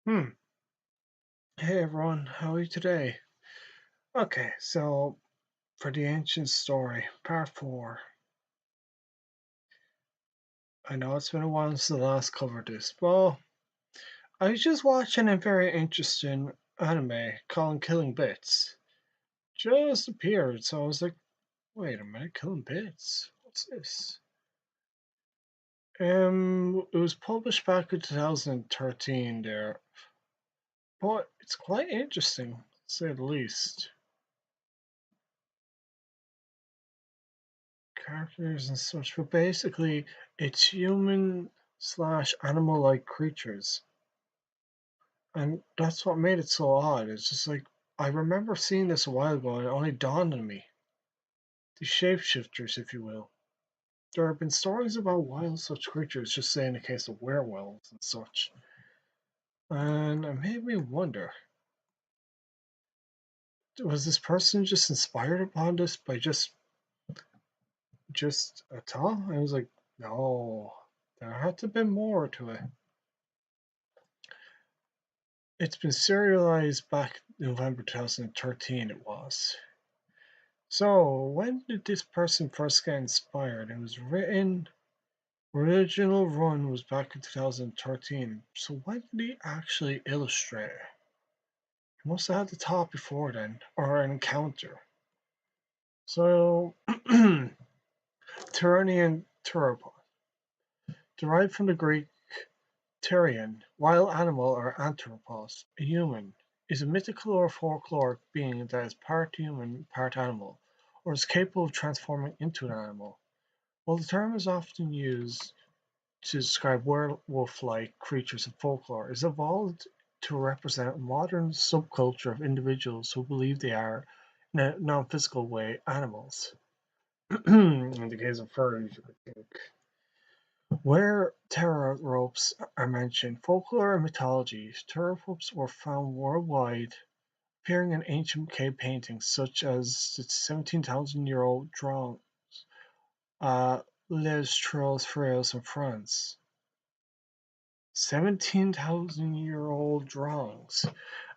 Hmm. Hey everyone, how are you today? Okay, so for the ancient story, part four. I know it's been a while since the last covered this. Well, I was just watching a very interesting anime called Killing Bits. Just appeared, so I was like, wait a minute, Killing Bits? What's this? It was published back in 2013 there, but it's quite interesting, to say the least. Characters and such, but basically it's human slash animal like creatures. And that's what made it so odd. It's just like I remember seeing this a while ago and it only dawned on me. The shapeshifters, if you will. There have been stories about wild such creatures, just say in the case of werewolves and such. And it made me wonder, was this person just inspired upon this by just a thought? I was like, no, there had to be more to it. It's been serialized back November 2013 it was. So when did this person first get inspired? It was written original run was back in 2013. So when did he actually illustrate it? He must have had the thought before then, or an encounter. So Therianthrope, derived from the Greek Therian, wild animal or anthropos, a human, is a mythical or folkloric being that is part human, part animal, or is capable of transforming into an animal. While the term is often used to describe werewolf-like creatures in folklore, it has evolved to represent a modern subculture of individuals who believe they are, in a non-physical way, animals. In the case of furries, I think. Where Therianthropes are mentioned, folklore and mythology, Therianthropes were found worldwide, appearing in ancient cave paintings such as the 17,000-year-old drawings Les Trois Frères in France. 17,000-year-old drawings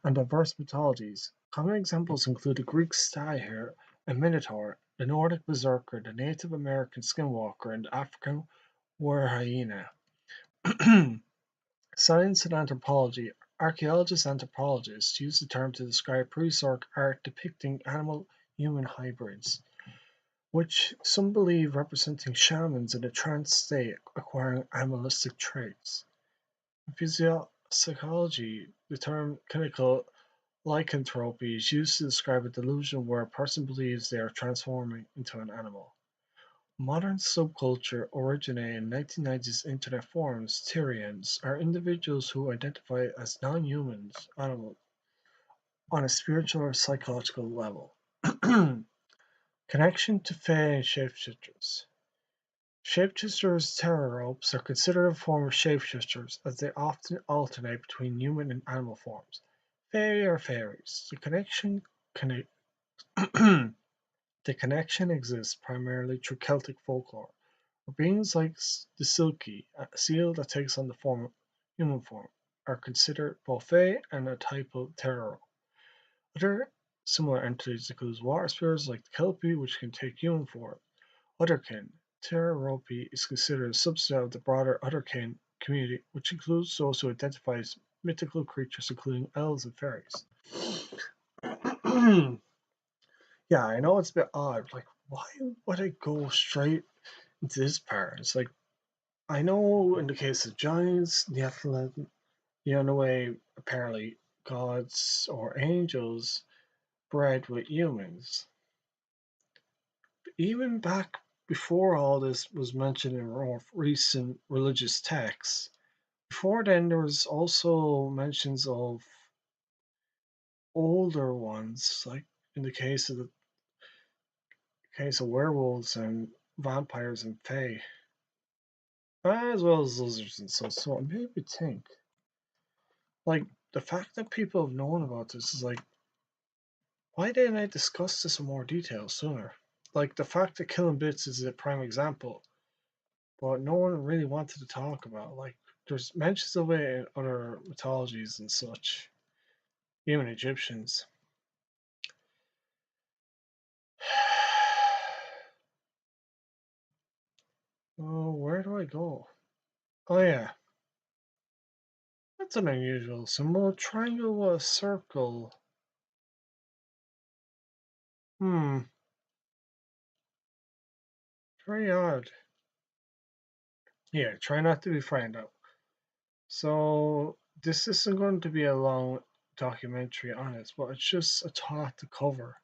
and diverse mythologies. Common examples include the Greek stag and minotaur, the Nordic berserker, the Native American skinwalker, and the African war hyena. Science and anthropology. Archaeologists and anthropologists use the term to describe prehistoric art depicting animal-human hybrids, which some believe representing shamans in a trance state acquiring animalistic traits. In psychology, the term clinical lycanthropy is used to describe a delusion where a person believes they are transforming into an animal. Modern subculture originated in 1990s internet forums. Therians are individuals who identify as non-humans animals on a spiritual or psychological level. Connection to Fae and shapeshifters. Shapeshifters Therianthropes are considered a form of shapeshifters as they often alternate between human and animal forms. Fae are fairies. The connection exists primarily through Celtic folklore, where beings like the Silkie, a seal that takes on the human form, are considered both fae and a type of terror. Other similar entities include water spirits like the Kelpie, which can take human form. Otherkin. Therianthropy is considered a subset of the broader Otherkin community, which includes those who identify as mythical creatures, including elves and fairies. Yeah, I know it's a bit odd. Like, why would I go straight into this part? It's like, I know in the case of giants, Nephilim, in a way, apparently gods or angels bred with humans. But even back before all this was mentioned in more recent religious texts, before then there was also mentions of older ones, like in the case of werewolves and vampires and fae, as well as lizards and so. So it made me think, like the fact that people have known about this is like, why didn't I discuss this in more detail sooner? Like the fact that Killing Bits is a prime example. but no one really wanted to talk about. Like, there's mentions of it in other mythologies and such, even Egyptians. Oh, where do I go? Oh yeah, that's an unusual symbol. A triangle with a circle. Hmm, very odd. Yeah, try not to be frightened out. So this isn't going to be a long documentary on it, but it's just a thought to cover.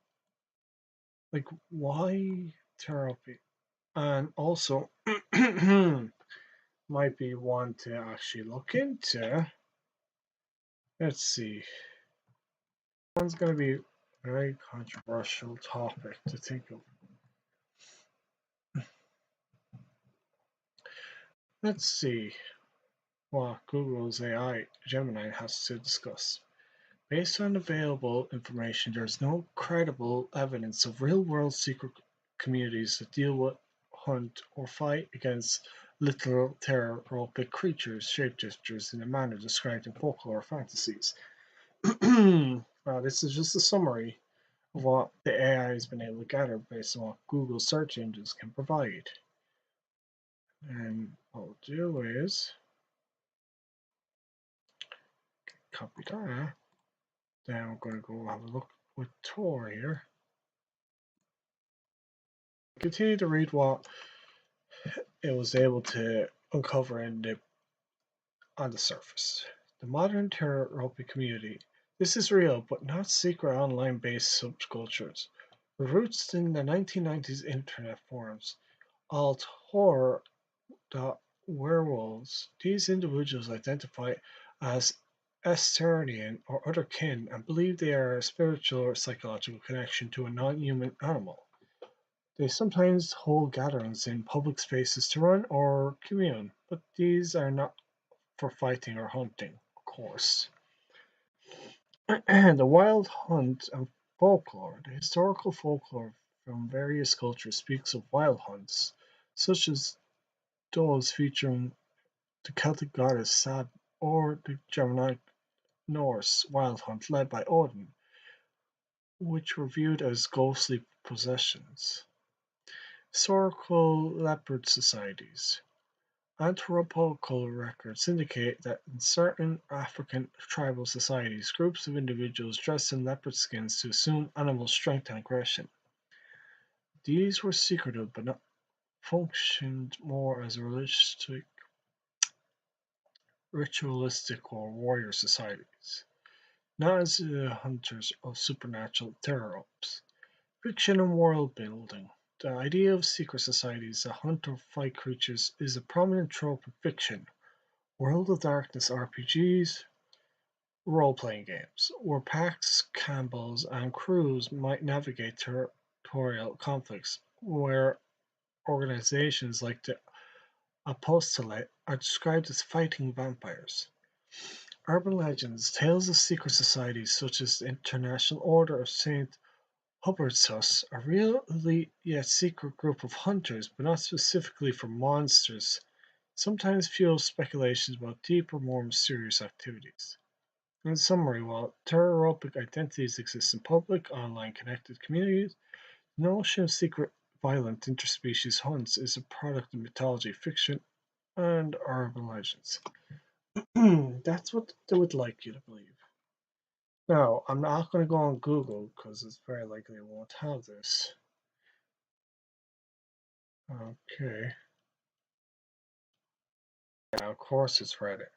Like, why therapy? And also, might be one to actually look into. Let's see. One's going to be a very controversial topic to think of. Let's see what Google's AI Gemini has to discuss. Based on available information, there is no credible evidence of real-world secret communities that deal with, hunt, or fight against literal therianthropic creatures, shapeshifters, in a manner described in folklore or fantasies. This is just a summary of what the AI has been able to gather based on what Google search engines can provide. And what we'll do is copy that. Then we're going to go have a look with Tor here. Continue to read what it was able to uncover on the surface. The modern Therianthropic community. This is real, but not secret online-based subcultures. Roots in the 1990s internet forums. Alt horror werewolves. These individuals identify as Asterian or other kin and believe they are a spiritual or psychological connection to a non-human animal. They sometimes hold gatherings in public spaces to run or commune, but these are not for fighting or hunting, of course. The wild hunt and folklore. The historical folklore from various cultures speaks of wild hunts, such as those featuring the Celtic goddess Sab or the Germanic Norse wild hunt led by Odin, which were viewed as ghostly possessions. Historical leopard societies. Anthropological records indicate that in certain African tribal societies, groups of individuals dressed in leopard skins to assume animal strength and aggression. These were secretive but not functioned more as ritualistic or warrior societies, not as hunters of supernatural terror-ops. Fiction and world building. The idea of secret societies that hunt or fight creatures is a prominent trope in fiction, World of Darkness RPGs, role-playing games, where packs, Campbells, and crews might navigate territorial conflicts, where organizations like the Apostolate are described as fighting vampires. Urban legends, tales of secret societies such as the International Order of St. Hogwarts, a real elite yet secret group of hunters, but not specifically for monsters, sometimes fuel speculations about deeper, more mysterious activities. In summary, while terrorific identities exist in public, online connected communities, the notion of secret, violent interspecies hunts is a product of mythology, fiction, and urban legends. That's what they would like you to believe. Now, I'm not going to go on Google because it's very likely it won't have this. Okay. Yeah, of course it's Reddit.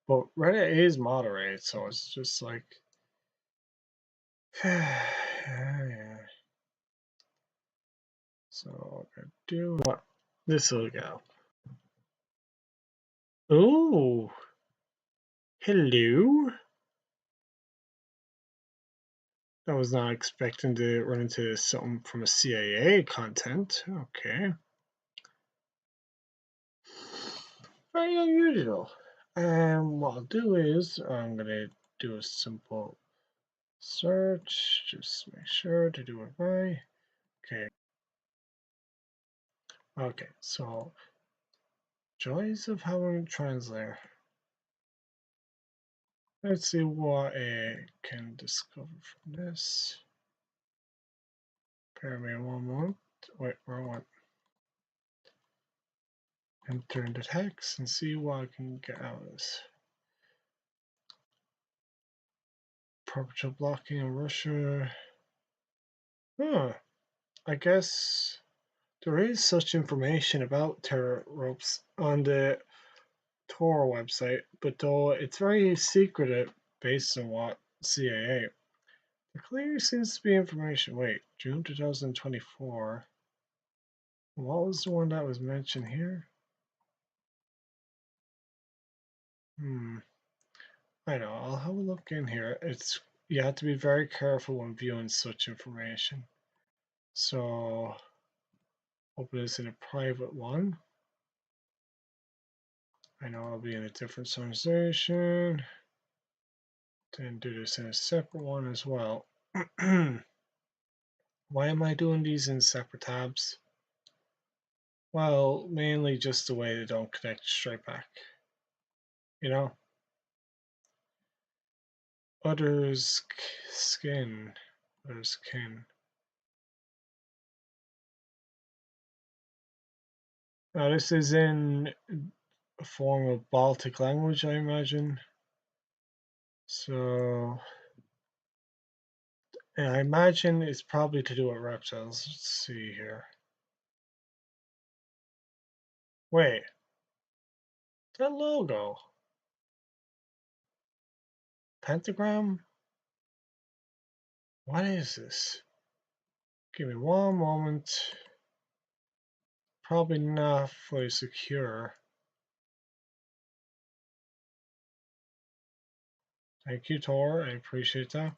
But Reddit is moderated, so it's just like. Yeah. So I do what? This will go. Oh, hello. I was not expecting to run into something from a CIA content. Okay. Very unusual. And what I'll do is I'm gonna do a simple search. Just make sure to do it right. Okay. Okay. So Joys of having a translator. Let's see what I can discover from this. Bear me 1 moment. Wait, wrong one. Enter into text and see what I can get out of this. Perpetual blocking in Russia. Huh. I guess there is such information about Therianthropes on the Tor website, but though it's very secretive based on what CAA. There clearly seems to be information. Wait, June 2024. What was the one that was mentioned here? I know, I'll have a look in here. You have to be very careful when viewing such information. So open this in a private one. I know I'll be in a different summarization. Then do this in a separate one as well. Why am I doing these in separate tabs? Well, mainly just the way they don't connect straight back. You know? Others skin. Others kin. Now this is in a form of Baltic language, I imagine. So I imagine it's probably to do with reptiles. Let's see here. Wait, that logo. Pentagram? What is this? Give me 1 moment. Probably not fully secure. Thank you, Tor. I appreciate that.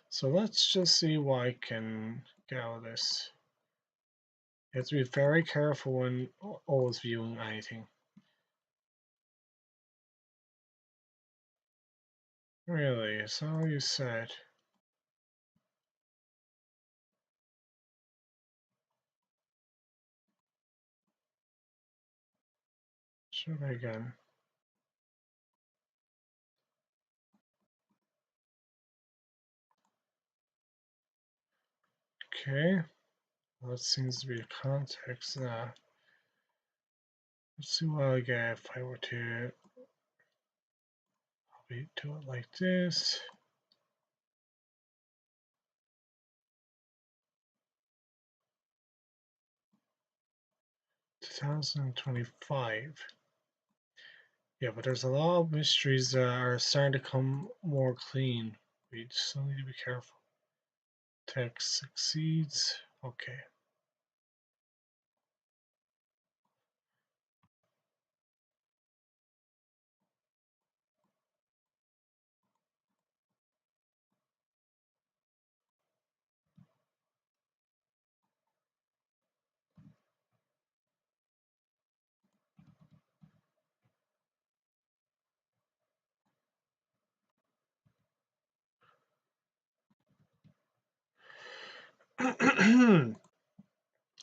So let's just see what I can get out of this. You have to be very careful when always viewing anything. Really, is that all you said? Try again. Okay. Well, that seems to be the context now. Let's see what I get if I were to probably do it like this. "2025." Yeah, but there's a lot of mysteries that are starting to come more clean. We just need to be careful. Text succeeds. Okay.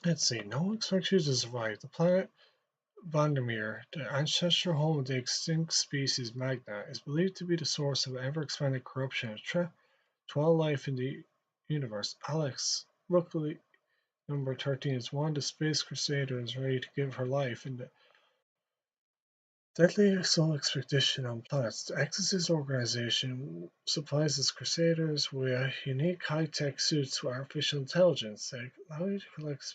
Let's see. No one expects you to survive. The planet Vandermeer, the ancestral home of the extinct species Magna, is believed to be the source of ever-expanding corruption and threat to all life in the universe. Alex, luckily number 13 is one of the space crusaders ready to give her life in the deadly solar expedition on planets. The Exodus organization supplies its crusaders with unique high-tech suits with artificial intelligence. They allow you to collect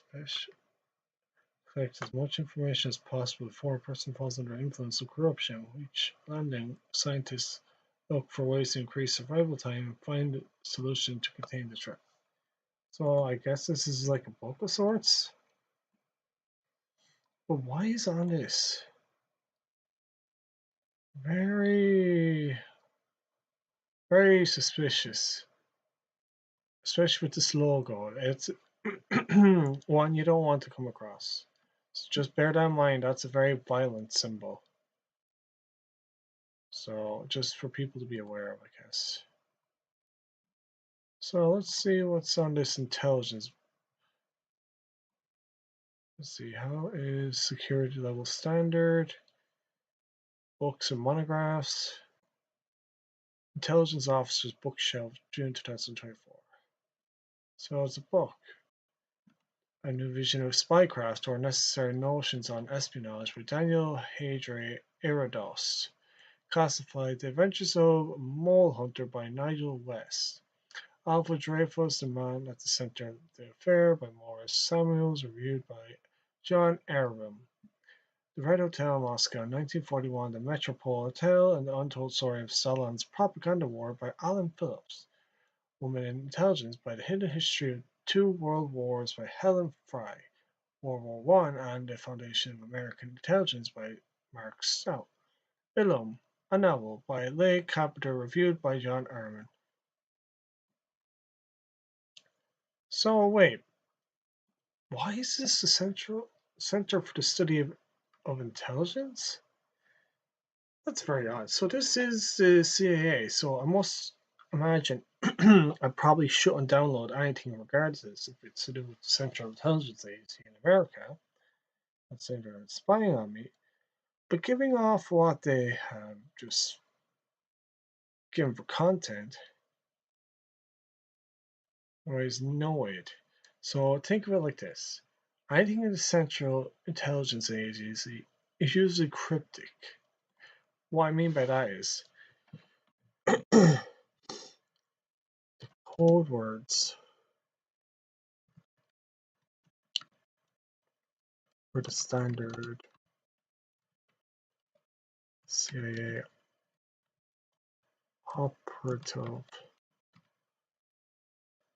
as much information as possible before a person falls under the influence of corruption. Each landing, scientists look for ways to increase survival time and find a solution to contain the threat. So I guess this is like a book of sorts. But why is it on this? Very, very suspicious. Especially with this logo. It's one you don't want to come across. So just bear that in mind, that's a very violent symbol. So just for people to be aware of, I guess. So let's see what's on this intelligence. Let's see, how is security level standard? Books and monographs. Intelligence Officer's Bookshelf, June 2024. So it's a book. A New Vision of Spycraft or Necessary Notions on Espionage by Daniel Hadre Erados. Classified: The Adventures of Mole Hunter by Nigel West. Alpha Dreyfus, The Man at the Center of the Affair by Morris Samuels. Reviewed by John Erwin. The Red Hotel, Moscow, 1941, The Metropole Hotel, and the Untold Story of Stalin's Propaganda War by Alan Phillips. Women in Intelligence by The Hidden History of Two World Wars by Helen Fry. World War One and the Foundation of American Intelligence by Mark Stout. Illum, a novel by Leigh Carpenter, reviewed by John Ehrman. So wait, why is this the center for the study of intelligence? That's very odd. So this is the CIA. So I must imagine I probably shouldn't download anything regardless if it's to do with the Central Intelligence Agency in America. Let's say they're spying on me. But giving off what they have just given for content, there is no it. So think of it like this. Anything in the Central Intelligence Agency is usually cryptic. What I mean by that is code words for the standard CIA operative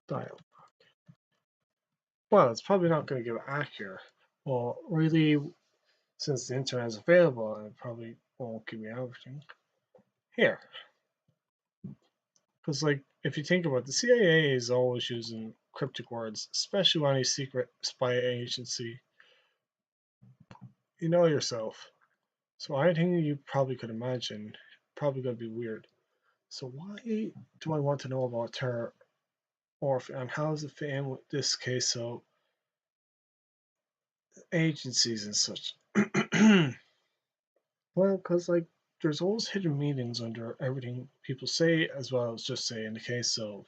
dialog. Well, it's probably not going to give accurate. Well, really, since the internet is available, it probably won't give me everything. Here. Because, like, if you think about it, the CIA is always using cryptic words, especially when a secret spy agency. You know yourself. So anything you probably could imagine probably going to be weird. So why do I want to know about terror and how does it fit in with this case of agencies and such? Well, because like there's always hidden meanings under everything people say, as well as just say in the case of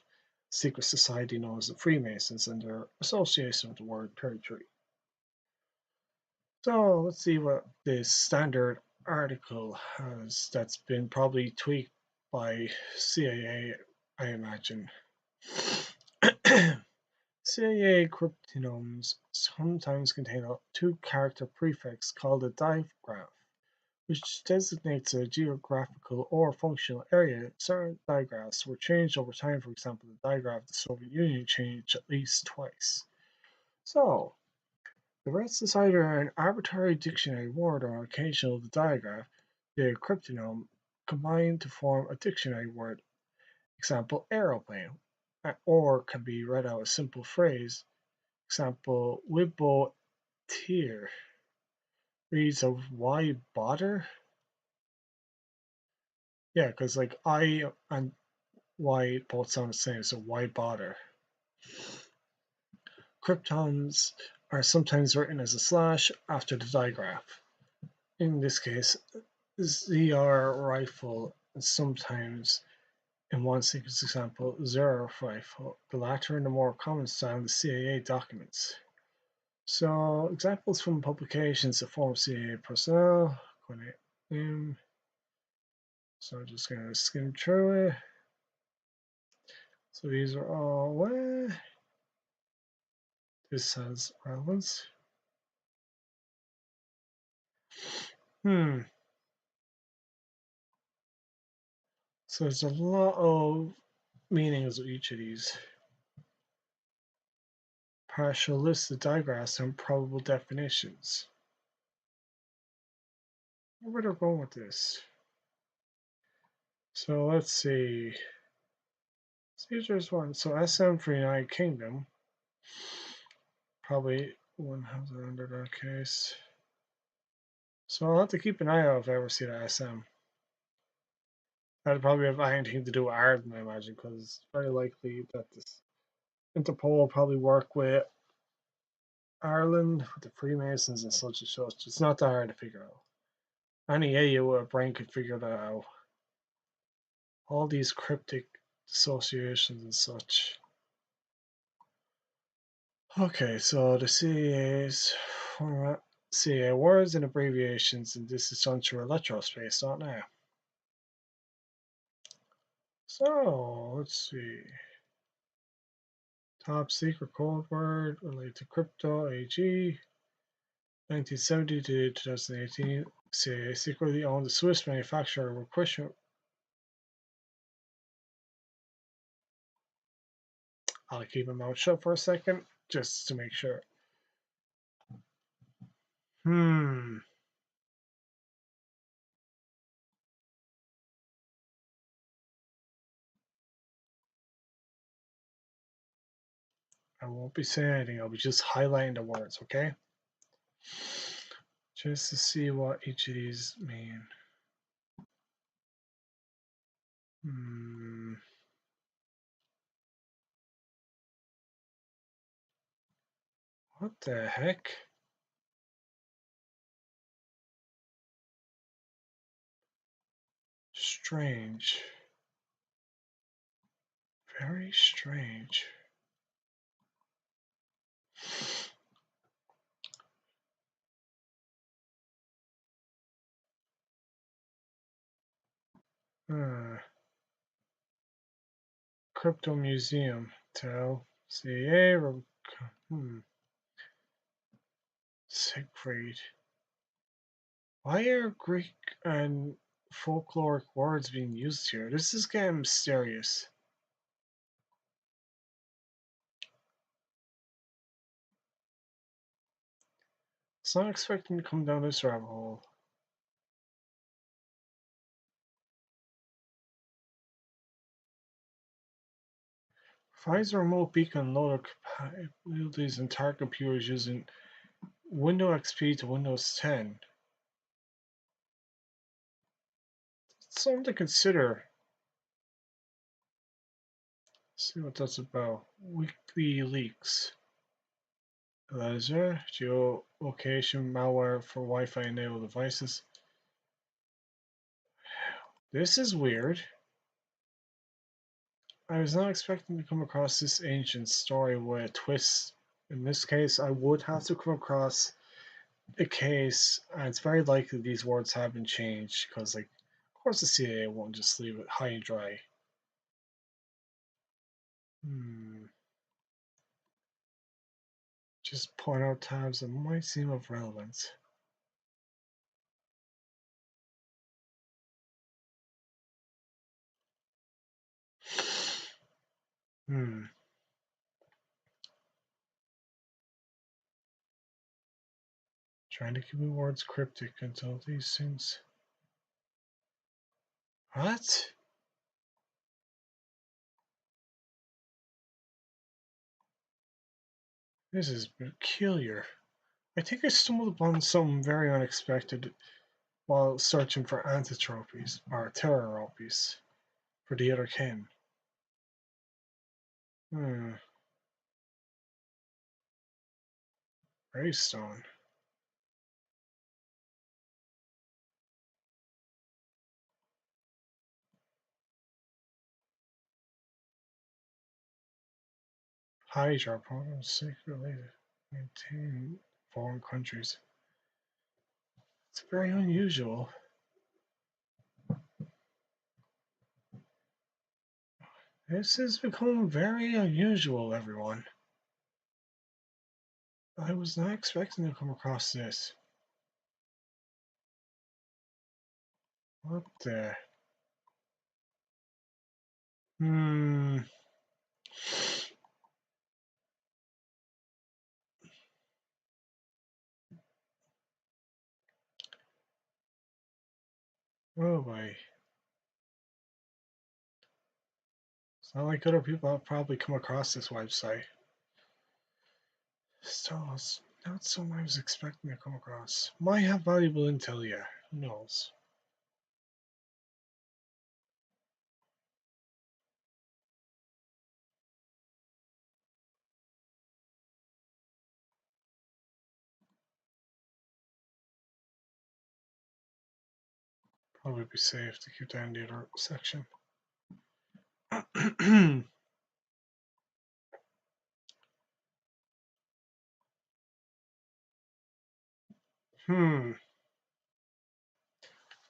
secret society known as the Freemasons and their association with the word territory. So let's see what this standard article has that's been probably tweaked by CIA, I imagine. CIA cryptonyms sometimes contain a two-character prefix called a digraph, which designates a geographical or functional area. Certain digraphs were changed over time. For example, the digraph of the Soviet Union changed at least twice. So, the rest is either an arbitrary dictionary word or an occasion of the digraph, the cryptonym, combined to form a dictionary word. Example, aeroplane, or can be read out a simple phrase. Example, Wibbo tier reads of why bother? Yeah, because like I and Y both sound the same, so why bother? Cryptons are sometimes written as a slash after the digraph. In this case, ZR rifle, and sometimes in one sequence example, zero rifle, the latter in the more common style in the CIA documents. So examples from publications of former CIA personnel. So I'm just going to skim through it. So these are all this has relevance. So there's a lot of meanings of each of these. Partial list of digraphs and probable definitions. Where they're going with this? So let's see. There's one. So SM for United Kingdom. Probably one has it under that case. So I'll have to keep an eye out if I ever see that SM. That'd probably have anything to do with Ireland, I imagine, because it's very likely that this Interpol will probably work with Ireland, with the Freemasons and such and such. It's not that hard to figure out. Any idiot with a brain could figure that out. All these cryptic associations and such. Okay, so the CA's format, CA words and abbreviations, and this is done through electrospace, not now. So let's see. Top secret code word related to crypto AG. 1970 to 2018. CA secretly owned the Swiss manufacturer of Christian. I'll keep my mouth shut for a second just to make sure. I won't be saying anything, I'll be just highlighting the words, okay? Just to see what each of these mean. What the heck? Strange. Very strange. Crypto Museum. Tell. CA. Siegfried. Why are Greek and folkloric words being used here? This is getting mysterious. It's not expecting to come down this rabbit hole. Provides a remote beacon loader capabilities and target computers using Windows XP to Windows 10. It's something to consider. Let's see what that's about. Weekly leaks. Laser, geolocation malware for Wi-Fi enabled devices. This is weird. I was not expecting to come across this ancient story with a twist. In this case, I would have to come across a case, and it's very likely these words have been changed because, like, of course, the CIA won't just leave it high and dry. Just point out tabs that might seem of relevance. Trying to keep the words cryptic until these things. What? This is peculiar. I think I stumbled upon something very unexpected while searching for antitropes or Therianthropes for the other kin. Greystone. Hydra programs secretly maintain foreign countries. It's very unusual. This has become very unusual, everyone. I was not expecting to come across this. What the? Oh boy. It's not like other people have probably come across this website. Still, it's not something I was expecting to come across. Might have valuable intel, yeah. Who knows? I would be safe to keep down the other section.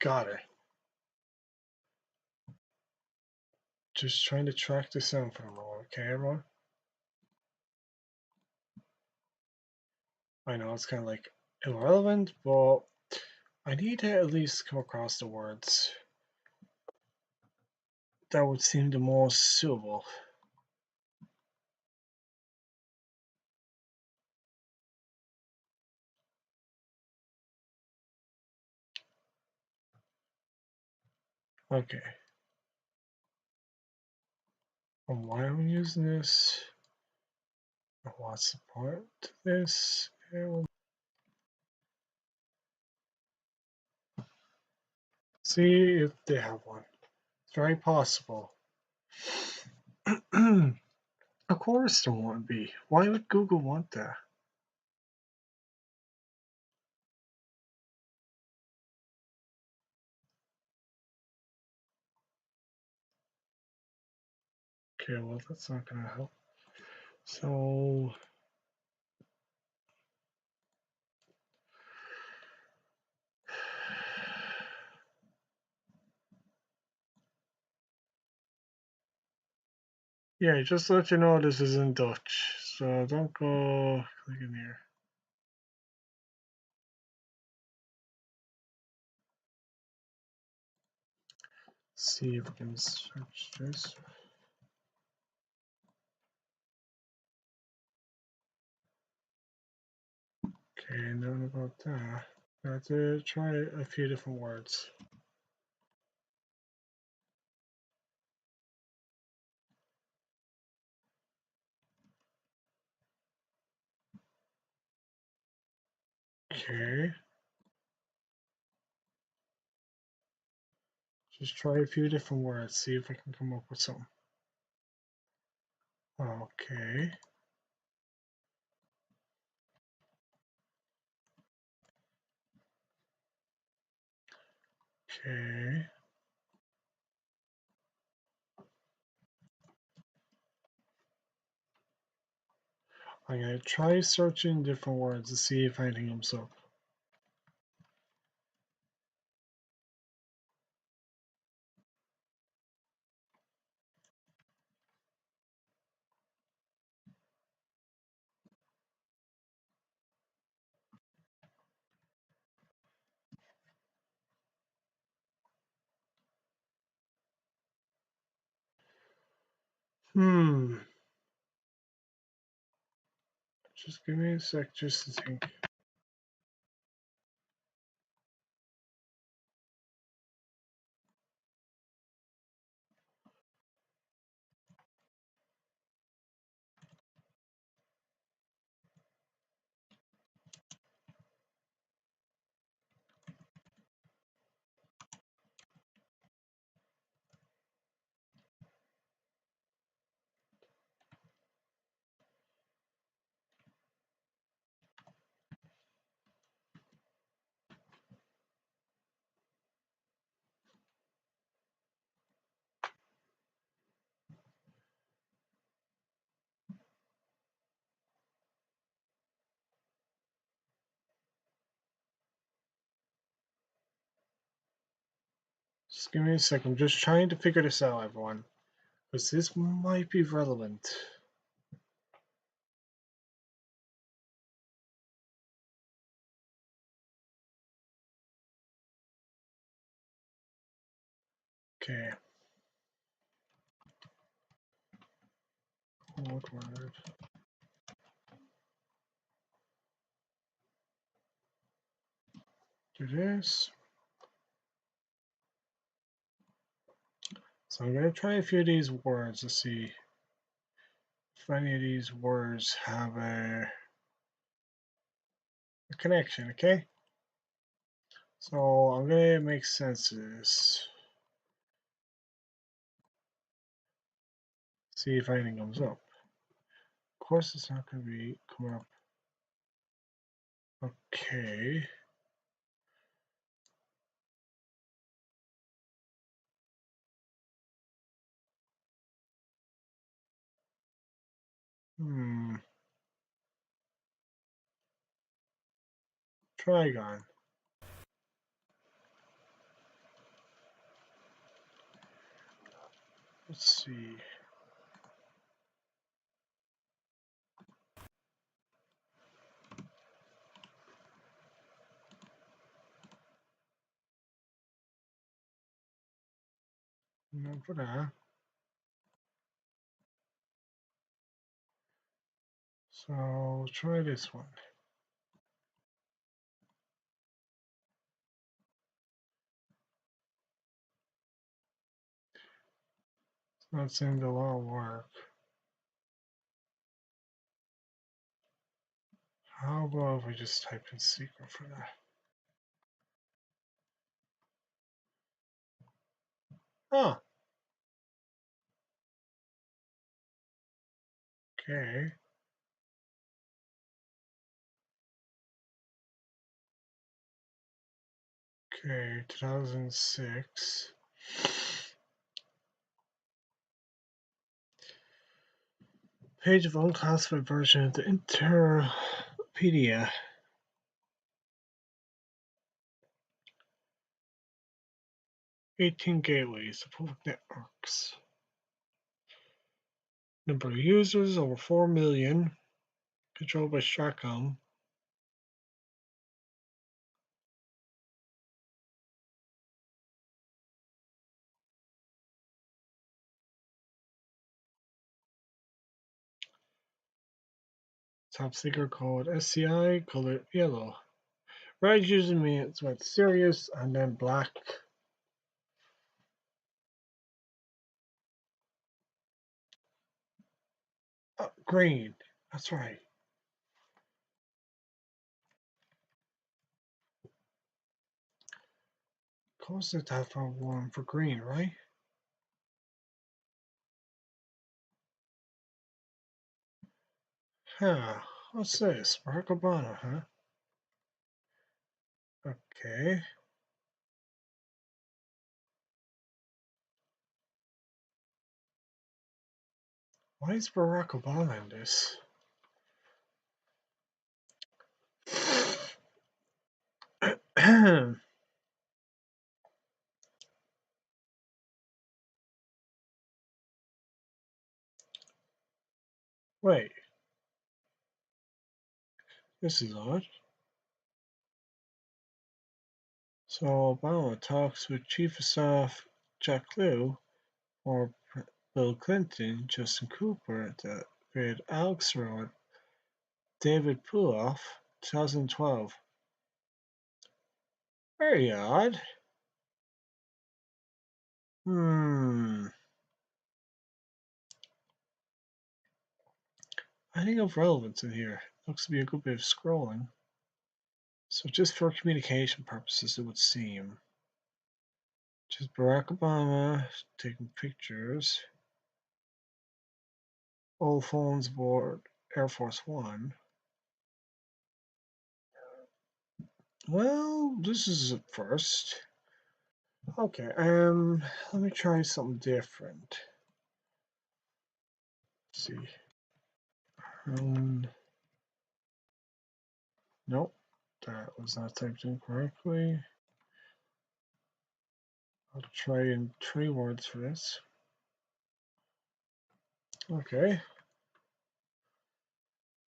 Got it. Just trying to track this down for a moment, okay, everyone? I know it's kind of like irrelevant, but I need to at least come across the words that would seem the most suitable. Okay. And why I'm using this? What's the point to this? See if they have one. It's very possible. Of course there won't be. Why would Google want that? Okay, well that's not gonna help. So yeah, just to let you know this is in Dutch. So don't go clicking here. See if we can search this. Okay, none about that. I have to try a few different words. Okay. Just try a few different words, see if I can come up with something. Okay. Okay. I'm gonna try searching different words to see if anything comes up. Just give me a sec just to think. Just give me a sec. I'm just trying to figure this out, everyone. Because this might be relevant. Okay. What word? Do this. So I'm going to try a few of these words to see if any of these words have a connection, okay? So I'm going to make sense of this. See if anything comes up. Of course it's not going to be coming up. Okay. Trigon. Let's see. No for that. So try this one. It's not seeming a lot of work. How about if we just type in secret for that? Oh. Okay. Okay, 2006. Page of unclassified version of the Interpedia. "18 gateways of public networks. Number of users over 4 million. Controlled by Stratcom. Top secret code SCI, color yellow. Red usually means when it's serious, and then black. Green. That's right. Close the tab for one for green, right? Huh. What's this? Barack Obama, huh? Okay. Why is Barack Obama in this? Wait. This is odd. So Obama talks with Chief of Staff Jack Lew or Bill Clinton, Justin Cooper, David Axelrod, David Puloff, 2012. Very odd. I think of relevance in here. Looks to be a good bit of scrolling. So just for communication purposes, it would seem. Just Barack Obama taking pictures. Old phones aboard Air Force One. Well, this is a first. Okay, let me try something different. Let's see. Nope, that was not typed in correctly. I'll try in 3 words for this. Okay.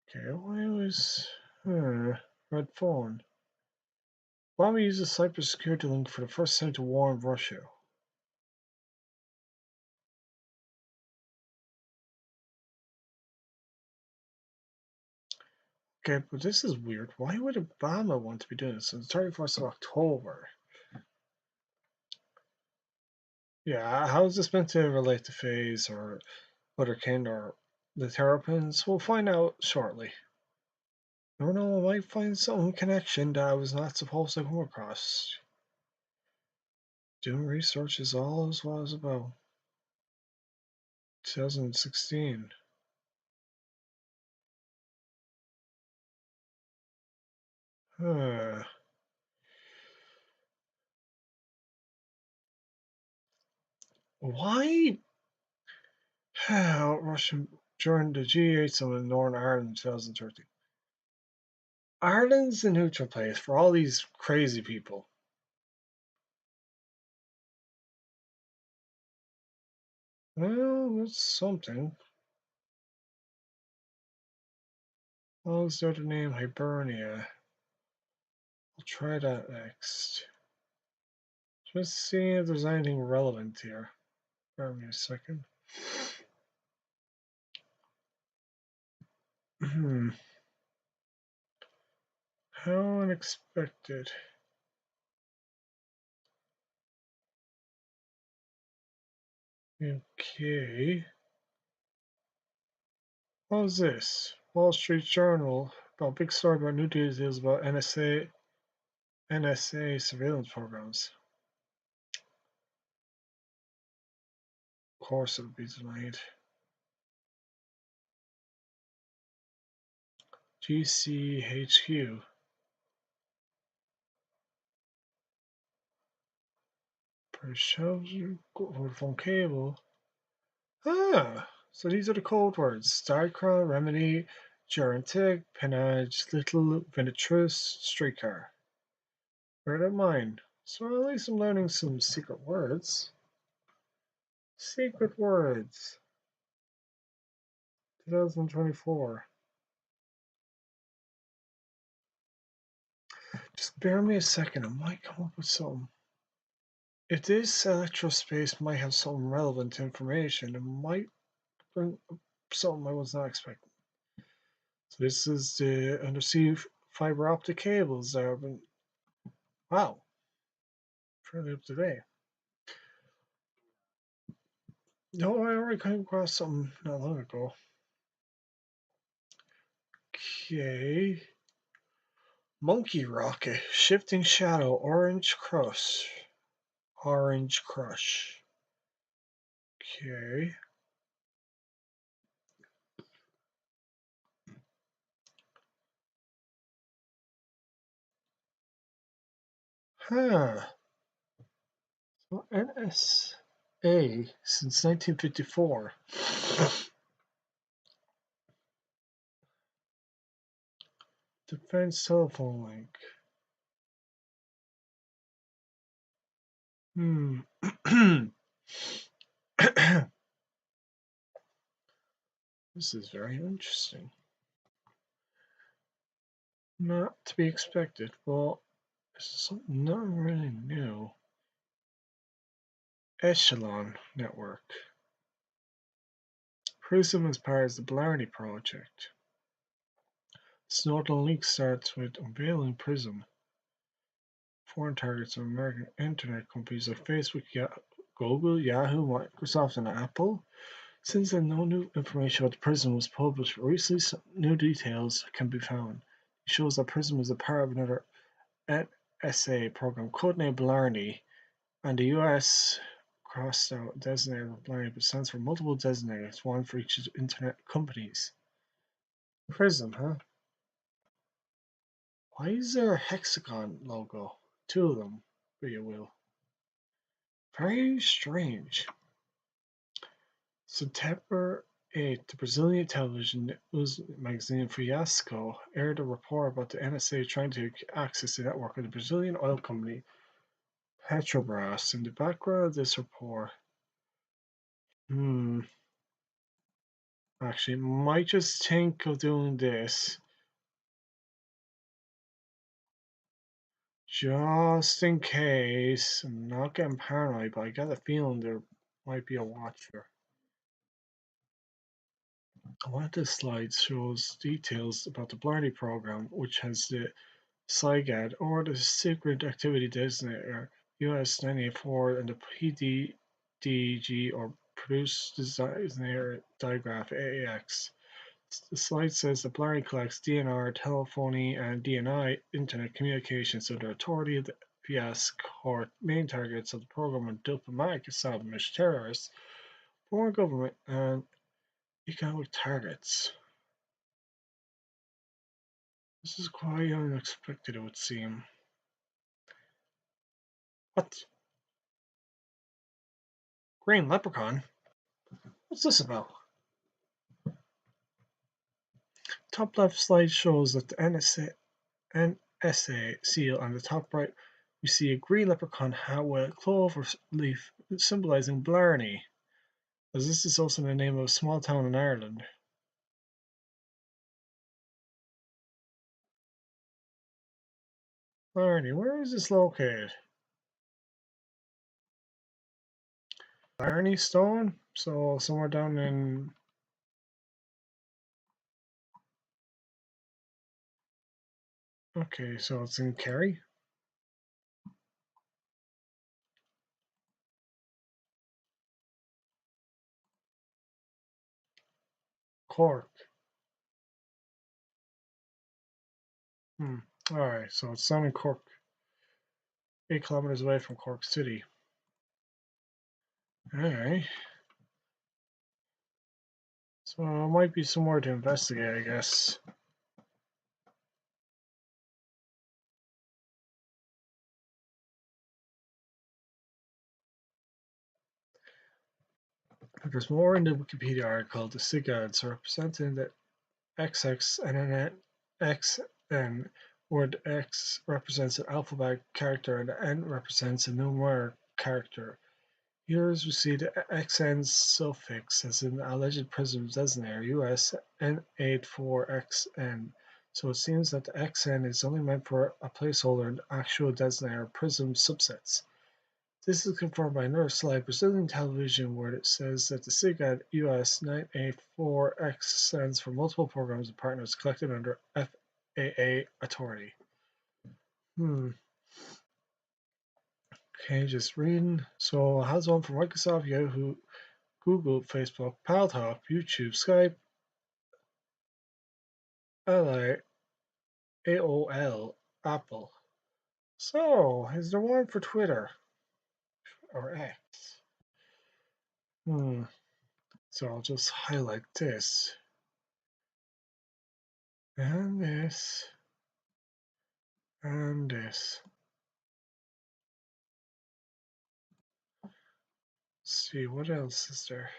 Okay, why was red phone? Obama uses cybersecurity link for the first time to warn Russia. Okay, but this is weird. Why would Obama want to be doing this on the 31st of October? Yeah, how is this meant to relate to Phase or Butterkind or the Terrapins? We'll find out shortly. I don't know, I might find some connection that I was not supposed to come across. Doing research is all as well as about. 2016. Why? Russian during the G8 summit in Northern Ireland in 2013. Ireland's a neutral place for all these crazy people. Well, that's something. What was the other name? Hibernia. I'll try that next. Just seeing if there's anything relevant here. Bear me a second. How unexpected. Okay. What was this? Wall Street Journal about big story about new details about NSA surveillance programs. Of course it would be tonight. GCHQ. Phone cable. Ah, so these are the code words. Starcrawl, Remedy, Gerantic, Penage, Little, Venetrus, Streetcar. Bear that in mind. So at least I'm learning some secret words. Secret words. 2024. Just bear me a second. I might come up with something. If this electrospace might have some relevant information, it might bring up something I was not expecting. So this is the undersea fiber optic cables that have been, wow, fairly up to date. No, I already came across something not long ago. Okay. Monkey rocket, shifting shadow, orange crush. Orange crush. Okay. Huh. So NSA since 1954. Defense telephone link. This is very interesting. Not to be expected. Well, it's something not really new. Echelon network. Prism is part of the Blarney project. This northern link starts with unveiling Prism. Foreign targets of American internet companies like Facebook, Google, Yahoo, Microsoft, and Apple. Since then, no new information about the Prism was published, but recently some new details can be found. It shows that Prism is a part of another NSA program codenamed Blarney, and the US crossed out designator of Blarney, but stands for multiple designators, one for each internet companies. Prism, huh? Why is there a hexagon logo? Two of them, if you will. Very strange. September 8th, the Brazilian television news magazine Fiasco aired a report about the NSA trying to access the network of the Brazilian oil company Petrobras. In the background of this report, actually, might just think of doing this just in case. I'm not getting paranoid, but I got a feeling there might be a watch here. One of the slides shows details about the Blarney program, which has the SIGAD, or the Secret Activity Designator, US 984, and the PDDG, or Produce Designator Digraph AAX. The slide says that Blarney collects DNR, telephony, and DNI internet communications under authority of the FIAS Court. Main targets of the program are diplomatic established terrorists, foreign government, and economic targets. This is quite unexpected, it would seem. What? Green Leprechaun? What's this about? Top left slide shows that the NSA seal on the top right. We see a green leprechaun hat with a clover leaf symbolizing Blarney, as this is also the name of a small town in Ireland. Blarney, where is this located? Blarney Stone? So somewhere down in... Okay, so it's in Kerry? Cork. Alright, so it's down in Cork. 8 kilometers away from Cork City. Alright. So it might be somewhere to investigate, I guess. There's more in the Wikipedia article. The SIGADs representing the XX and XN, where the X represents an alphabet character and the N represents a numeric character. Here we see the XN suffix as an alleged prism designator US N84XN. So it seems that the XN is only meant for a placeholder in the actual designator prism subsets. This is confirmed by another slide, Brazilian television, where it says that the SIGAD US 984X stands for multiple programs and partners collected under FAA authority. Okay, just reading. So it has one for Microsoft, Yahoo, Google, Facebook, Paltalk, YouTube, Skype, Ally, AOL, Apple. So, is there one for Twitter or X? So I'll just highlight this. And this. And this. Let's see, what else is there?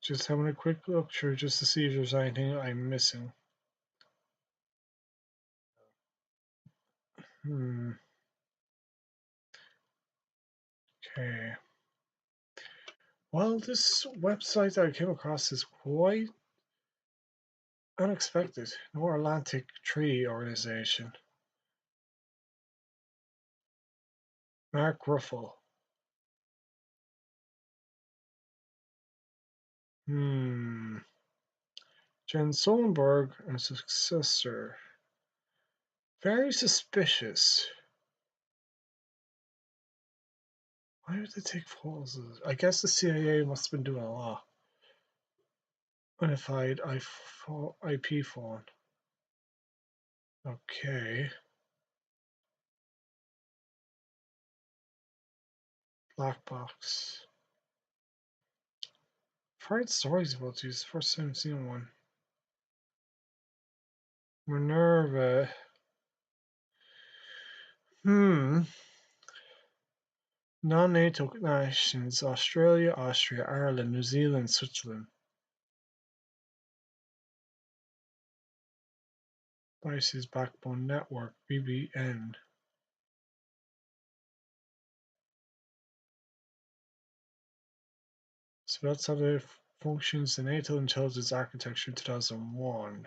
Just having a quick look through just to see if there's anything I'm missing. Okay. Well, this website that I came across is quite unexpected. North Atlantic Treaty Organization. Mark Ruffle. Jen Solenberg and successor. Very suspicious. Why would they take photos? I guess the CIA must have been doing a lot. Unified IP phone. Okay. Black box. I've heard stories about these. First time seeing one. Minerva. Non-NATO nations: Australia, Austria, Ireland, New Zealand, Switzerland. Devices Backbone Network, BBN. So that's how it functions the NATO intelligence architecture in 2001.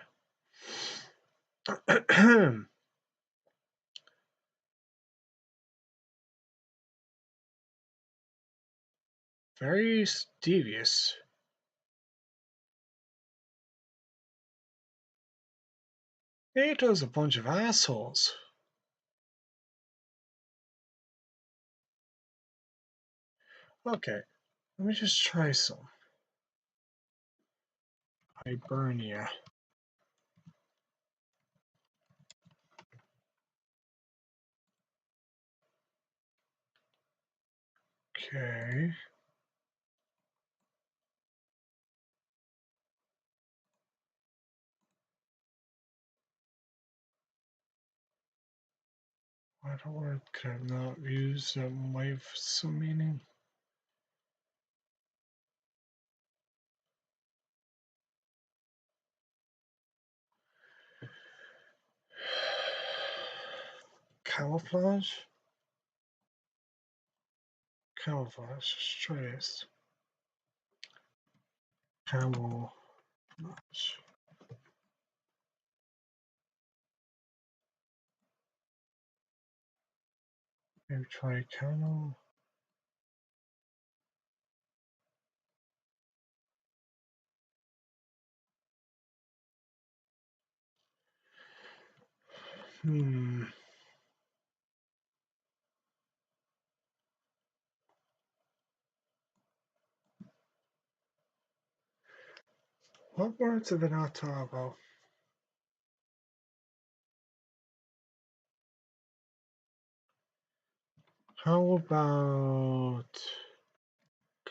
Very devious. NATO's a bunch of assholes. Okay, let me just try some. Hibernia. Okay. What word could I not use that might have some meaning? Camouflage? Camouflage. Let's try this. Camouflage. Maybe try camo. What words have I not talked about? How about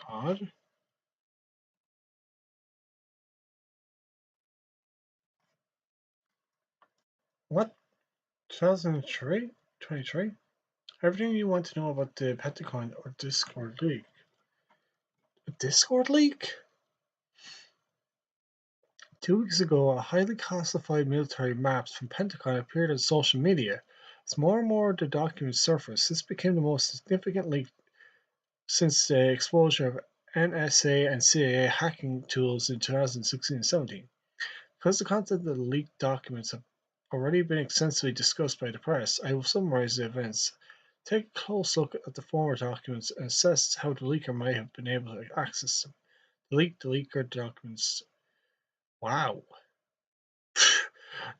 God? What? 2003? 23? Everything you want to know about the Pentagon or Discord leak. A Discord leak? 2 weeks ago, a highly classified military maps from Pentagon appeared on social media. As more and more of the documents surfaced, this became the most significant leak since the exposure of NSA and CIA hacking tools in 2016 and 17. Because the content of the leaked documents have already been extensively discussed by the press, I will summarize the events, take a close look at the former documents, and assess how the leaker might have been able to access them. The leaker documents. Wow.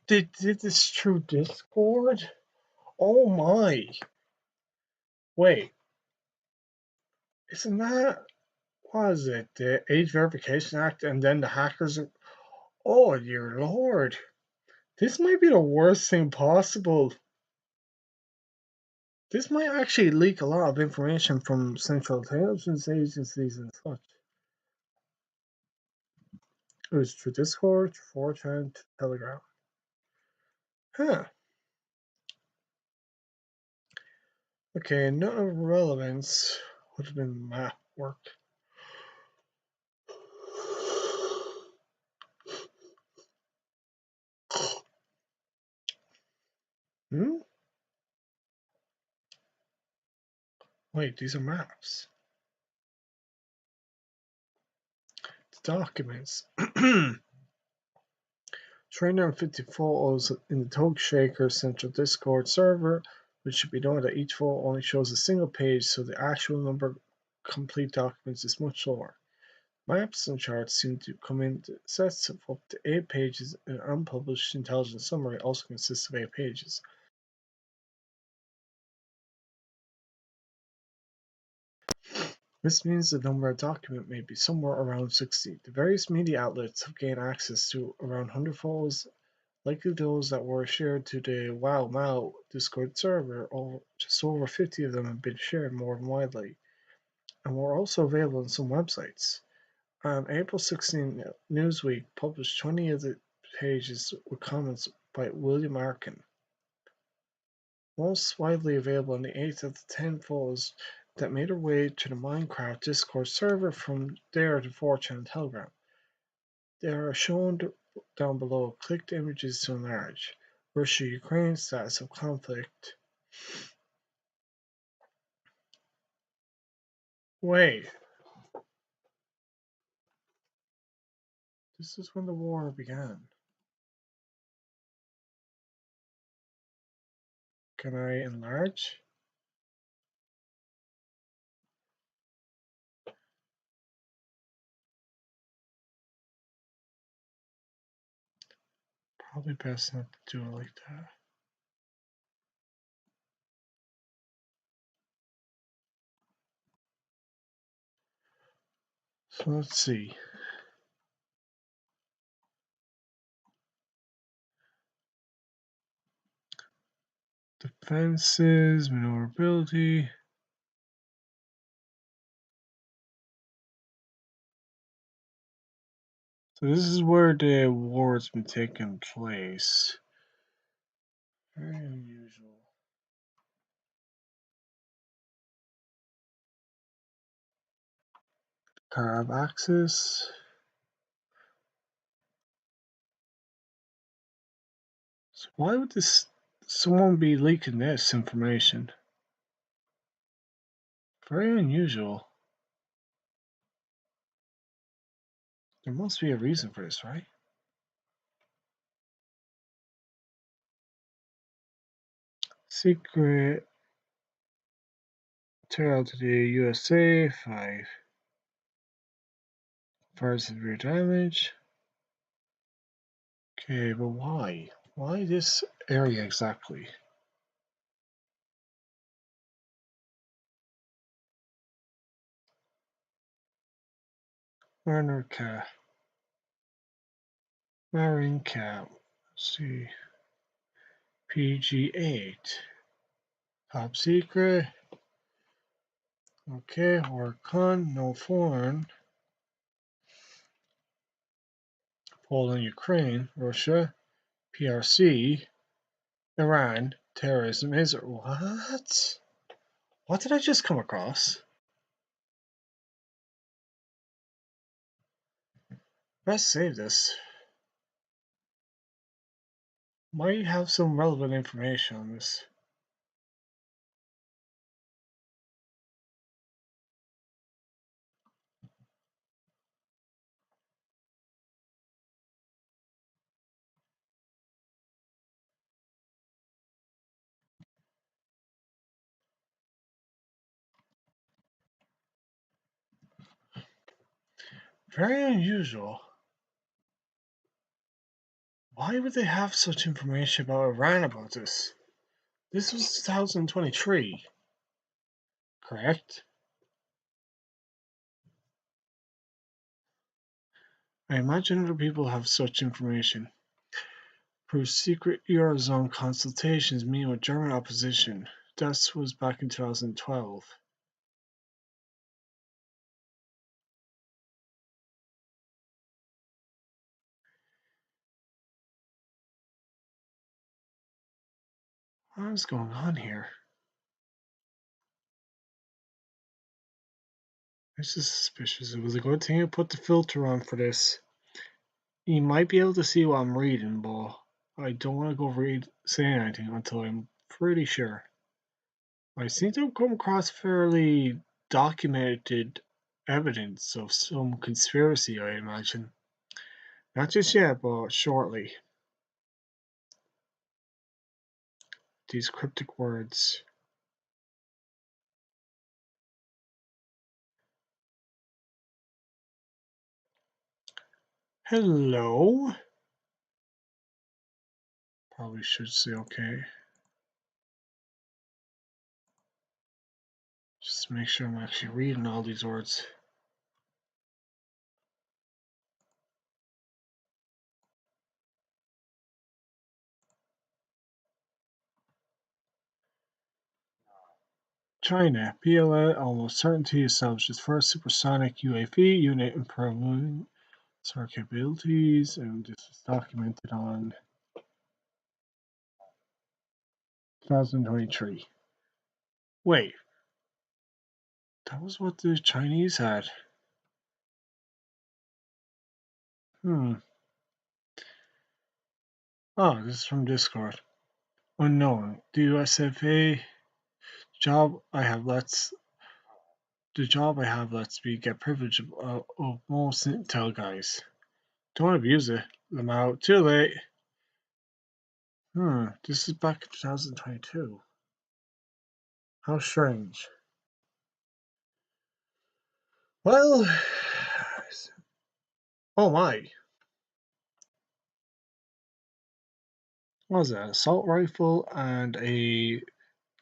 Did this through Discord? Oh my. Wait. Isn't that, what is it, the Age Verification Act and then the hackers? Oh, dear lord. This might be the worst thing possible. This might actually leak a lot of information from central intelligence agencies and such. It was through Discord, 4chan, Telegram. Huh. Okay, none of relevance would have been map work. Wait, these are maps. It's documents. 350 photos in the Tog Shaker Central Discord server, which should be noted that each photo only shows a single page, so the actual number of complete documents is much lower. Maps and charts seem to come in sets of up to 8 pages, and an unpublished intelligence summary also consists of 8 pages. This means the number of document may be somewhere around 60. The various media outlets have gained access to around 100 photos, likely those that were shared to the Wow Mao Discord server, or just over 50 of them have been shared more than widely, and were also available on some websites. On April 16, Newsweek published 20 of the pages with comments by William Arkin. Most widely available on the 8th of the 10 photos that made their way to the Minecraft Discord server from there to 4chan and Telegram. They are shown down below. Click the images to enlarge. Russia-Ukraine status of conflict. Wait. This is when the war began. Can I enlarge? Probably best not to do it like that. So let's see. Defenses, maneuverability. So this is where the war has been taking place. Very unusual. Carve axis. So why would this someone be leaking this information? Very unusual. There must be a reason for this, right? Secret trail to the USA, 5. Fire severe damage. Okay, but why? Why this area exactly? Mariner Cat. Marine Cat. Let's see. PG8. Top secret. Okay, Orkun, no foreign. Poland, Ukraine, Russia, PRC, Iran, terrorism, Israel. What? What did I just come across? Best save this. Might have some relevant information on this. Very unusual. Why would they have such information about Iran about this? This was 2023, correct? I imagine other people have such information. Proves secret Eurozone consultations meeting with German opposition. This was back in 2012. What is going on here? This is suspicious. It was a good thing I put the filter on for this. You might be able to see what I'm reading, but I don't want to go saying anything until I'm pretty sure. I seem to have come across fairly documented evidence of some conspiracy, I imagine. Not just yet, but shortly. These cryptic words. Hello? Probably should say okay. Just to make sure I'm actually reading all these words. China, PLA almost certainty established its first supersonic UAV unit improving its capabilities, and this was documented on 2023. Wait, that was what the Chinese had. Oh, this is from Discord. Unknown. The USFA job I have lets me get privilege of most intel guys. Don't abuse it. I'm out. Too late. This is back in 2022. How strange. Well, oh my. What was that? Assault rifle and a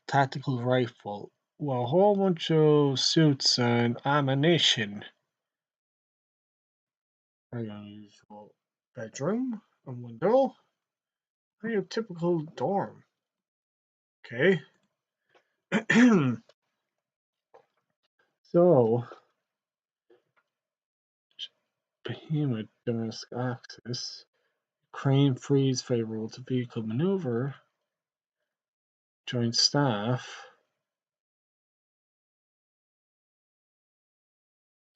tactical rifle. Well, a whole bunch of suits and ammunition. Very unusual. Bedroom, a window. Very typical dorm. Okay. So, behemoth domestic axis. Crane freeze favorable to vehicle maneuver. Joint staff.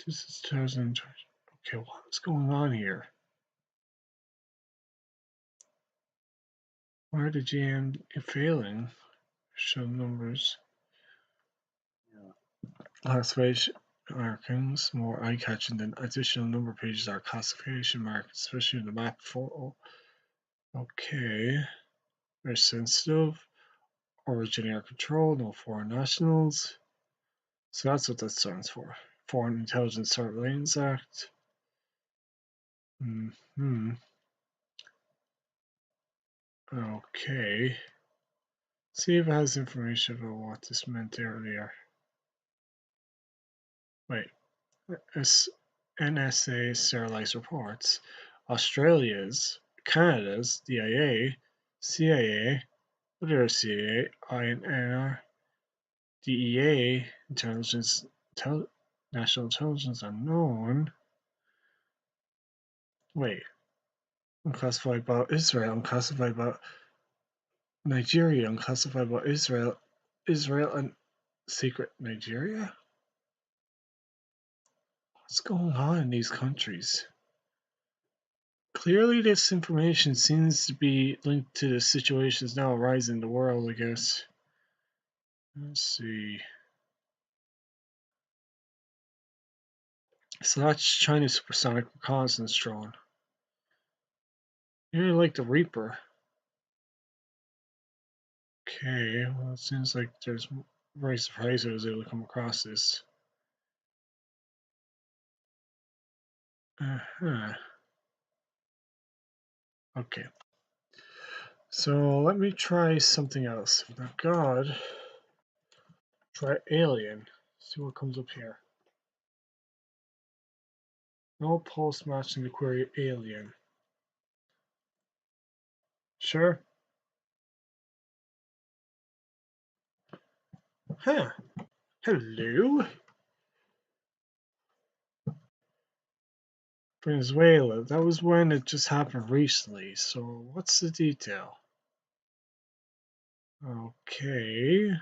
This is 2020. Okay, what's going on here? Why are the GM failing? Show numbers. Classification markings more eye-catching than additional number pages are classification markings, especially in the map photo. Okay. Very sensitive. Origin air control, no foreign nationals. So that's what that stands for. Foreign Intelligence Surveillance Act. Okay. See if it has information about what this meant earlier. Wait. NSA sterilized reports. Australia's, Canada's, DIA, CIA, other CIA, INR, DEA, National Intelligence Unknown. Wait. Unclassified about Israel, unclassified about Nigeria, unclassified about Israel, and secret Nigeria? What's going on in these countries? Clearly this information seems to be linked to the situations now arising in the world, I guess. Let's see. So that's China's supersonic reconnaissance drone. You're like the Reaper. Okay, well it seems like there's very surprised I was able to come across this. Okay. So let me try something else. Now, God, try alien. See what comes up here. No pulse matching the query alien. Sure. Huh. Hello. Venezuela. That was when it just happened recently. So what's the detail? Okay.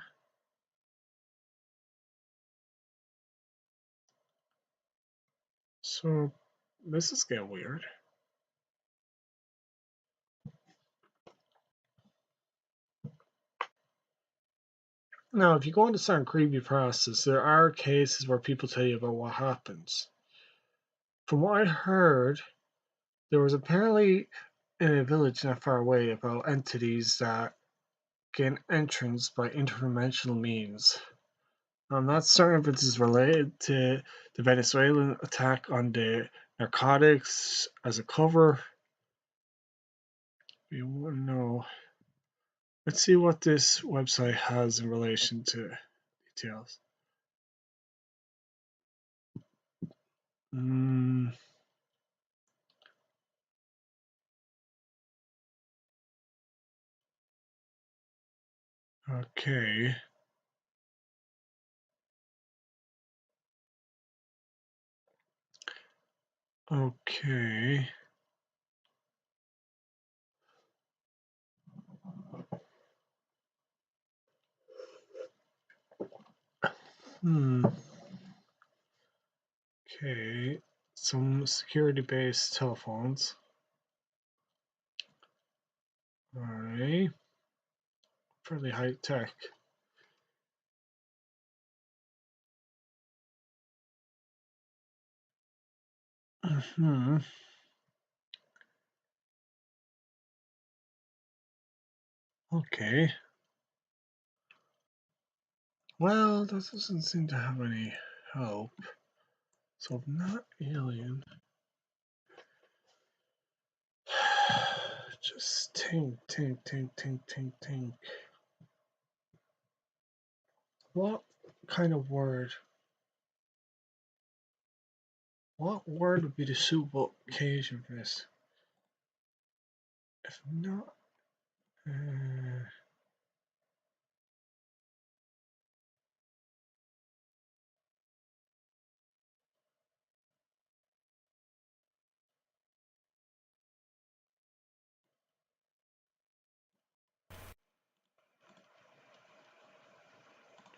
So this is getting weird. Now, if you go into certain creepy process, there are cases where people tell you about what happens. From what I heard, there was apparently in a village not far away about entities that gain entrance by interdimensional means. I'm not certain if this is related to the Venezuelan attack on the narcotics as a cover. We wouldn't know. Let's see what this website has in relation to details. Okay. Okay. Okay. Some security-based telephones. Alright. Fairly high tech. Okay. Well, that doesn't seem to have any help. So not alien. Just think. What kind of word? What word would be the suitable occasion for this? If not,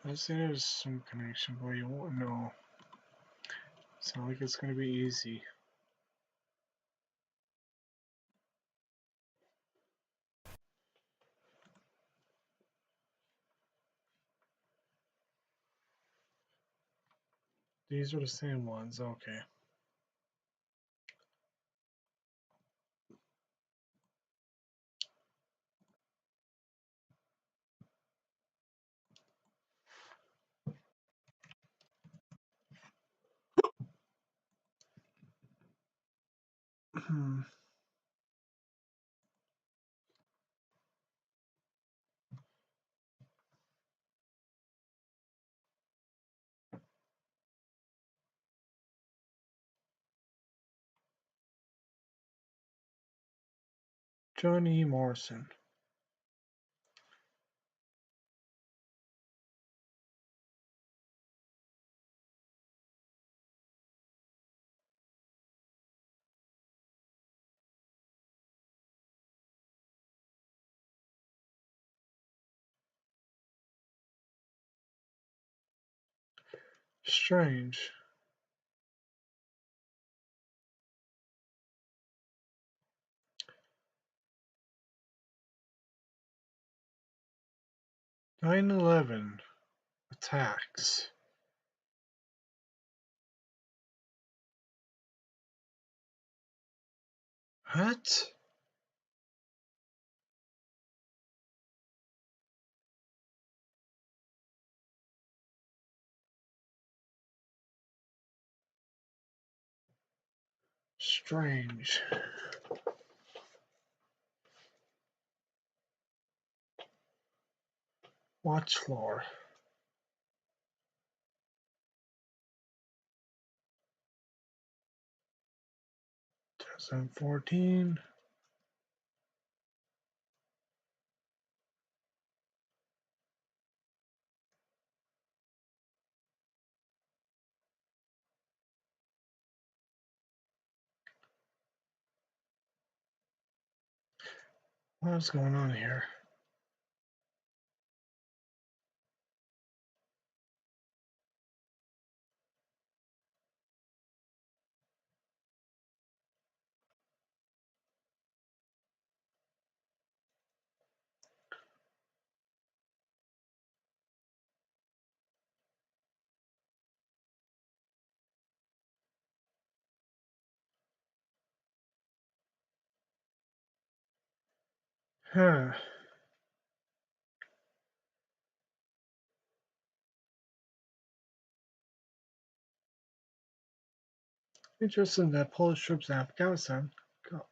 I'd say there's some connection, but you won't know. It's not like it's going to be easy. These are the same ones, okay. John E. Morrison. Strange. "9/11 attacks. What? Strange. Watch floor. 2014. What's going on here? Huh. Interesting that Polish troops in Afghanistan got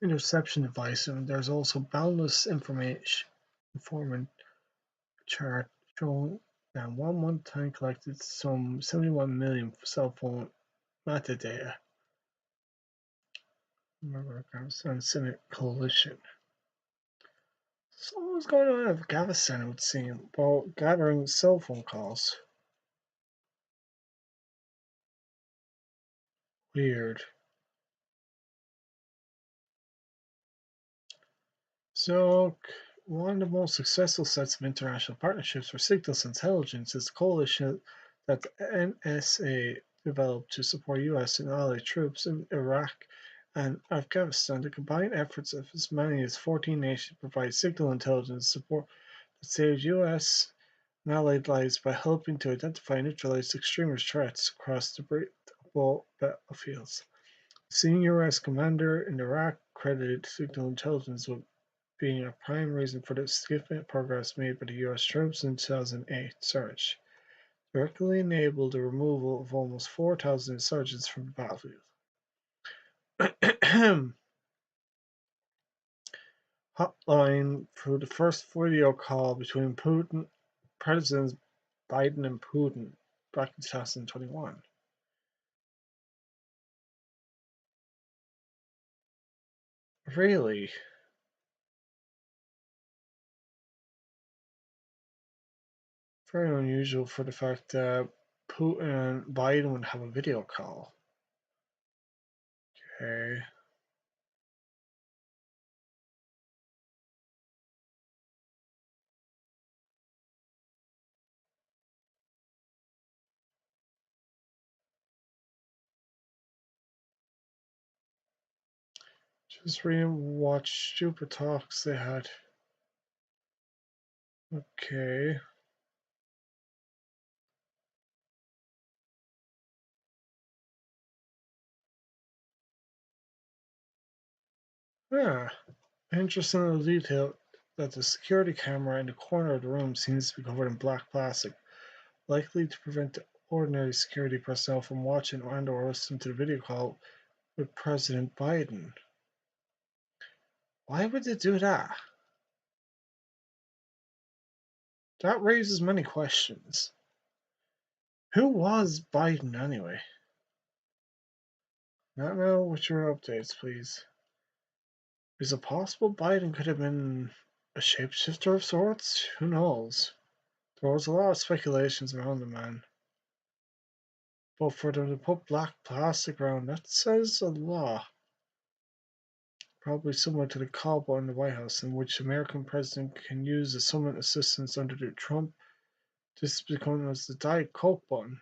interception device, and there's also boundless informant chart showing that 1 month time collected some 71 million cell phone metadata. Remember Afghanistan Senate coalition. So what's going on in Afghanistan, it would seem, about gathering cell phone calls. Weird. So, one of the most successful sets of international partnerships for signals intelligence is the coalition that the NSA developed to support US and allied troops in Iraq and Afghanistan. The combined efforts of as many as 14 nations provide signal intelligence support that saves US and allied lives by helping to identify and neutralize extremist threats across the battlefields. Senior US commander in Iraq credited signal intelligence with being a prime reason for the significant progress made by the US troops in the 2008 surge, directly enabled the removal of almost 4,000 insurgents from the battlefield. Hotline for the first video call between Presidents Biden and Putin back in 2021. Really? Very unusual for the fact that Putin and Biden would have a video call. Okay. Just reading what stupid talks they had. Okay. Yeah, interesting little detail that the security camera in the corner of the room seems to be covered in black plastic, likely to prevent ordinary security personnel from watching and/or listening to the video call with President Biden. Why would they do that? That raises many questions. Who was Biden anyway? Not know what your updates, please. Is it possible Biden could have been a shapeshifter of sorts? Who knows? There was a lot of speculations around the man. But for them to put black plastic around, that says a lot. Probably similar to the call button in the White House, in which American president can use to summon assistance under the Trump. This is become as the Diet Coke button.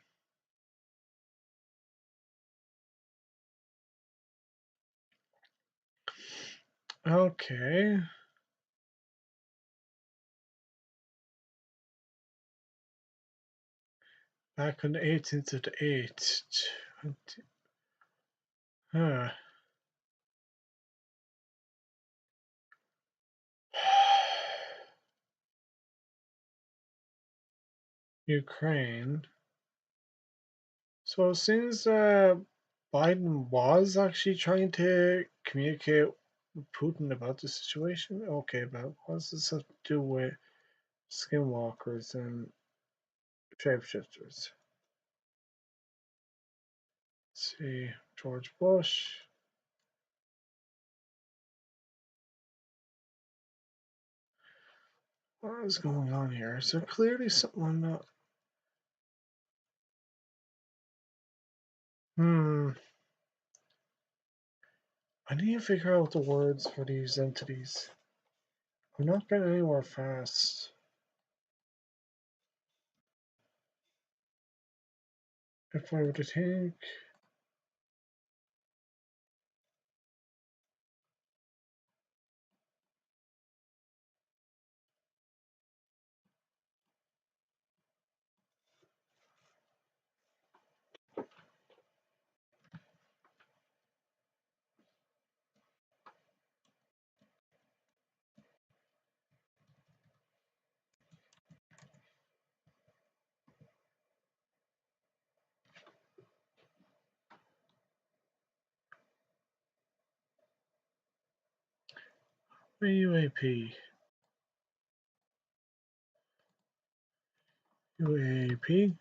Okay. Back on the 18th of the 8th. Huh. Ukraine. So it seems Biden was actually trying to communicate with Putin about the situation. Okay, but what does this have to do with skinwalkers and shapeshifters? Let's see, George Bush. What is going on here? Is there clearly something I'm not? I need to figure out the words for these entities. I'm not getting anywhere fast. If I were to think. UAP. UAP.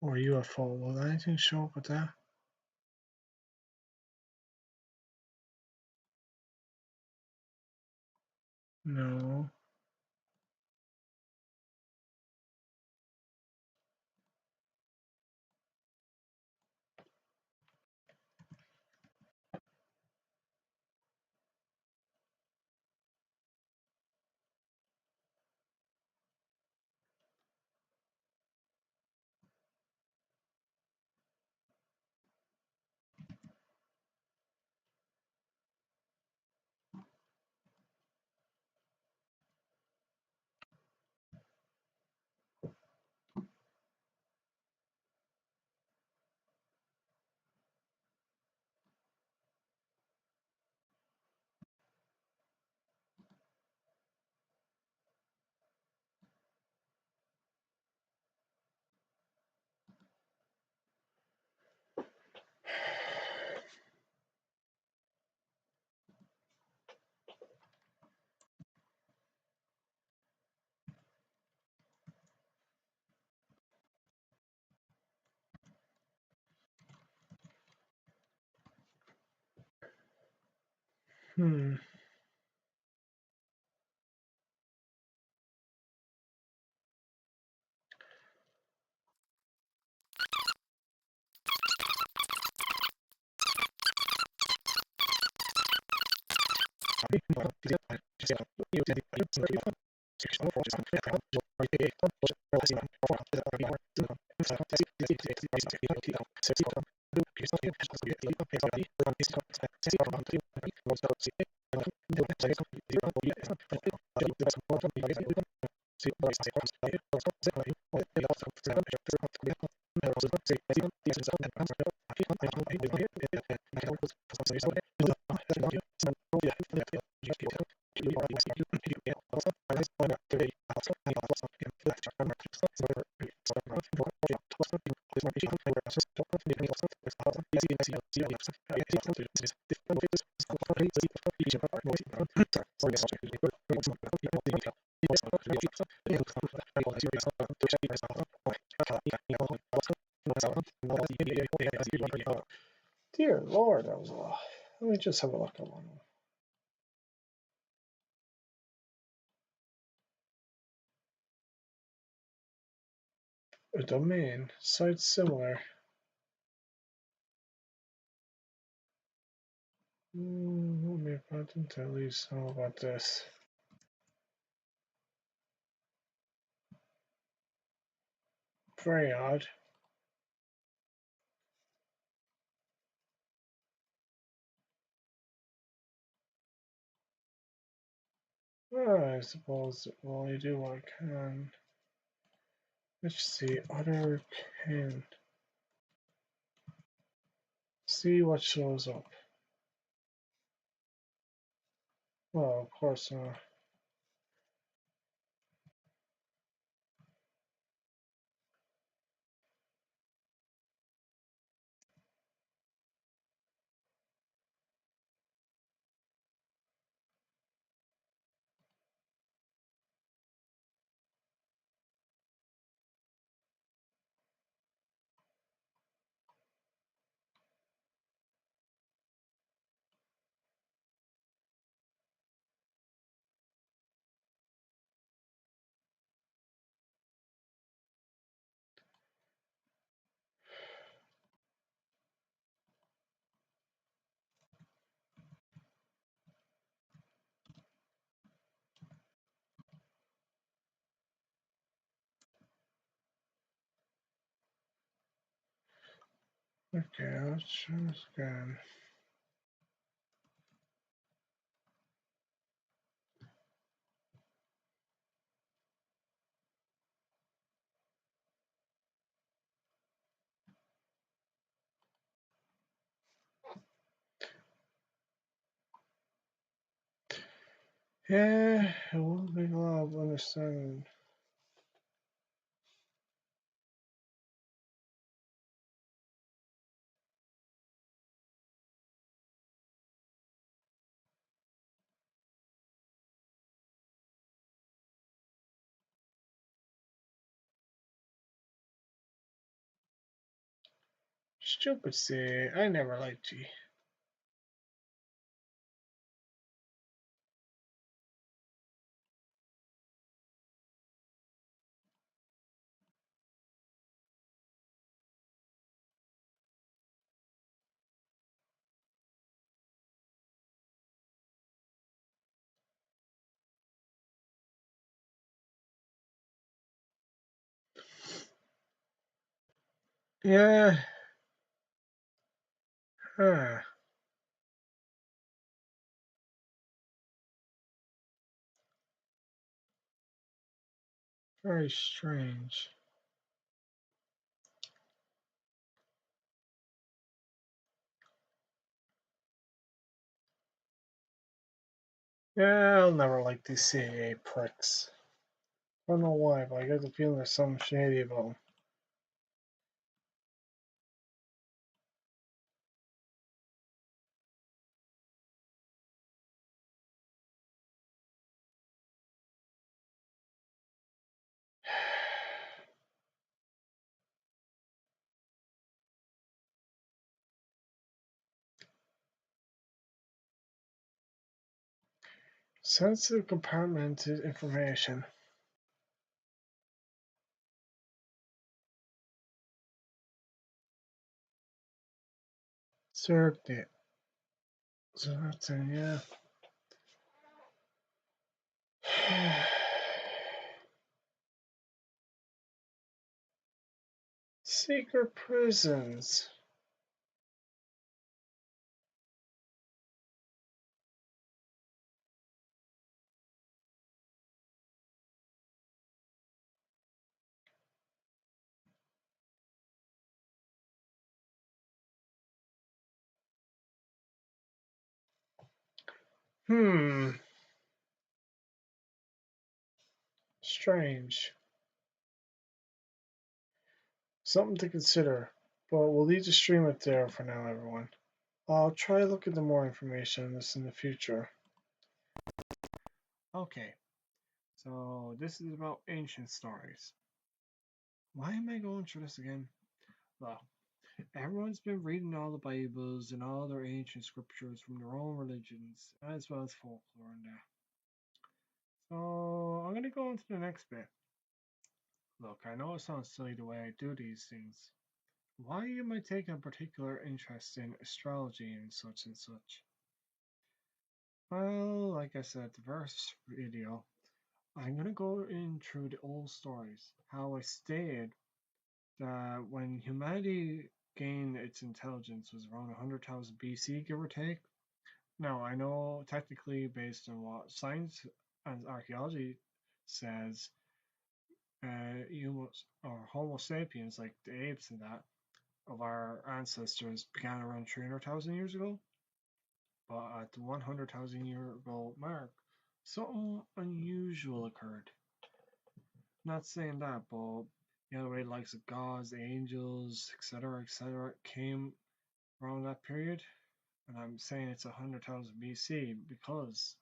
Or UFO. Will anything show up with that? No. Hmm. Dear Lord, that was a lot. Let me just have a look at one. A domain, site similar. Let me tell you some about this. Very odd. I suppose it will only do what I can. Let's see, other can. See what shows up. Well, of course not. Okay, let's try this again. Yeah, it won't make a lot of understanding. Stupid C. I never liked G. Yeah. Huh. Very strange. Yeah, I'll never like these CAA pricks. I don't know why, but I get the feeling there's something shady about them. Sensitive compartmented information. Served it. So that's in, yeah. Secret prisons. strange. Something to consider, but we'll leave the stream up there for now, everyone. I'll try to look into more information on this in the future. Okay, so this is about ancient stories. Why am I going through this again? Well, everyone's been reading all the Bibles and all their ancient scriptures from their own religions, as well as folklore and that. So I'm going to go into the next bit. Look, I know it sounds silly the way I do these things. Why am I taking a particular interest in astrology and such and such? Well, like I said, the first video, I'm going to go in through the old stories. How I stated that when humanity gained its intelligence was around 100,000 BC, give or take. Now, I know technically based on what science and archaeology says, humans or Homo sapiens, like the apes and that, of our ancestors began around 300,000 years ago. But at the 100,000 year ago mark, something unusual occurred. Not saying that, but the way the likes of gods, angels, etc., came around that period. And I'm saying it's 100,000 BC because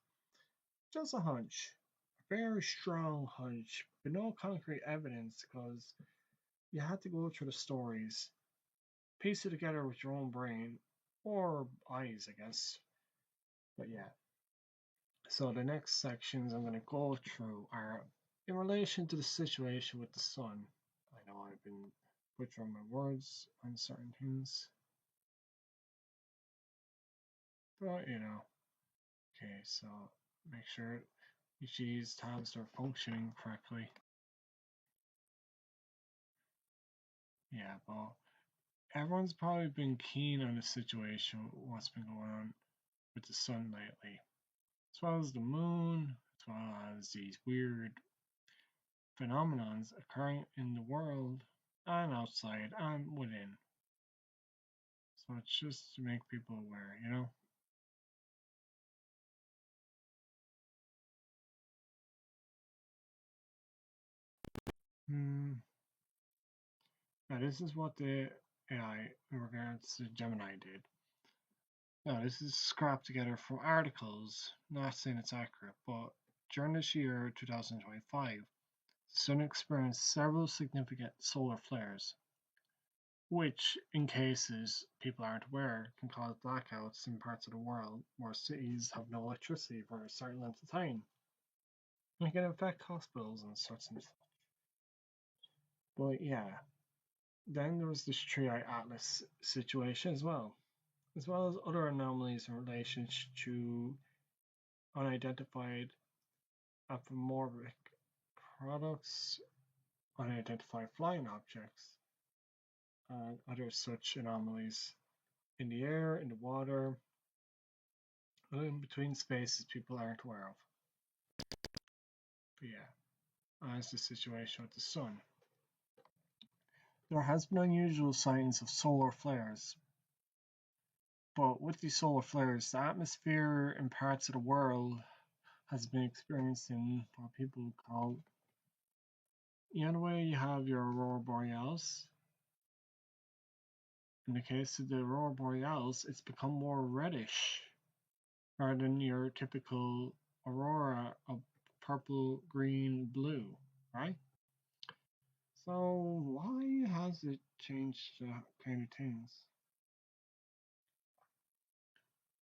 just a hunch, a very strong hunch, but no concrete evidence because you had to go through the stories, piece it together with your own brain or eyes, I guess. But yeah. So the next sections I'm going to go through are in relation to the situation with the sun. I know I've been butchering my words on certain things, but you know. Okay, so make sure each of these tabs are functioning correctly. Yeah, but everyone's probably been keen on the situation, what's been going on with the sun lately, as well as the moon, as well as these weird phenomenons occurring in the world and outside and within. So it's just to make people aware, you know? Now this is what the AI in regards to Gemini did. Now this is scrapped together from articles, not saying it's accurate, but during this year, 2025, the Sun experienced several significant solar flares, which, in cases people aren't aware, can cause blackouts in parts of the world where cities have no electricity for a certain length of time. And it can affect hospitals and such and such. But yeah, then there was this Triad Atlas situation as well as other anomalies in relation to unidentified anthropomorphic products, unidentified flying objects, and other such anomalies in the air, in the water, and in between spaces people aren't aware of. But yeah, as the situation with the sun. There has been unusual signs of solar flares, but with these solar flares, the atmosphere in parts of the world has been experiencing what people call, the way you have your aurora borealis. In the case of the aurora borealis, it's become more reddish rather than your typical aurora of purple, green, blue, right? So why has it changed that kind of things?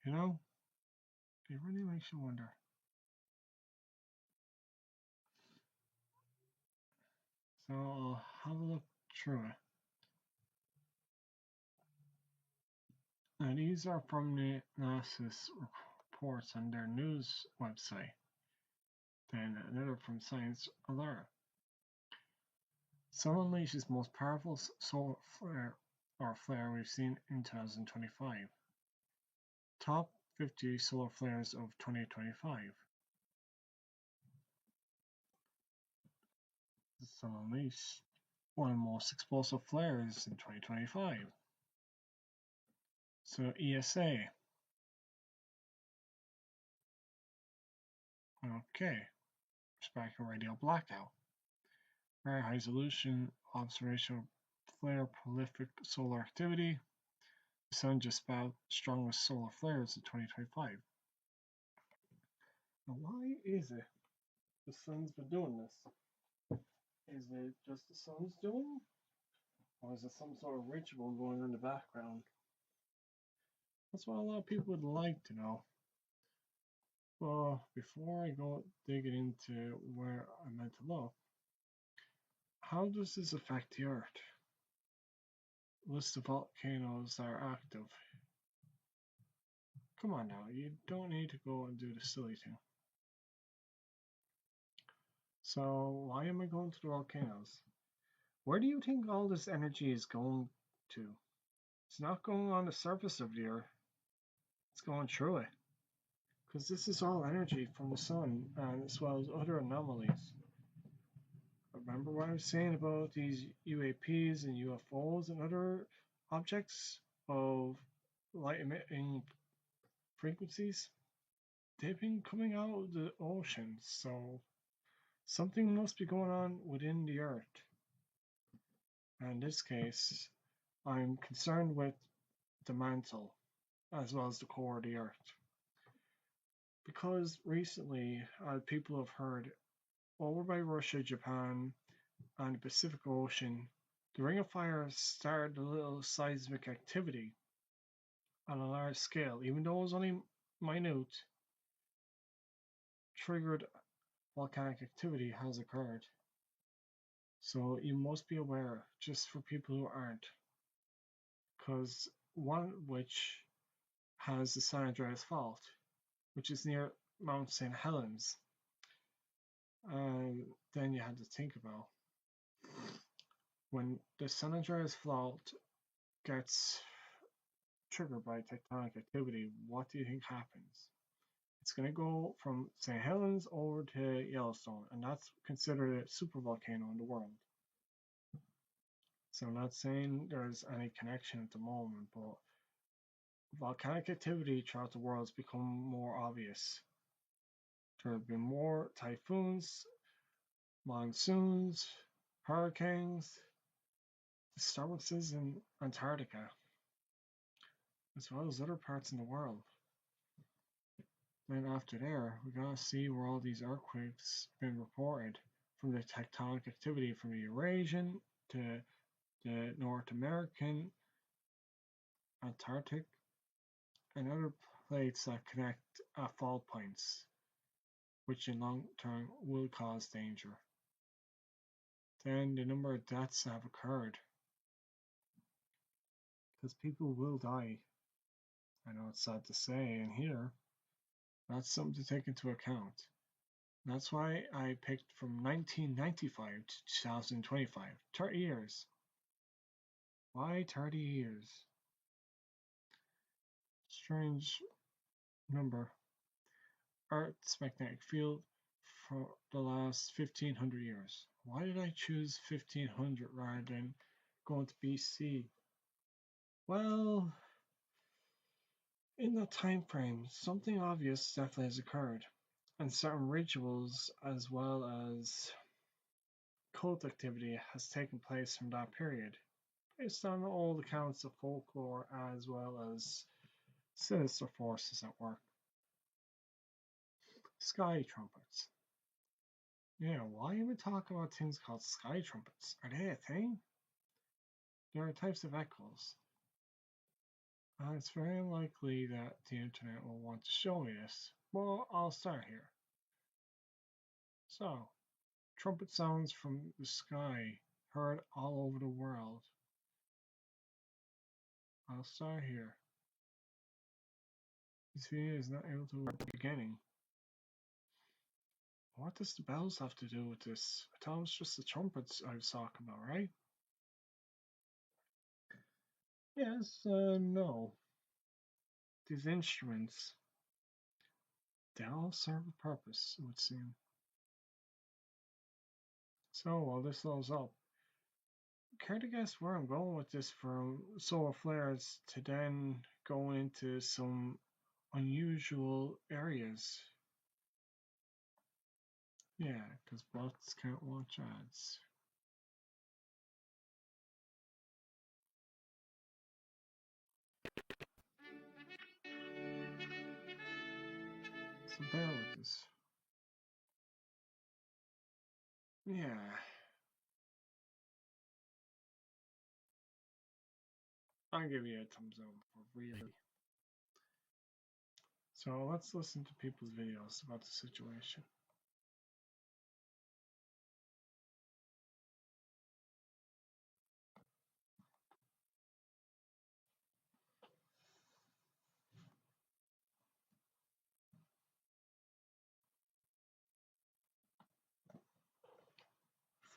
You know, it really makes you wonder. So I'll have a look through it. Now these are from the NASA's reports on their news website. Then another from Science Alert. Sun unleashes most powerful solar flare we've seen in 2025. Top 50 solar flares of 2025. The Sun unleashed one of the most explosive flares in 2025. So ESA. Okay. Spectral radio blackout. Very high resolution observation of flare prolific solar activity. The sun just spat strongest solar flares in 2025. Now, why is it the sun's been doing this? Is it just the sun's doing? Or is it some sort of ritual going on in the background? That's what a lot of people would like to know. Well, before I go digging into where I meant to look, how does this affect the Earth? List of volcanoes that are active. Come on now, you don't need to go and do the silly thing. So, why am I going to the volcanoes? Where do you think all this energy is going to? It's not going on the surface of the Earth, it's going through it. Because this is all energy from the sun, and as well as other anomalies. Remember what I was saying about these UAPs and UFOs and other objects of light emitting frequencies? They've been coming out of the ocean, so something must be going on within the Earth. And in this case, I'm concerned with the mantle as well as the core of the Earth. Because recently, people have heard over by Russia, Japan, and the Pacific Ocean, the Ring of Fire started a little seismic activity on a large scale, even though it was only minute. Triggered volcanic activity has occurred. So you must be aware, just for people who aren't, because one which has the San Andreas Fault, which is near Mount St. Helens. And then you have to think about when the San Andreas Fault gets triggered by tectonic activity, what do you think happens? It's going to go from St. Helens over to Yellowstone, and that's considered a supervolcano in the world. So I'm not saying there's any connection at the moment, but volcanic activity throughout the world has become more obvious. There have been more typhoons, monsoons, hurricanes, disturbances in Antarctica, as well as other parts in the world. Then after there, we gotta see where all these earthquakes have been reported, from the tectonic activity from the Eurasian to the North American, Antarctic, and other plates that connect fault points, which in long term will cause danger. Then the number of deaths have occurred, because people will die. I know it's sad to say, and here, that's something to take into account. That's why I picked from 1995 to 2025, 30 years. Why 30 years? Strange number. Earth's magnetic field for the last 1500 years. Why did I choose 1500 rather than going to BC? Well, in that time frame, something obvious definitely has occurred, and certain rituals as well as cult activity has taken place from that period, based on all accounts of folklore as well as sinister forces at work. Sky trumpets. Yeah, why are we talking about things called sky trumpets? Are they a thing? There are types of echoes. It's very likely that the internet will want to show me this. Well, I'll start here. So, trumpet sounds from the sky heard all over the world. I'll start here. This video is not able to work at the beginning. What does the bells have to do with this? I thought it was just the trumpets I was talking about, right? Yes, no. These instruments, they all serve a purpose, it would seem. So, while this loads up, care to guess where I'm going with this from solar flares to then go into some unusual areas? Yeah, because bots can't watch ads. So bear with us. Yeah. I'll give you a thumbs up for really. So let's listen to people's videos about the situation.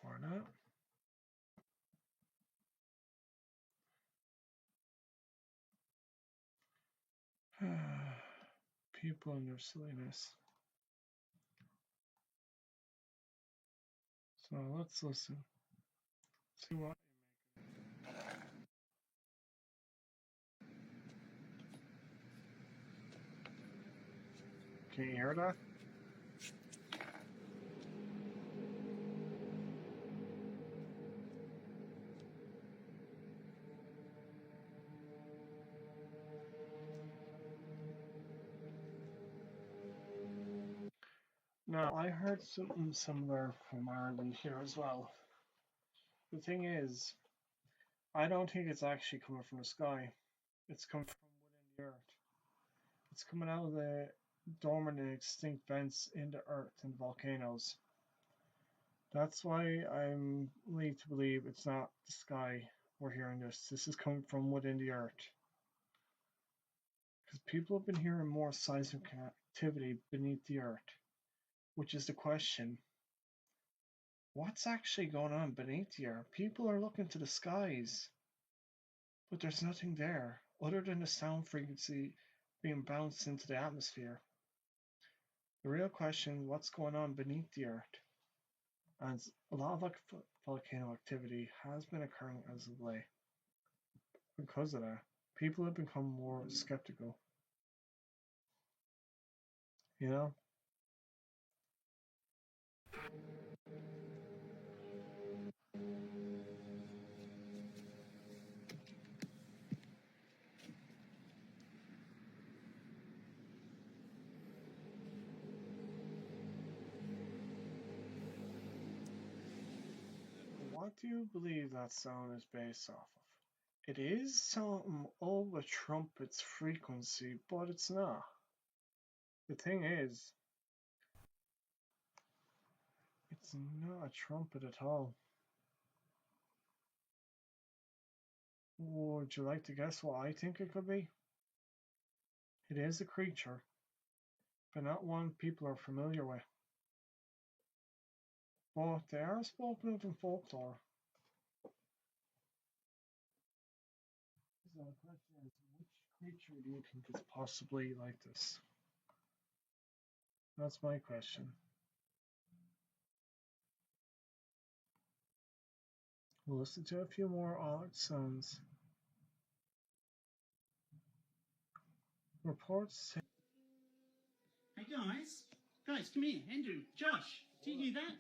Before that, people and their silliness. So let's listen. See what. Can you hear that? Now, I heard something similar from Ireland here as well. The thing is, I don't think it's actually coming from the sky. It's coming from within the earth. It's coming out of the dormant and extinct vents in the earth and volcanoes. That's why I'm lead to believe it's not the sky we're hearing this. This is coming from within the earth. Because people have been hearing more seismic activity beneath the earth, which is the question. What's actually going on beneath the earth? People are looking to the skies, but there's nothing there other than the sound frequency being bounced into the atmosphere. The real question is what's going on beneath the earth? And a lot of volcano activity has been occurring as of late. Because of that, people have become more skeptical. You know? What do you believe that sound is based off of? It is something over trumpets frequency, but it's not. The thing is, it's not a trumpet at all. Would you like to guess what I think it could be? It is a creature, but not one people are familiar with. But they are spoken of in folklore. So the question is, which creature do you think is possibly like this? That's my question. We'll listen to a few more odd sounds. Reports say. Hey guys, come here. Andrew, Josh, do you hear that?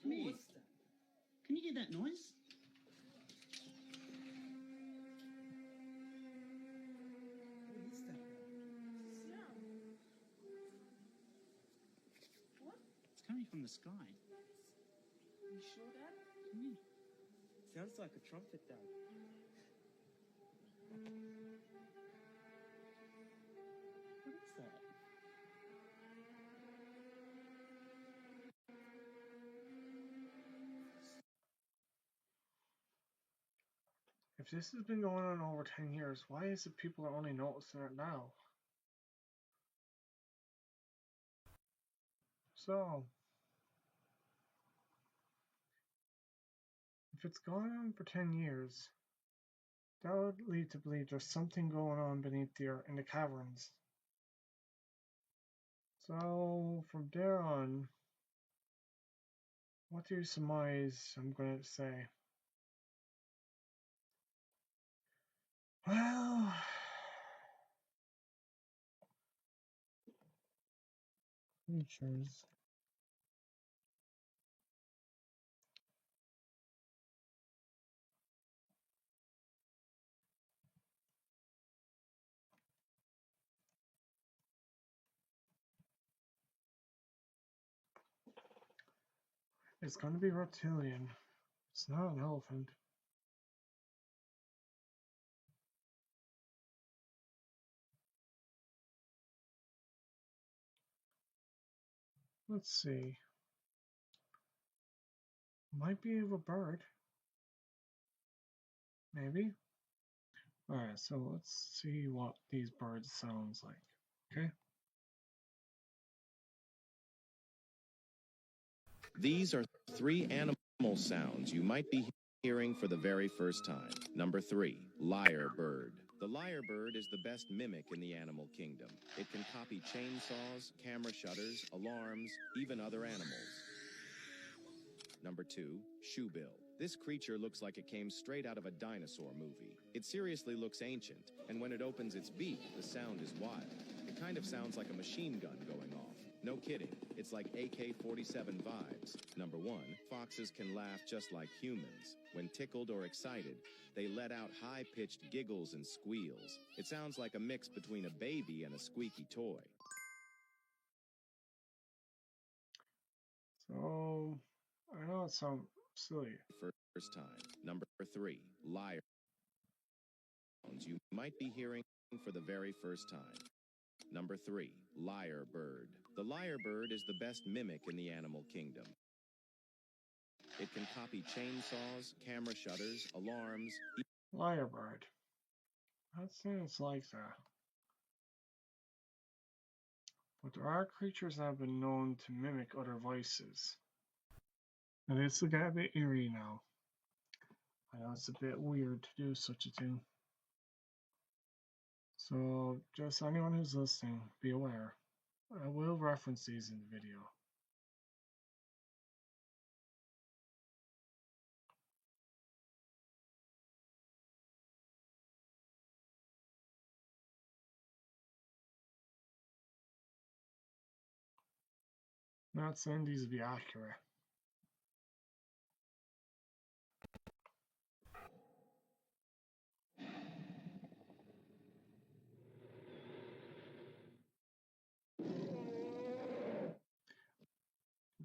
Come here. What's that? Can you hear that noise? What is that? What? It's coming from the sky. You sure that? Come here. Sounds like a trumpet, Dad. What is that? If this has been going on over 10 years, why is it people are only noticing it now? So, if it's gone on for 10 years, that would lead to believe there's something going on beneath the earth in the caverns. So, from there on, what do you surmise I'm going to say? Well, creatures. It's going to be reptilian. It's not an elephant. Let's see. Might be of a bird. Maybe. Alright, so let's see what these birds sounds like. Okay. These are 3 animal sounds you might be hearing for the very first time. Number 3, lyre bird. The lyre bird is the best mimic in the animal kingdom. It can copy chainsaws, camera shutters, alarms, even other animals. Number 2, shoebill. This creature looks like it came straight out of a dinosaur movie. It seriously looks ancient, and when it opens its beak, the sound is wild. It kind of sounds like a machine gun going off. No kidding, it's like AK-47 vibes. Number 1, foxes can laugh just like humans. When tickled or excited, they let out high-pitched giggles and squeals. It sounds like a mix between a baby and a squeaky toy. So, I know it sounds silly. First time. Number 3, lyre. You might be hearing for the very first time. Number 3, lyre bird. The lyre bird is the best mimic in the animal kingdom. It can copy chainsaws, camera shutters, alarms. Lyre bird. That sounds like that. But there are creatures that have been known to mimic other voices. And it's a bit eerie now. I know it's a bit weird to do such a thing. So, just anyone who's listening, be aware. I will reference these in the video. I'm not saying these will be accurate.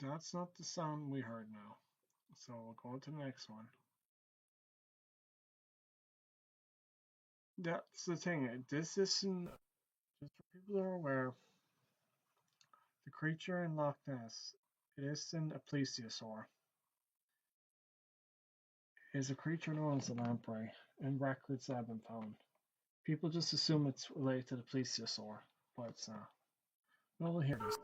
That's not the sound we heard now. So we'll go to the next one. That's the thing. This isn't, just for people that are aware, the creature in Loch Ness, it isn't a plesiosaur. It is a creature known as a lamprey, and records that have been found. People just assume it's related to the plesiosaur, but it's not. No, we'll hear this.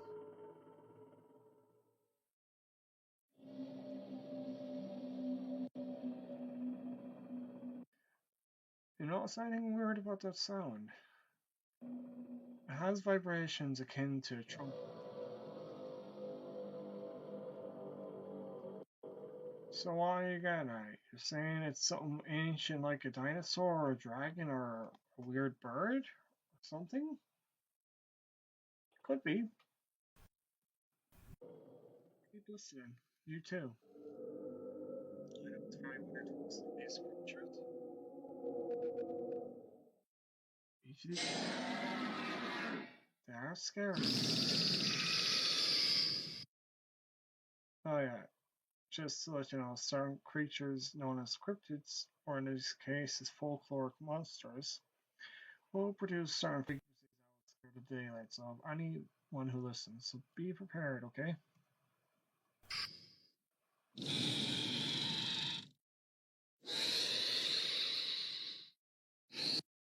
You notice anything weird about that sound? It has vibrations akin to a trumpet. So why are you getting at it? You're saying it's something ancient like a dinosaur or a dragon or a weird bird? Or something? Could be. Keep listening. You too. It's very weird to listen to these creatures. Usually they are scary. Oh yeah. Just to let you know, certain creatures known as cryptids, or in this case as folkloric monsters, will produce certain frequencies that will scare the daylights of anyone who listens. So be prepared, okay?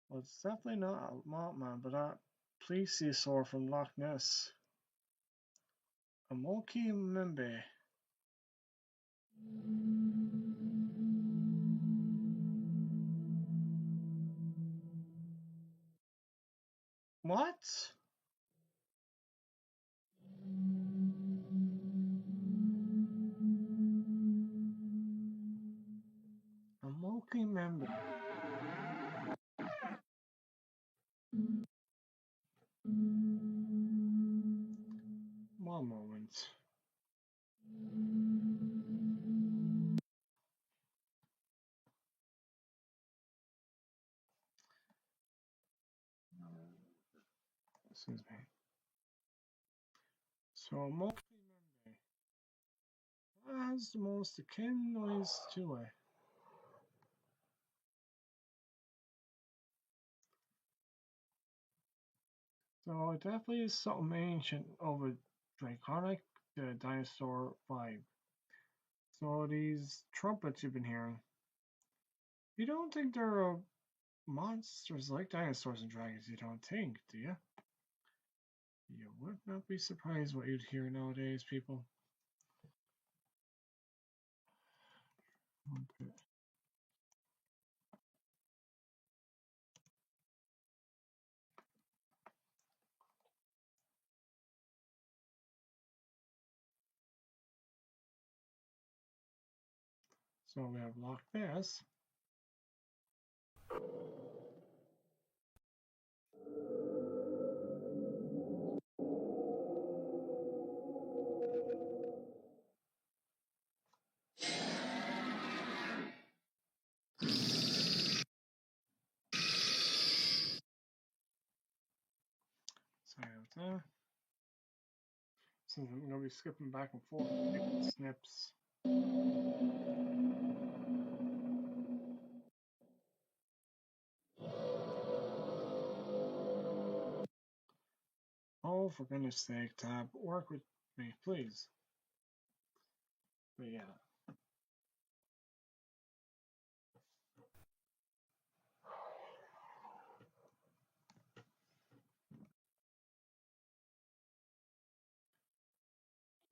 Well, it's definitely not a Mothman, but that plesiosaur from Loch Ness. A Moki Membe. What? A Moki Membe. One moment. Excuse me. So, Moki Membe. has the most akin noise to it. So it definitely is something ancient of a draconic dinosaur vibe. So these trumpets you've been hearing, you don't think they're monsters like dinosaurs and dragons, you don't think, do you? You would not be surprised what you'd hear nowadays, people. Okay. So we have Loch Ness. Sorry about that. Since I'm going to be skipping back and forth, taking snips. Oh, for goodness sake, Tab, work with me, please. But yeah.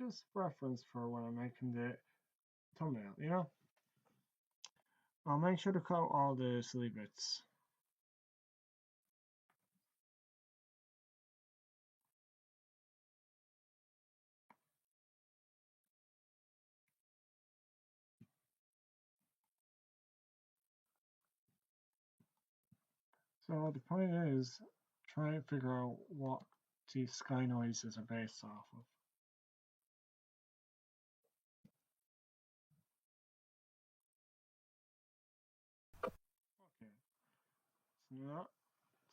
Just reference for when I'm making the thumbnail, you know? I'll make sure to cut all the silly bits. So the point is, try to figure out what these sky noises are based off of. Okay, it's not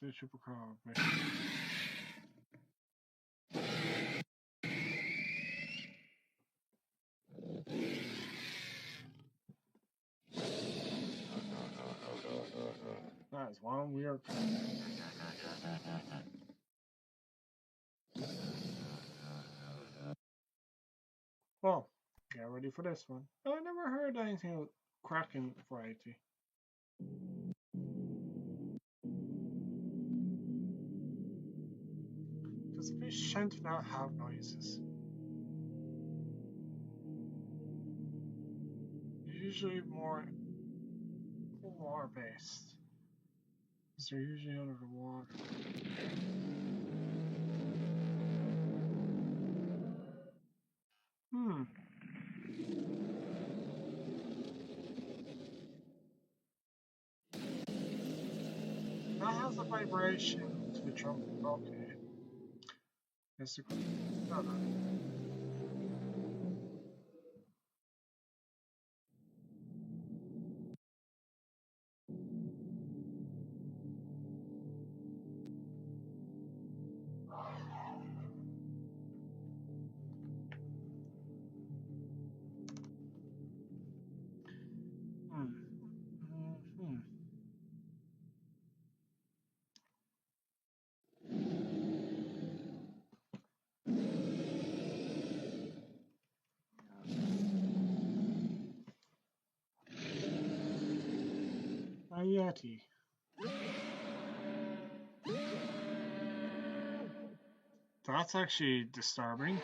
the chupacabra, but that is one weird. Well, get ready for this one. Oh, I never heard anything with Kraken variety. Because fish tend to not have noises. Usually more based. Because they're usually under the water. That has a vibration to the trumpet. Okay. Yes, no. A Yeti. That's actually disturbing.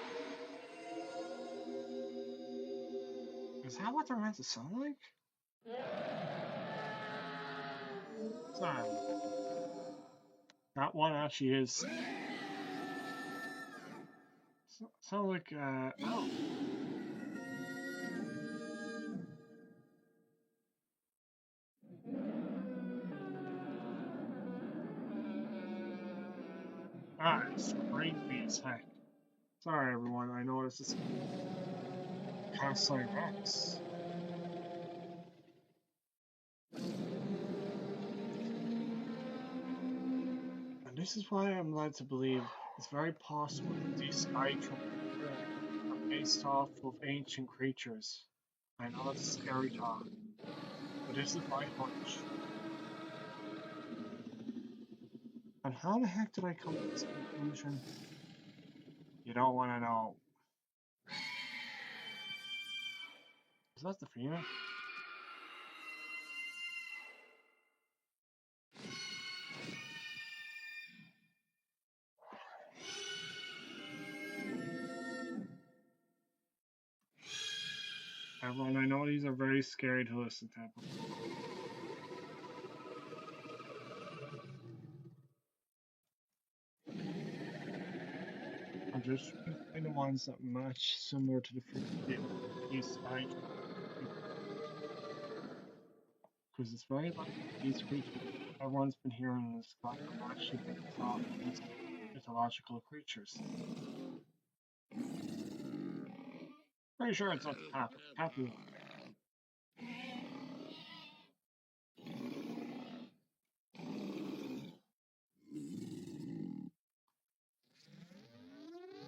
Is that what they're meant to sound like? Sorry. That one actually is. Sound like, oh. Ah, it's creepy as heck. Sorry, everyone. I know this is cast iron Rex. And this is why I'm led to believe it's very possible that these sky trumpets are based off of ancient creatures. I know it's a scary talk, but this is my hunch. And how the heck did I come to this conclusion? You don't want to know. Is that the female? Everyone, I know these are very scary to listen to. I'm just trying the ones that match similar to the frequency of these sky, because it's very likely these creatures everyone's been hearing in the sky are actually based off of these mythological creatures. Pretty sure it's not happy.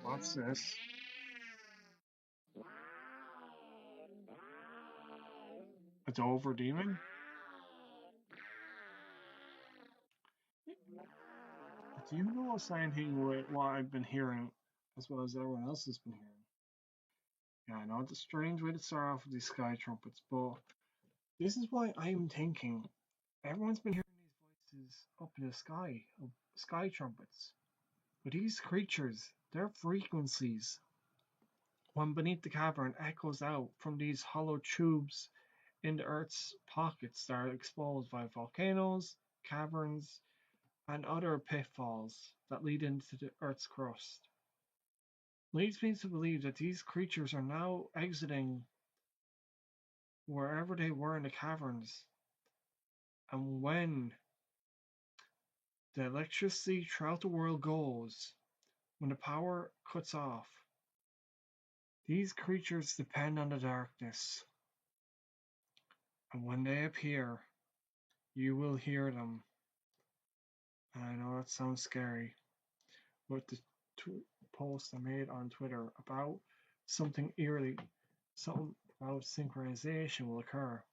What's this? A Dover demon? Do you notice anything with what I've been hearing as well as everyone else has been hearing? Yeah, I know it's a strange way to start off with these sky trumpets, but this is why I'm thinking everyone's been hearing these voices up in the sky, of sky trumpets. But these creatures, their frequencies, when beneath the cavern, echoes out from these hollow tubes in the Earth's pockets that are exposed by volcanoes, caverns, and other pitfalls that lead into the Earth's crust. Leads me to believe that these creatures are now exiting wherever they were in the caverns, and when the electricity throughout the world goes, when the power cuts off, these creatures depend on the darkness, and when they appear, you will hear them. And I know that sounds scary, but the post I made on Twitter about something eerily, something about synchronization will occur.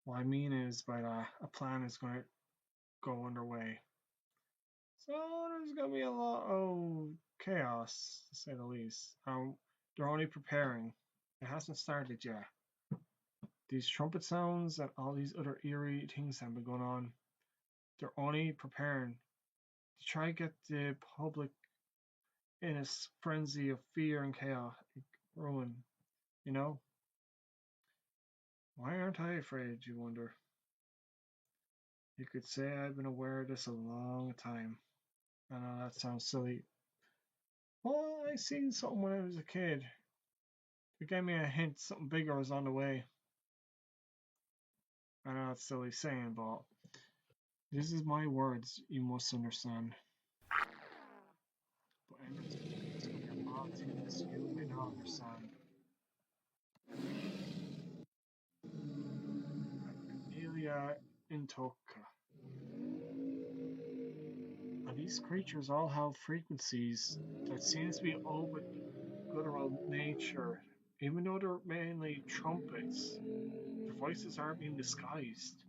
What I mean is by that, a plan is going to go underway. So there's going to be a lot of chaos, to say the least. They're only preparing. It hasn't started yet. These trumpet sounds and all these other eerie things have been going on. They're only preparing to try to get the public in a frenzy of fear and chaos, ruin. You know? Why aren't I afraid, you wonder? You could say I've been aware of this a long time. I know that sounds silly. Well, I seen something when I was a kid. It gave me a hint something bigger was on the way. I know that's silly saying, but this is my words, you must understand. But it's going to be a lot of things you may not understand. Amelia Intoka. And these creatures all have frequencies that seems to be over guttural nature. Even though they're mainly trumpets, their voices aren't being disguised.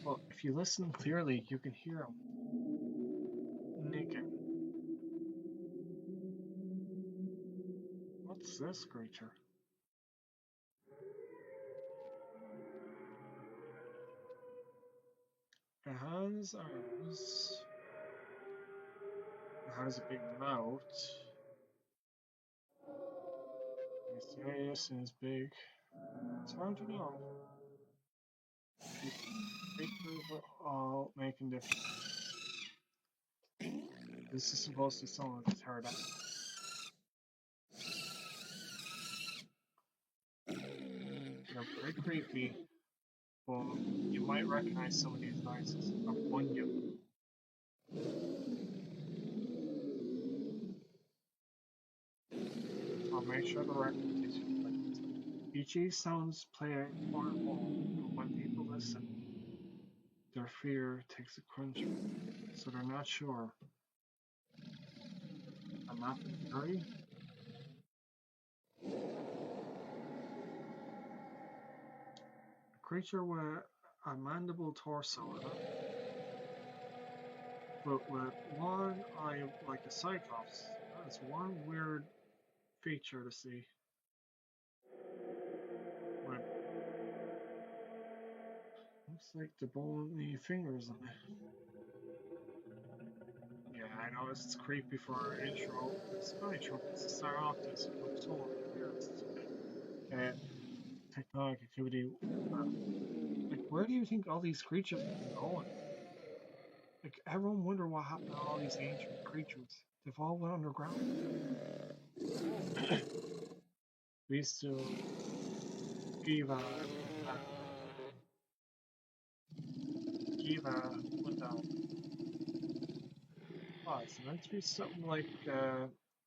But if you listen clearly, you can hear them nicking. What's this creature? It has arms. It has a big mouth. Mysterious and it's big. It's hard to know. Creatures are all making different. This is supposed to be someone that's heard that. They're very creepy, but you might recognize some of these noises. I'll warn you. I'll make sure the record is reflected. Each of these sounds play an important role, but when people listen, their fear takes a crunch, so they're not sure. And map theory. A creature with a mandible torso, but with one eye like a cyclops. That's one weird feature to see. With, looks like the bony fingers on it. Yeah, I know it's creepy for our intro. Sky trumpets to start off this with solar tectonic activity. Like, where do you think all these creatures are going? Like, everyone wonder what happened to all these ancient creatures. They've all went underground. We used to give a what the, oh, it's meant to be something like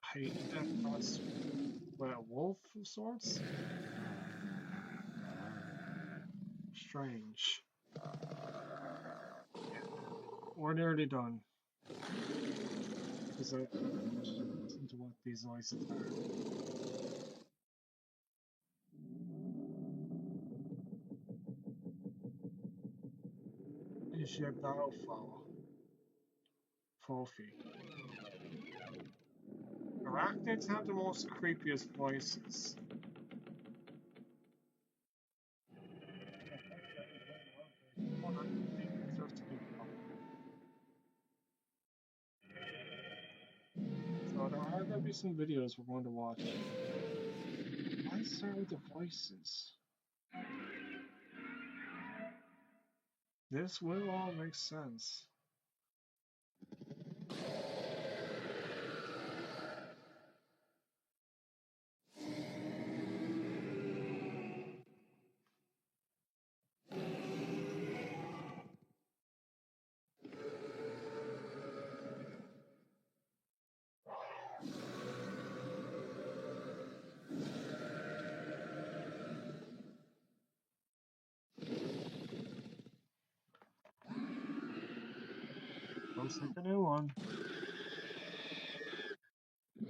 hyena with a wolf of sorts. Strange. We're nearly done. Because I listen to what these noises are. Is your battle fall? Trophy. Arachnids have the most creepiest voices. So there are going to be some videos we're going to watch. Why start with the voices? This will all make sense. Looks like a new one. Do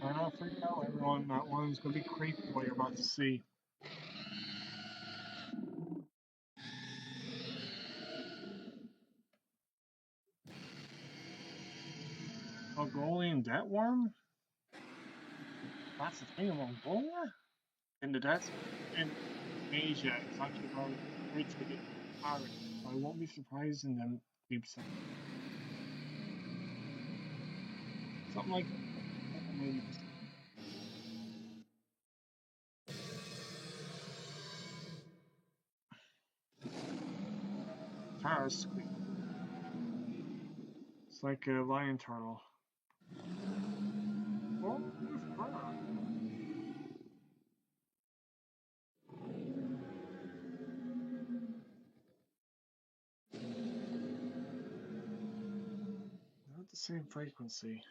not freak out, everyone. That one's going to be creepy what you're about to see. Mongolian debt worm? That's the thing of Mongolia? In the desert in Asia, it's actually called cryptic. I won't be surprised in them keep saying something like maybe. Paris squeak. It's like a lion turtle. Oh, fur. Not the same frequency.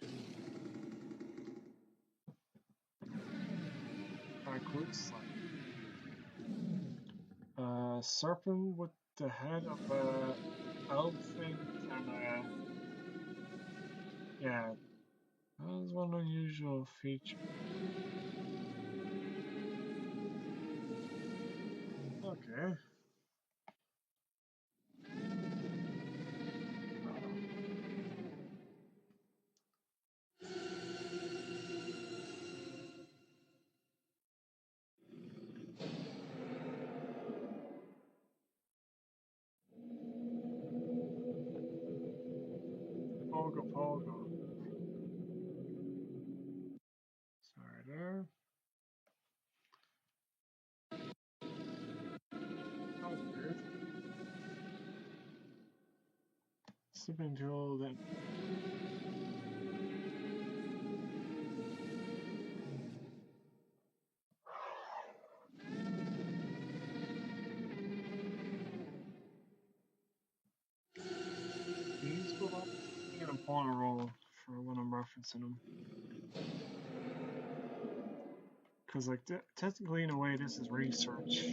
Backwards. Serpent with the head of a elephant and yeah, that was one unusual feature. Okay. Pogo Pogo. Sorry there. That was weird. Sleeping tool then. These will all play an important role for when I'm referencing them. Because, like, technically, in a way, this is research.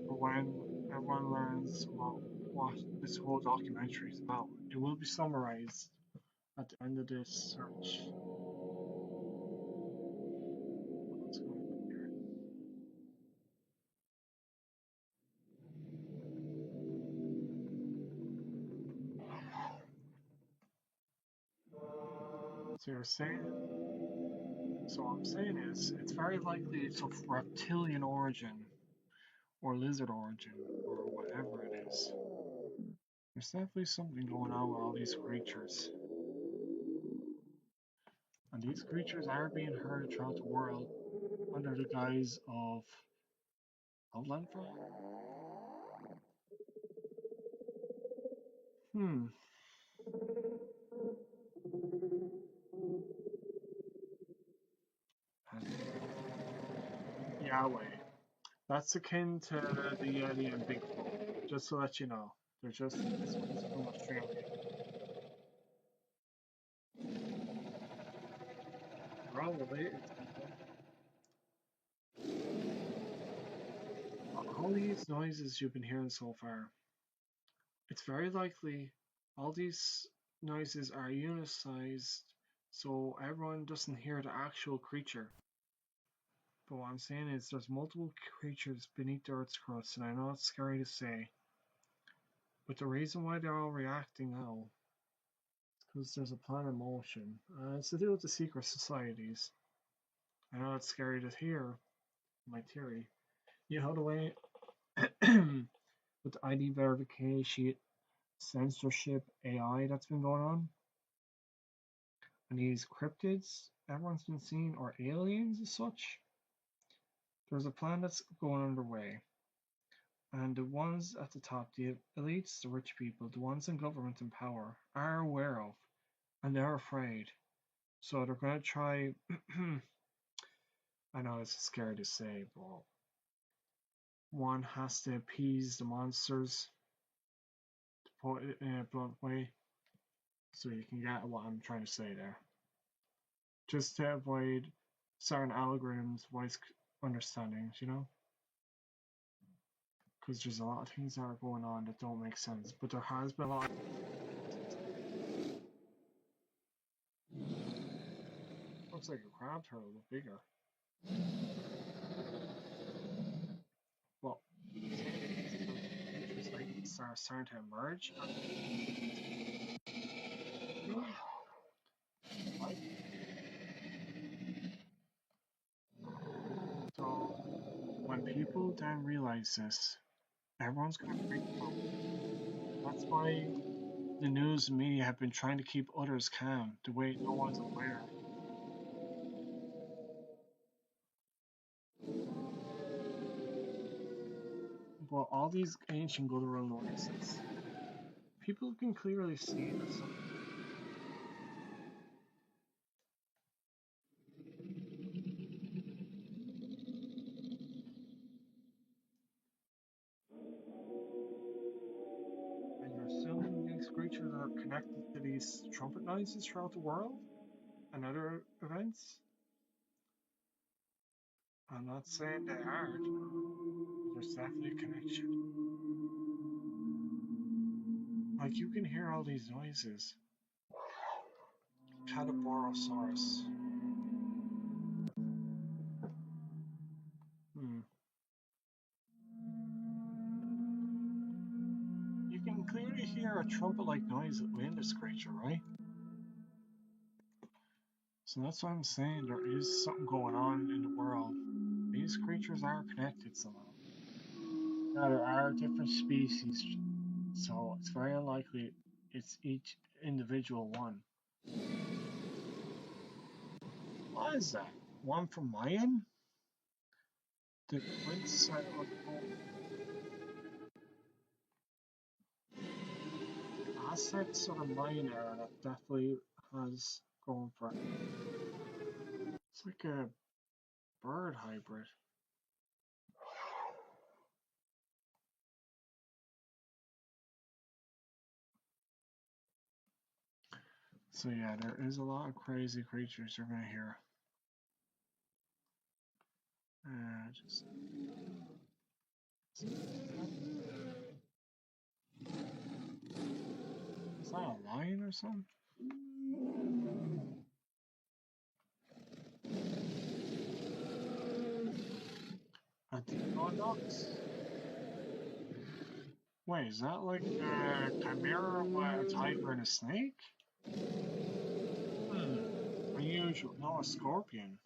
For when everyone learns what this whole documentary is about, it will be summarized at the end of this search. So you're saying, so what I'm saying is, it's very likely it's of reptilian origin, or lizard origin, or whatever it is. There's definitely something going on with all these creatures. And these creatures are being heard throughout the world under the guise of outland fire? Hmm. And Yahweh. That's akin to the Yeti and Bigfoot. Just to let you know. They're just this one's from Australia. They're all related, people. All these noises you've been hearing so far, it's very likely all these noises are unicized, so everyone doesn't hear the actual creature. But what I'm saying is there's multiple creatures beneath the Earth's crust, and I know it's scary to say, but the reason why they're all reacting now is because there's a plan in motion. It's to do with the secret societies. I know it's scary to hear, my theory. You know the way with the ID verification, censorship, AI that's been going on? And these cryptids everyone's been seeing, or aliens as such? There's a plan that's going underway. And the ones at the top, the elites, the rich people, the ones in government and power, are aware of, and they're afraid. So they're going to try. I know it's scary to say, but one has to appease the monsters, to put it in a blunt way, so you can get what I'm trying to say there. Just to avoid certain algorithms, voice understandings, you know? Because there's a lot of things that are going on that don't make sense, but there has been a lot. Looks like a crab turtle, but bigger. Well, creatures like this are starting to emerge. So when people then realize this, everyone's gonna freak out. That's why the news and media have been trying to keep others calm, the way no one's aware. But all these ancient guttural noises, people can clearly see that something. And you're assuming these creatures are connected to these trumpet noises throughout the world and other events? I'm not saying they aren't, but there's definitely a connection. Like you can hear all these noises. Cataborosaurus. Hmm. You can clearly hear a trumpet-like noise within this creature, right? So that's what I'm saying. There is something going on in the world. These creatures are connected somehow. Now there are different species, so it's very unlikely it's each individual one. What is that? One from Mayan? The Prince assets of the Mayan era that definitely has going for it. It's like a bird hybrid. So yeah, there is a lot of crazy creatures you're gonna hear. Just is that a lion or something? A Diagolue? Wait, is that like a chimera with a tiger and a snake? Hmm. unusual. No, a scorpion.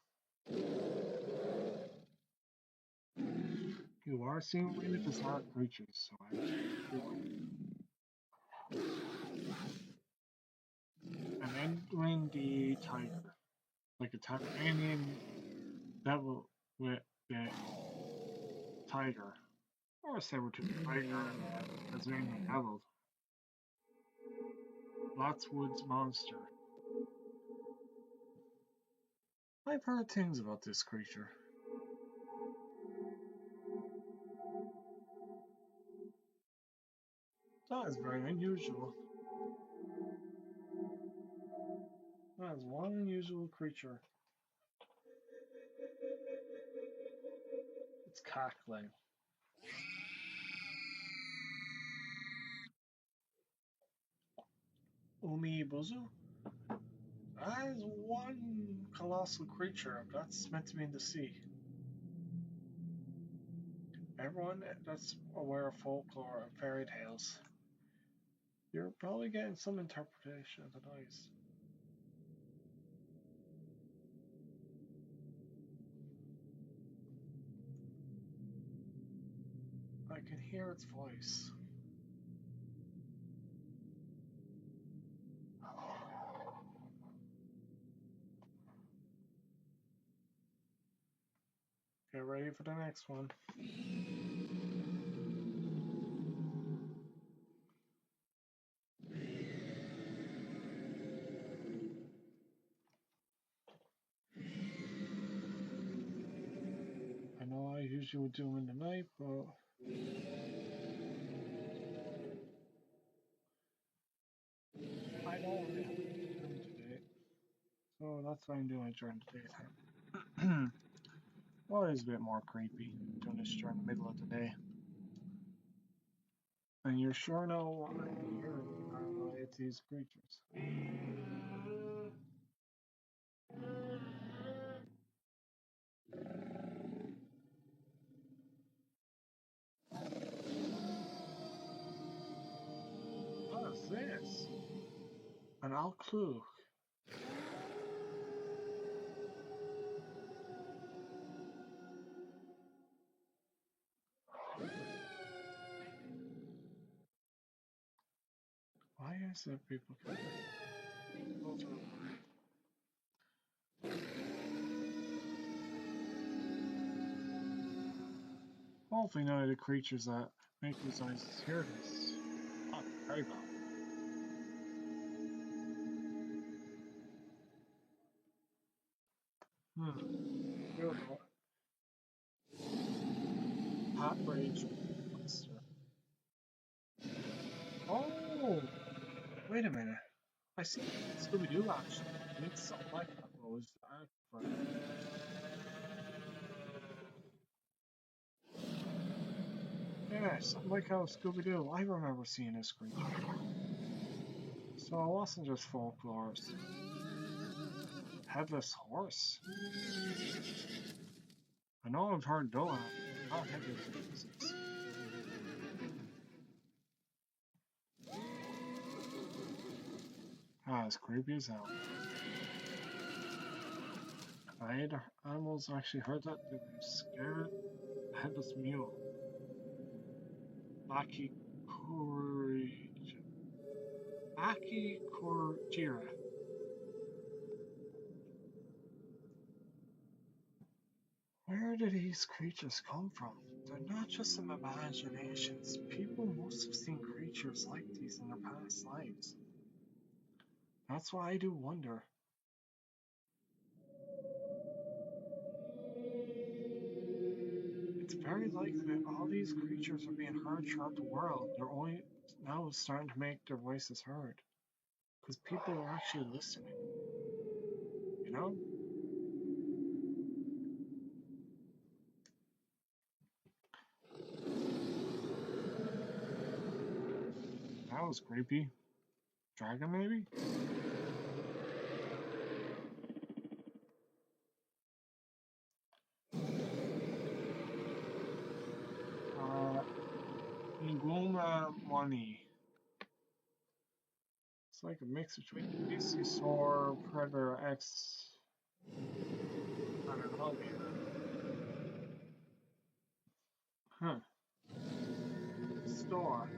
You are seeing really bizarre creatures, so I an end-windy tiger, like a Tasmanian devil with the tiger, or a saber-toothed tiger and a Tasmanian devil. Lots Woods monster. I've heard things about this creature. That is very unusual. That is one unusual creature. It's cackling. Umibuzu? That is one colossal creature that's meant to be in the sea. Everyone that's aware of folklore and fairy tales, you're probably getting some interpretation of the noise. I can hear its voice. Get ready for the next one. I know I usually would do them in the night, but I don't really have much time today, so that's why I'm doing it during the daytime. Well, it's a bit more creepy doing this during the middle of the day. And you're sure know what I'm hearing are related to these creatures. What is this? An alcluch. Why is there people coming? Hopefully none of the creatures that make these noises hear this. Oh, very bad. Good. Hot rage monster. Oh! Wait a minute. I see Scooby-Doo actually. It's something like that. What was the art for it? Yeah, something like how Scooby-Doo. I remember seeing this creature. So it wasn't just folklore. Headless horse. I know I've heard Doa, not headless horses. Ah, it's creepy as hell. I had animals actually heard that they were scared. Headless mule. Aki Kurjira. Where did these creatures come from? They're not just some imaginations. People must have seen creatures like these in their past lives. That's why I do wonder. It's very likely that all these creatures are being heard throughout the world. They're only now starting to make their voices heard. Because people are actually listening. You know? That was creepy. Dragon, maybe? Ngoma Money. It's like a mix between Plesiosaur, Predator X, I don't know. Huh. Store.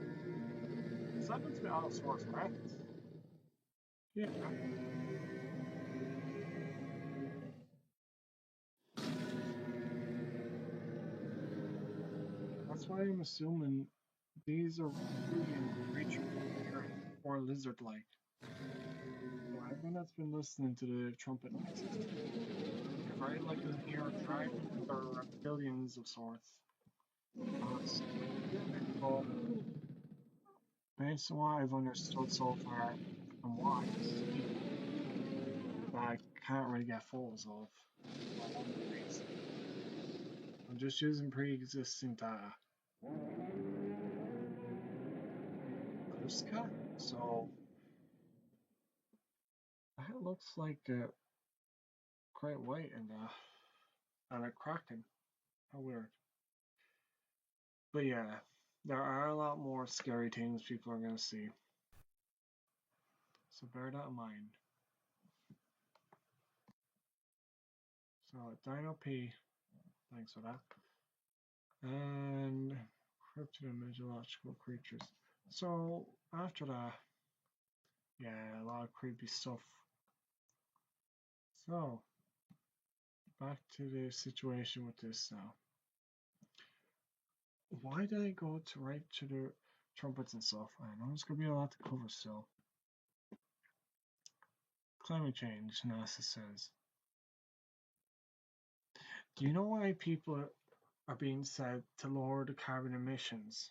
Is that meant to be out of source, right? Yeah. That's why I'm assuming these are reptilian creatures or lizard-like. So everyone that's been listening to the trumpet noises, you're very likely to hear a fragment or reptilians of sorts. But based on what I've understood so far and what I see, that I can't really get photos of, I'm just using pre-existing data. Kuska? So that looks like a great white and a kraken. How weird. But yeah, there are a lot more scary things people are gonna see. So bear that in mind. So Dino P, thanks for that. And cryptic and mythological creatures. So after that, yeah, a lot of creepy stuff. So back to the situation with this now. Why did I go to right to the trumpets and stuff? I know there's gonna be a lot to cover still. Climate change, NASA says. Do you know why people are being said to lower the carbon emissions?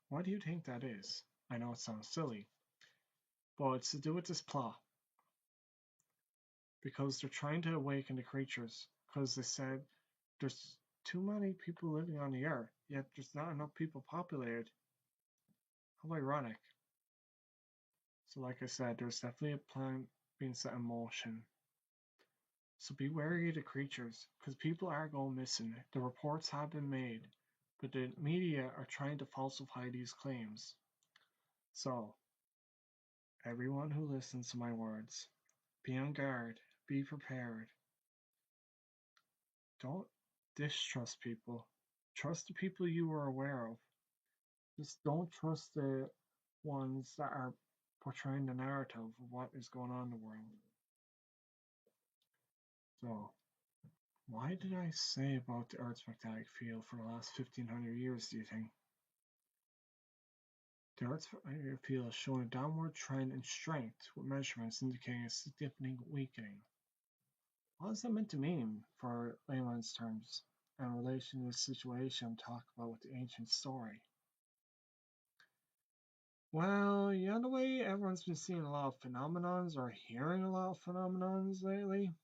Why do you think that is? I know it sounds silly, but it's to do with this plot. Because they're trying to awaken the creatures. Because they said there's too many people living on the earth, yet there's not enough people populated. How ironic. So like I said, there's definitely a plan being set in motion. So be wary of the creatures, because people are going missing. The reports have been made, but the media are trying to falsify these claims. So, everyone who listens to my words, be on guard, be prepared. Don't distrust people. Trust the people you are aware of. Just don't trust the ones that are portraying the narrative of what is going on in the world. So, why did I say about the Earth's magnetic field for the last 1500 years, do you think? The Earth's magnetic field is showing a downward trend in strength, with measurements indicating a significant weakening. What is that meant to mean for layman's terms in relation to the situation I'm talking about with the ancient story? Well, you know the way everyone's been seeing a lot of phenomenons or hearing a lot of phenomenons lately?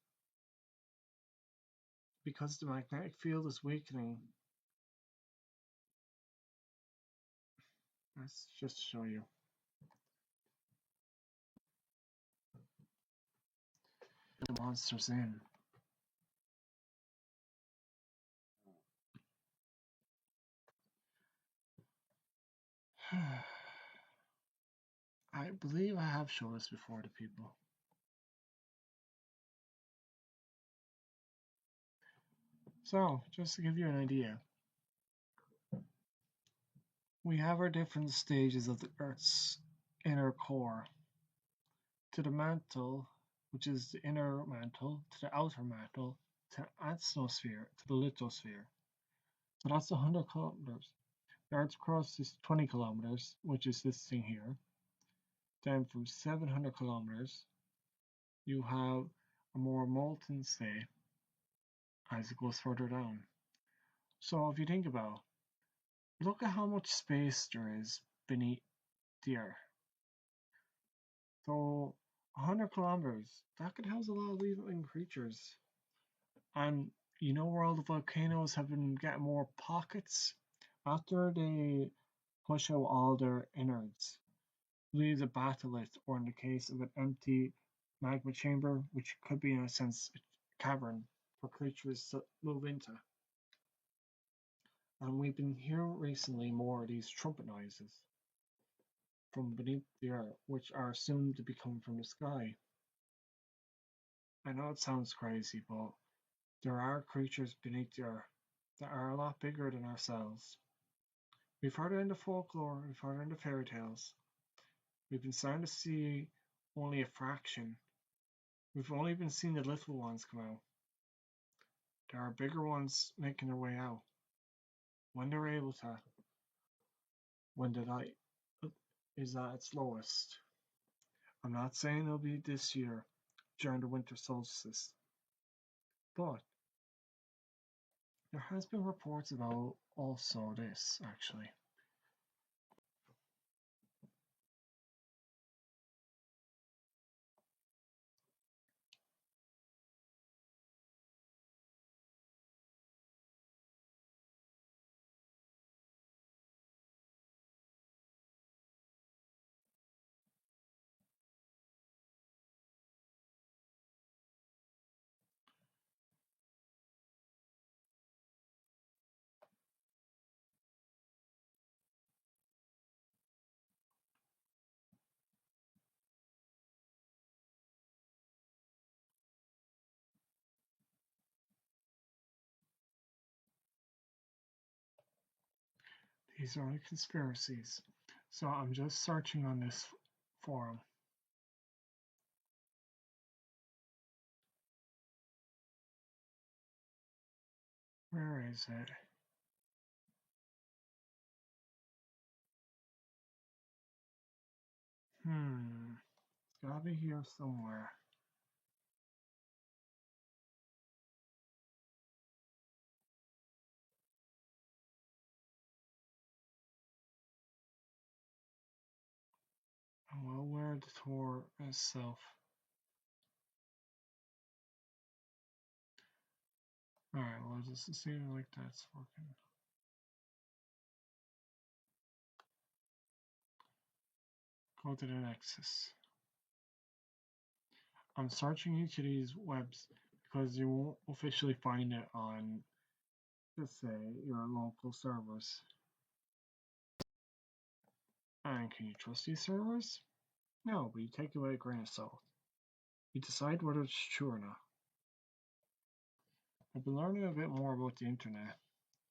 Because the magnetic field is weakening. Let's just show you. The monster's in. I believe I have shown this before to people. So, just to give you an idea, we have our different stages of the Earth's inner core. To the mantle, which is the inner mantle, to the outer mantle, to the atmosphere, to the lithosphere. So that's 100 kilometers. The Earth's crust is 20 kilometers, which is this thing here. Then from 700 kilometers, you have a more molten state as it goes further down. So if you think about it, look at how much space there is beneath the Earth. So 100 kilometers, that could house a lot of living creatures. And you know where all the volcanoes have been getting more pockets? After they push out all their innards, leaves a batholith, or in the case of an empty magma chamber, which could be in a sense a cavern for creatures to move into. And we've been hearing recently more of these trumpet noises from beneath the earth, which are assumed to be coming from the sky. I know it sounds crazy, but there are creatures beneath the earth that are a lot bigger than ourselves. We've heard it in the folklore, we've heard it in the fairy tales. We've been starting to see only a fraction. We've only been seeing the little ones come out. There are bigger ones making their way out. When they're able to, when the light is at its lowest. I'm not saying it'll be this year during the winter solstice, but there has been reports about also this actually. These are only conspiracies. So I'm just searching on this forum. Where is it? It's gotta be here somewhere. Well, where the tour itself. Alright, well, just see like that's working. Go to the Nexus. I'm searching each of these webs because you won't officially find it on, let's say, your local servers. And can you trust these servers? No, but you take it with a grain of salt. You decide whether it's true or not. I've been learning a bit more about the internet,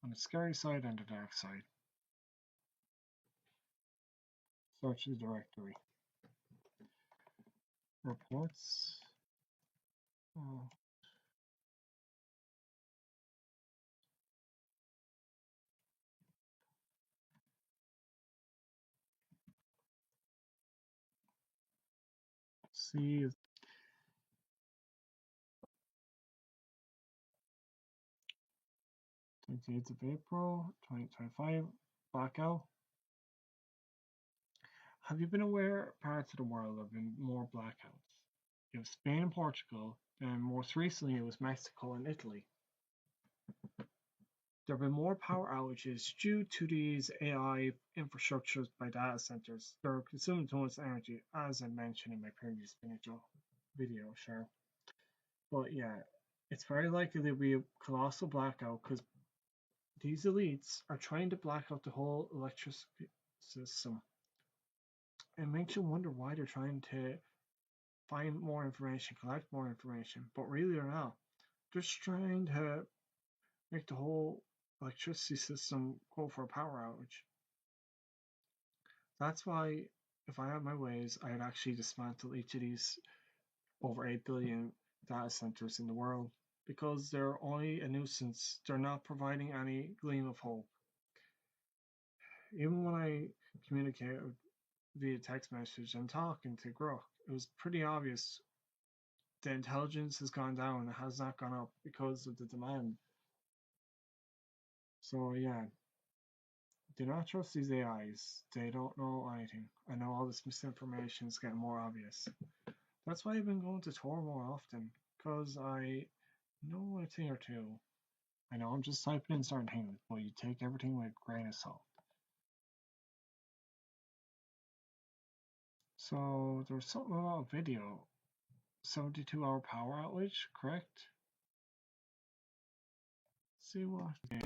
on the scary side and the dark side. Search the directory. Reports. Oh. See. 28th of April, 2025. Blackout. Have you been aware parts of the world have been more blackouts? You have Spain and Portugal, and most recently it was Mexico and Italy. There have been more power outages due to these AI infrastructures by data centers. They're consuming too much energy, as I mentioned in my previous video, sure. But yeah, it's very likely there'll be a colossal blackout because these elites are trying to black out the whole electricity system. It makes you wonder why they're trying to find more information, collect more information, but really they're not. They're just trying to make the whole electricity system go for a power outage. That's why, if I had my ways, I'd actually dismantle each of these over 8 billion data centers in the world, because they're only a nuisance. They're not providing any gleam of hope. Even when I communicate via text message and talking to Grok, it was pretty obvious the intelligence has gone down, it has not gone up because of the demand. So yeah, do not trust these AIs. They don't know anything. I know all this misinformation is getting more obvious. That's why I've been going to Tor more often, because I know a thing or two. I know I'm just typing in certain things, but you take everything with a grain of salt. So there's something about video. 72-hour power outage, correct? See what the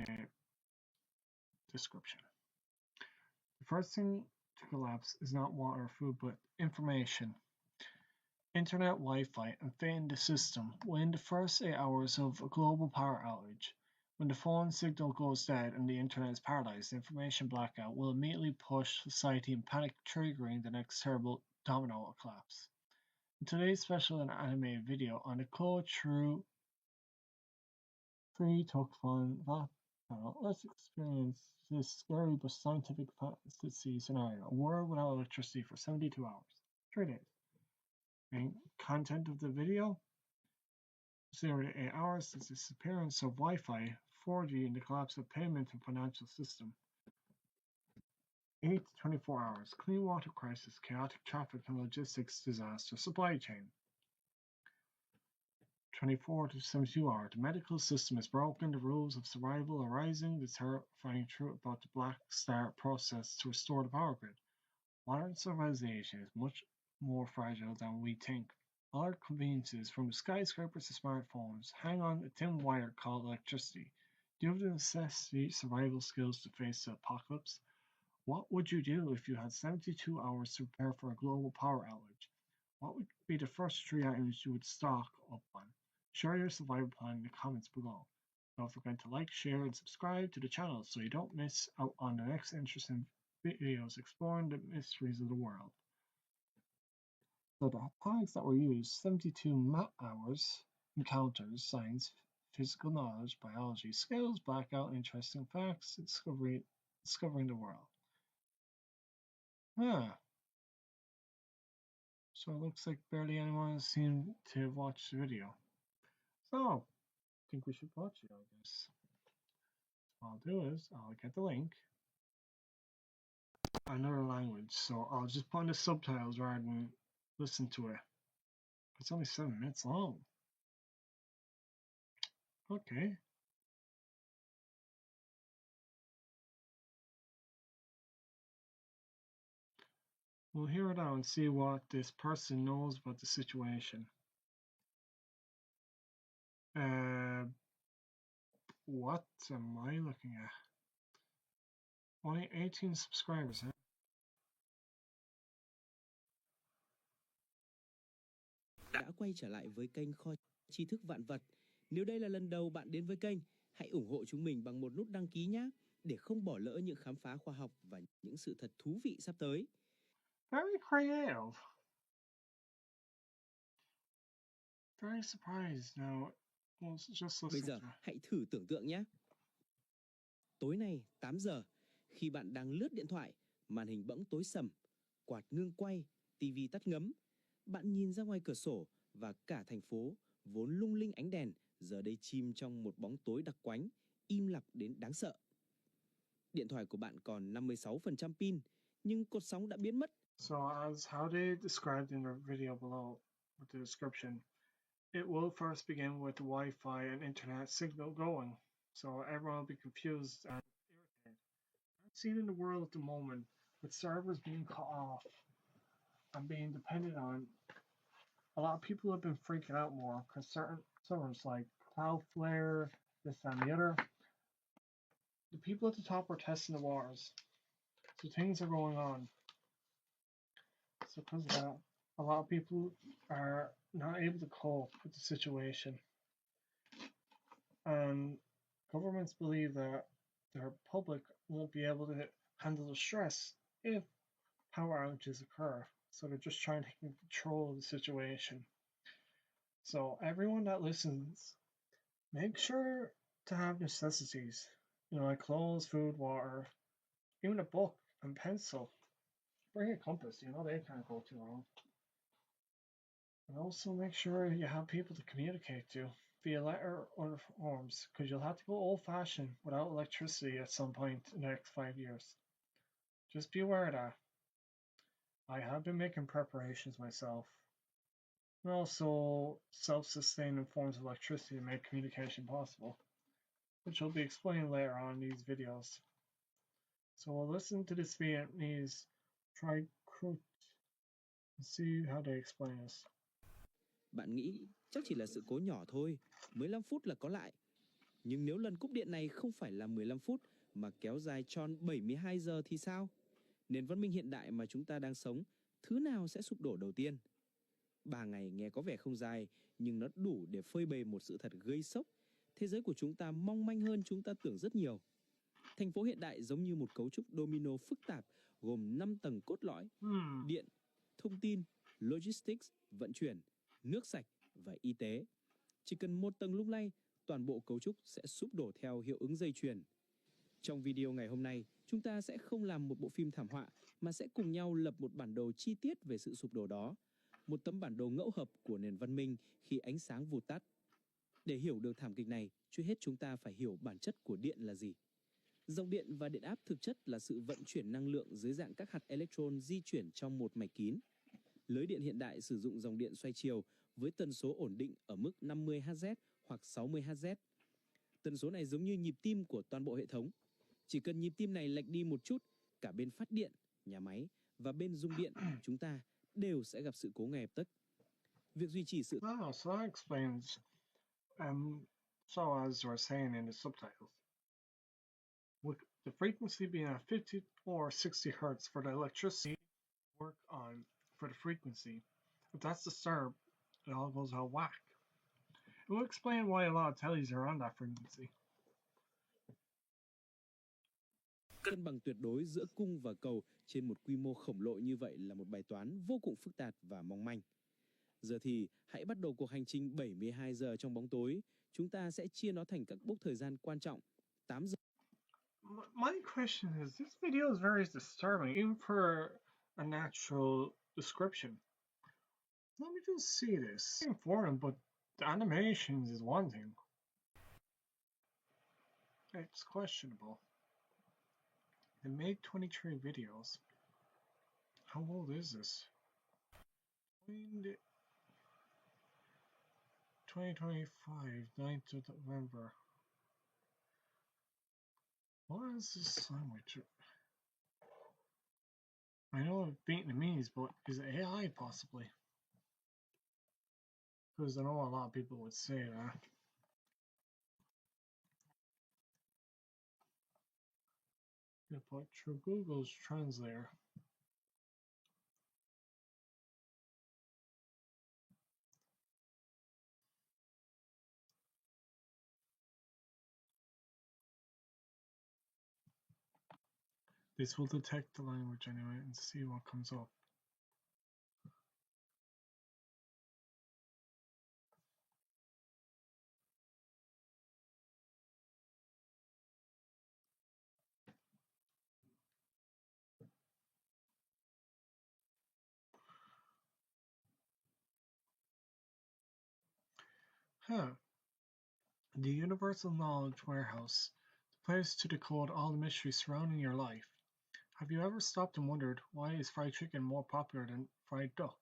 description. The first thing to collapse is not water or food, but information. Internet Wi-Fi and fade the system within the first 8 hours of a global power outage. When the phone signal goes dead and the internet is paralyzed, the information blackout will immediately push society in panic, triggering the next terrible domino collapse. In today's special and animated video on the code through free took fun panel, let's experience this scary but scientific fantasy scenario: a world without electricity for 72 hours, 3 days. Main content of the video: 0 to 8 hours, the disappearance of Wi-Fi, 4G, and the collapse of payment and financial system. 8 to 24 hours, clean water crisis, chaotic traffic and logistics disaster, supply chain. 24 to 72 hours, the medical system is broken, the rules of survival are rising, the terrifying truth about the black start process to restore the power grid. Modern civilization is much more fragile than we think. All our conveniences, from skyscrapers to smartphones, hang on a thin wire called electricity. Do you have the necessary survival skills to face the apocalypse? What would you do if you had 72 hours to prepare for a global power outage? What would be the first 3 items you would stock up on? Share your survival plan in the comments below. Don't forget to like, share, and subscribe to the channel so you don't miss out on the next interesting videos exploring the mysteries of the world. So the tags that were used: 72 map hours, encounters, science, physical knowledge, biology, skills, blackout, interesting facts, discovering the world. So it looks like barely anyone seemed to watch the video. So, I think we should watch it, I guess. What I'll do is, I'll get the link. Another language, so I'll just put on the subtitles rather than listen to it. It's only 7 minutes long. Okay. We'll hear it out and see what this person knows about the situation. What am I looking at? Only 18 subscribers, huh? Đã quay trở lại với kênh Kho Tri Thức Vạn Vật. Nếu đây là lần đầu bạn đến với kênh, hãy ủng hộ chúng mình bằng một nút đăng ký nhé, để không bỏ lỡ những khám phá khoa học và những sự thật thú vị sắp tới. Very creative. Very surprised now. Just Bây giờ hãy thử tưởng tượng nhé. Tối nay 8 giờ, khi bạn đang lướt điện thoại, màn hình bỗng tối sầm, quạt ngưng quay, tivi tắt ngấm. Bạn nhìn ra ngoài cửa sổ và cả thành phố vốn lung linh ánh đèn giờ đây chìm trong một bóng tối đặc quánh, im lặng đến đáng sợ. Điện thoại của bạn còn 56% pin, nhưng cột sóng đã biến mất. So as how they described in the video below with the description, it will first begin with the Wi-Fi and internet signal going, so everyone will be confused and irritated. I've seen in the world at the moment with servers being cut off and being depended on. A lot of people have been freaking out more because certain servers like Cloudflare, this and the other, the people at the top are testing the waters, so things are going on. So because of that, a lot of people are not able to cope with the situation, and governments believe that their public won't be able to handle the stress if power outages occur, so they're just trying to take control of the situation. So everyone that listens, make sure to have necessities, like clothes, food, water, even a book and pencil. Bring a compass, they can't go too wrong. And also make sure you have people to communicate to via letter or other forms, because you'll have to go old-fashioned without electricity at some point in the next 5 years. Just be aware of that. I have been making preparations myself, and also self-sustaining forms of electricity to make communication possible, which will be explained later on in these videos. So we'll listen to this Vietnamese try and see how they explain this. Bạn nghĩ chắc chỉ là sự cố nhỏ thôi, 15 phút là có lại. Nhưng nếu lần cúp điện này không phải là 15 phút mà kéo dài tròn 72 giờ thì sao? Nền văn minh hiện đại mà chúng ta đang sống, thứ nào sẽ sụp đổ đầu tiên? 3 ngày nghe có vẻ không dài, nhưng nó đủ để phơi bày một sự thật gây sốc. Thế giới của chúng ta mong manh hơn chúng ta tưởng rất nhiều. Thành phố hiện đại giống như một cấu trúc domino phức tạp gồm 5 tầng cốt lõi: điện, thông tin, logistics, vận chuyển, nước sạch và y tế. Chỉ cần một tầng lung lay, toàn bộ cấu trúc sẽ sụp đổ theo hiệu ứng dây chuyền. Trong video ngày hôm nay, chúng ta sẽ không làm một bộ phim thảm họa, mà sẽ cùng nhau lập một bản đồ chi tiết về sự sụp đổ đó. Một tấm bản đồ ngẫu hợp của nền văn minh khi ánh sáng vụt tắt. Để hiểu được thảm kịch này, trước hết chúng ta phải hiểu bản chất của điện là gì. Dòng điện và điện áp thực chất là sự vận chuyển năng lượng dưới dạng các hạt electron di chuyển trong một mạch kín. Lưới điện hiện đại sử dụng dòng điện xoay chiều với tần số ổn định ở mức 50 Hz hoặc 60 Hz. Tần số này giống như nhịp tim của toàn bộ hệ thống. Chỉ cần nhịp tim này lệch đi một chút, cả bên phát điện, nhà máy và bên dung điện chúng ta đều sẽ gặp sự cố ngay lập tức. Việc duy trì sự So that explains, so as we're saying in the subtitles, with the frequency being at 50 or 60 hertz for the electricity work on for the frequency, if that's disturbed, it all goes out of whack. It will explain why a lot of tellies are on that frequency. cân bằng tuyệt đối giữa cung và cầu trên một quy mô khổng lồ như vậy là một bài toán vô cùng phức tạp và mong manh. Giờ thì hãy bắt đầu cuộc hành trình 72 giờ trong bóng tối. Chúng ta sẽ chia nó thành các mốc thời gian quan trọng. 8 giờ. My question is, this video is very disturbing, even for a natural description. Let me just see this. It's important, but the animations is one thing. It's questionable. They made 23 videos. How old is this? 2025, 9th of November. What is this language? I know Vietnamese, but is it AI possibly? Because I know a lot of people would say that. I'm gonna put through Google's translator. This will detect the language anyway and see what comes up. The Universal Knowledge Warehouse, the place to decode all the mysteries surrounding your life. Have you ever stopped and wondered, why is fried chicken more popular than fried duck?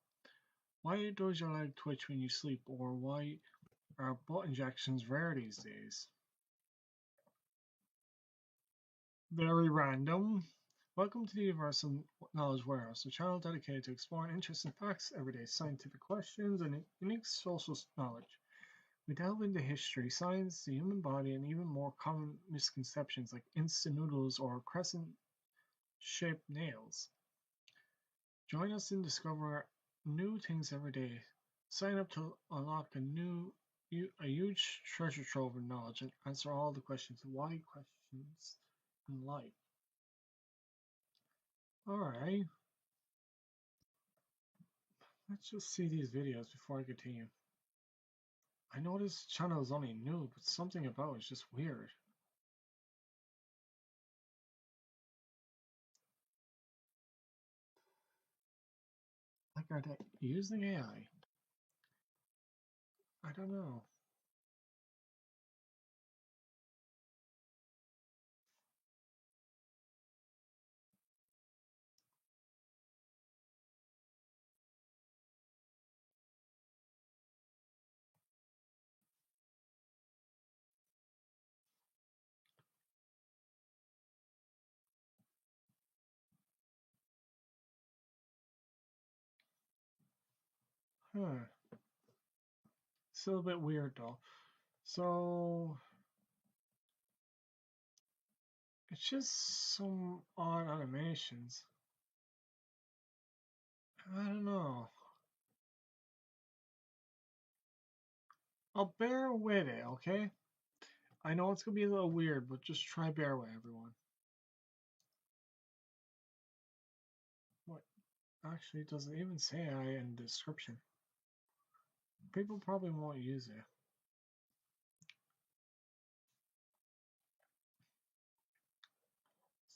Why does your leg twitch when you sleep, or why are butt injections rare these days? Very random. Welcome to the Universal Knowledge Warehouse, a channel dedicated to exploring interesting facts, everyday scientific questions, and unique social knowledge. We delve into history, science, the human body, and even more common misconceptions like instant noodles or crescent-shaped nails. Join us in discovering new things every day. Sign up to unlock a huge treasure trove of knowledge and answer all the why questions in life. Alright. Let's just see these videos before I continue. I know this channel is only new, but something about it is just weird. Like, are they using AI? I don't know. Huh. Still a bit weird though. So it's just some odd animations. I don't know. I'll bear with it, okay? I know it's gonna be a little weird, but just try bear with everyone. What? Actually, it doesn't even say AI in the description. People probably won't use it.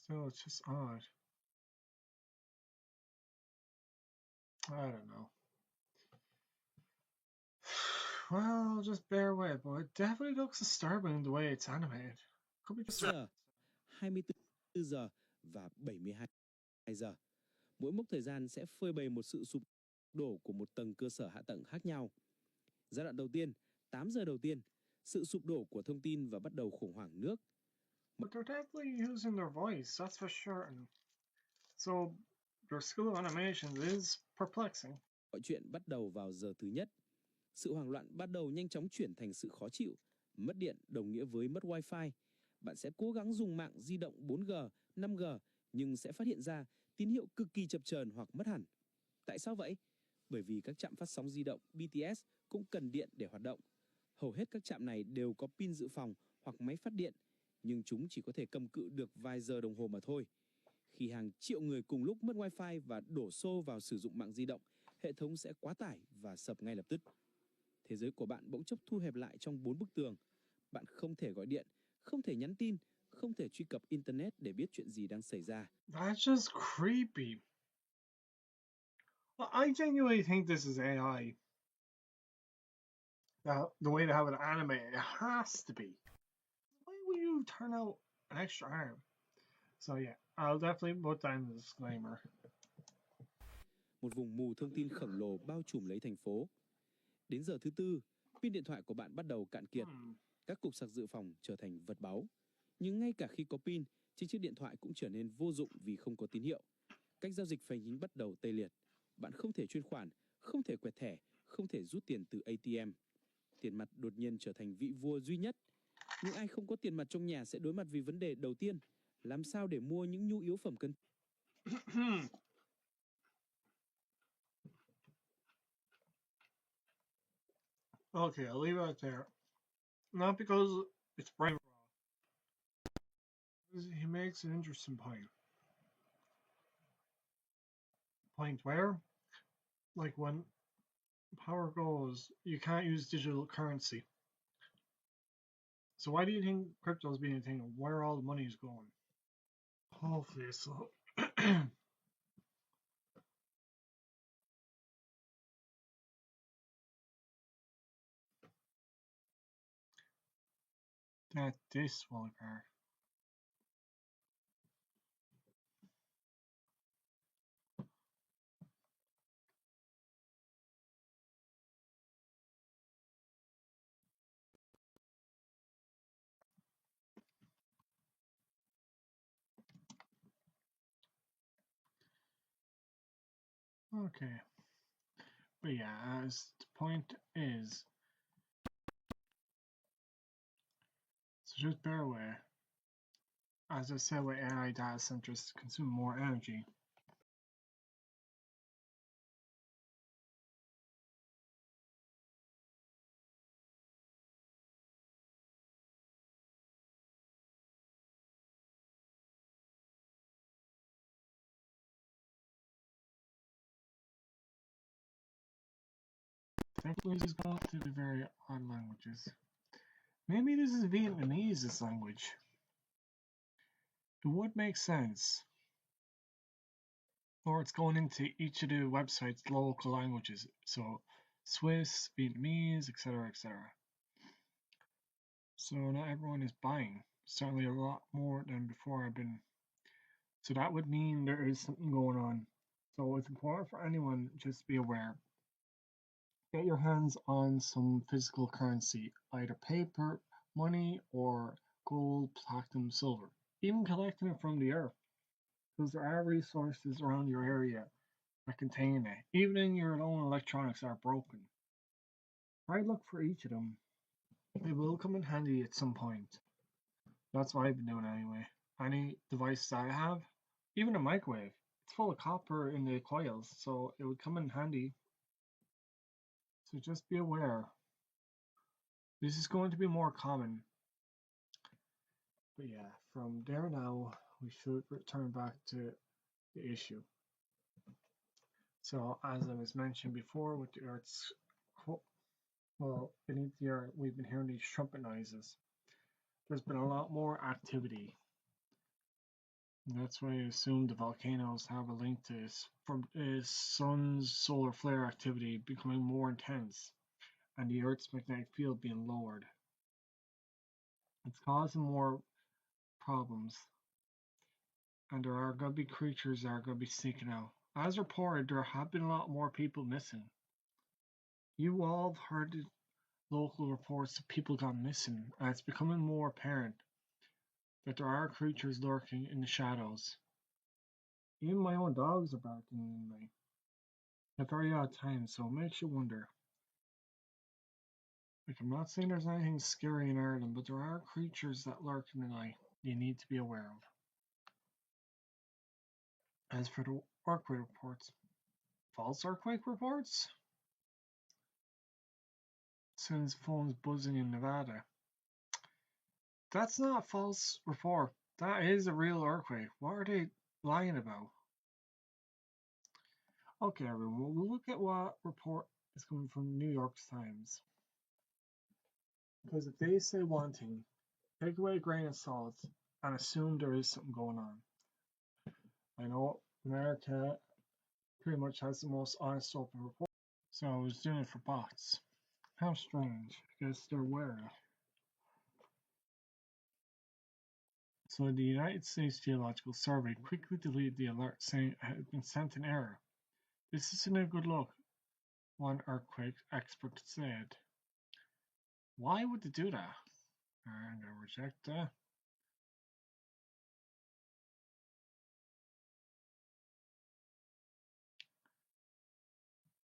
So it's just odd. I don't know. Well, just bear with, but it definitely looks disturbing the way it's animated. Could be just giờ, 24 giờ và 72 giờ. Mỗi mốc thời gian sẽ phơi bày một sự sụp đổ của một tầng cơ sở hạ tầng khác nhau. Giai đoạn đầu tiên, 8 giờ đầu tiên, sự sụp đổ của thông tin và bắt đầu khủng hoảng nước. But they're definitely using their voice, that's for sure. So their skill of animations is perplexing. Mọi chuyện bắt đầu vào giờ thứ nhất. Sự hoảng loạn bắt đầu nhanh chóng chuyển thành sự khó chịu. Mất điện đồng nghĩa với mất wifi. Bạn sẽ cố gắng dùng mạng di động 4G, 5G, nhưng sẽ phát hiện ra tín hiệu cực kỳ chập chờn hoặc mất hẳn. Tại sao vậy? Bởi vì các trạm phát sóng di động BTS cũng cần điện để hoạt động. Hầu hết các trạm này đều có pin dự phòng hoặc máy phát điện, nhưng chúng chỉ có thể cầm cự được vài giờ đồng hồ mà thôi. Khi hàng triệu người cùng lúc mất wifi và đổ xô vào sử dụng mạng di động, hệ thống sẽ quá tải và sập ngay lập tức. Thế giới của bạn bỗng chốc thu hẹp lại trong 4 bức tường. Bạn không thể gọi điện, không thể nhắn tin, không thể truy cập Internet để biết chuyện gì đang xảy ra. That's just creepy. Well, I genuinely think this is AI. The way they have it animated, it has to be. Why would you turn out an extra arm? So yeah, I'll definitely put that in the disclaimer. Một vùng mù thông tin khổng lồ bao trùm lấy thành phố. Đến giờ thứ tư, pin điện thoại của bạn bắt đầu cạn kiệt. Các cục sạc dự phòng trở thành vật báu. Nhưng ngay cả khi có pin, chiếc điện thoại cũng trở nên vô dụng vì không có tín hiệu. Cách giao dịch phành chính bắt đầu tê liệt. Bạn không thể chuyển khoản, không thể quẹt thẻ, không thể rút tiền từ ATM. Tiền mặt đột nhiên trở thành vị vua duy nhất. Những ai không có tiền mặt trong nhà sẽ đối mặt với vấn đề đầu tiên: làm sao để mua những nhu yếu phẩm cần. Okay, I'll leave it out there. Not because it's brain raw. He makes an interesting point. Point where? Like when power goes, you can't use digital currency. So why do you think crypto is being a thing? Where all the money is going? Hopefully, so. That this will occur. Okay. But yeah, as the point is, so just bear with. As I said, with AI data centers consume more energy. Thankfully, this is going to the very odd languages. Maybe this is Vietnamese, this language. It would make sense. Or it's going into each of the websites' local languages. So Swiss, Vietnamese, etc., etc. So not everyone is buying. Certainly a lot more than before I've been. So that would mean there is something going on. So it's important for anyone just to be aware. Get your hands on some physical currency, either paper, money, or gold, platinum, silver. Even collecting it from the earth, because there are resources around your area that contain it. Even in your own electronics are broken. I look for each of them. They will come in handy at some point. That's what I've been doing anyway. Any device I have, even a microwave, it's full of copper in the coils, so it would come in handy. So just be aware. This is going to be more common. But yeah, from there now, we should return back to the issue. So, as I was mentioned before, with the Earth's, well, beneath the Earth, we've been hearing these trumpet noises. There's been a lot more activity. And that's why I assume the volcanoes have a link to this, from the sun's solar flare activity becoming more intense and the Earth's magnetic field being lowered. It's causing more problems, and there are going to be creatures that are going to be sneaking out. As reported, there have been a lot more people missing. You all have heard the local reports of people gone missing, and it's becoming more apparent that there are creatures lurking in the shadows. Even my own dogs are barking in me at very odd times, so it makes you wonder. Like, I'm not saying there's anything scary in Ireland, but there are creatures that lurk in the night you need to be aware of. As for the earthquake reports, false earthquake reports? Sends phones buzzing in Nevada. That's not a false report. That is a real earthquake. What are they lying about? Okay, everyone, we'll look at what report is coming from the New York Times. Because if they say one thing, take away a grain of salt and assume there is something going on. I know America pretty much has the most honest open report, so I was doing it for bots. How strange. I guess they're aware. So the United States Geological Survey quickly deleted the alert saying it had been sent in error. This isn't a good look, one earthquake expert said. Why would they do that? I'm going to reject that.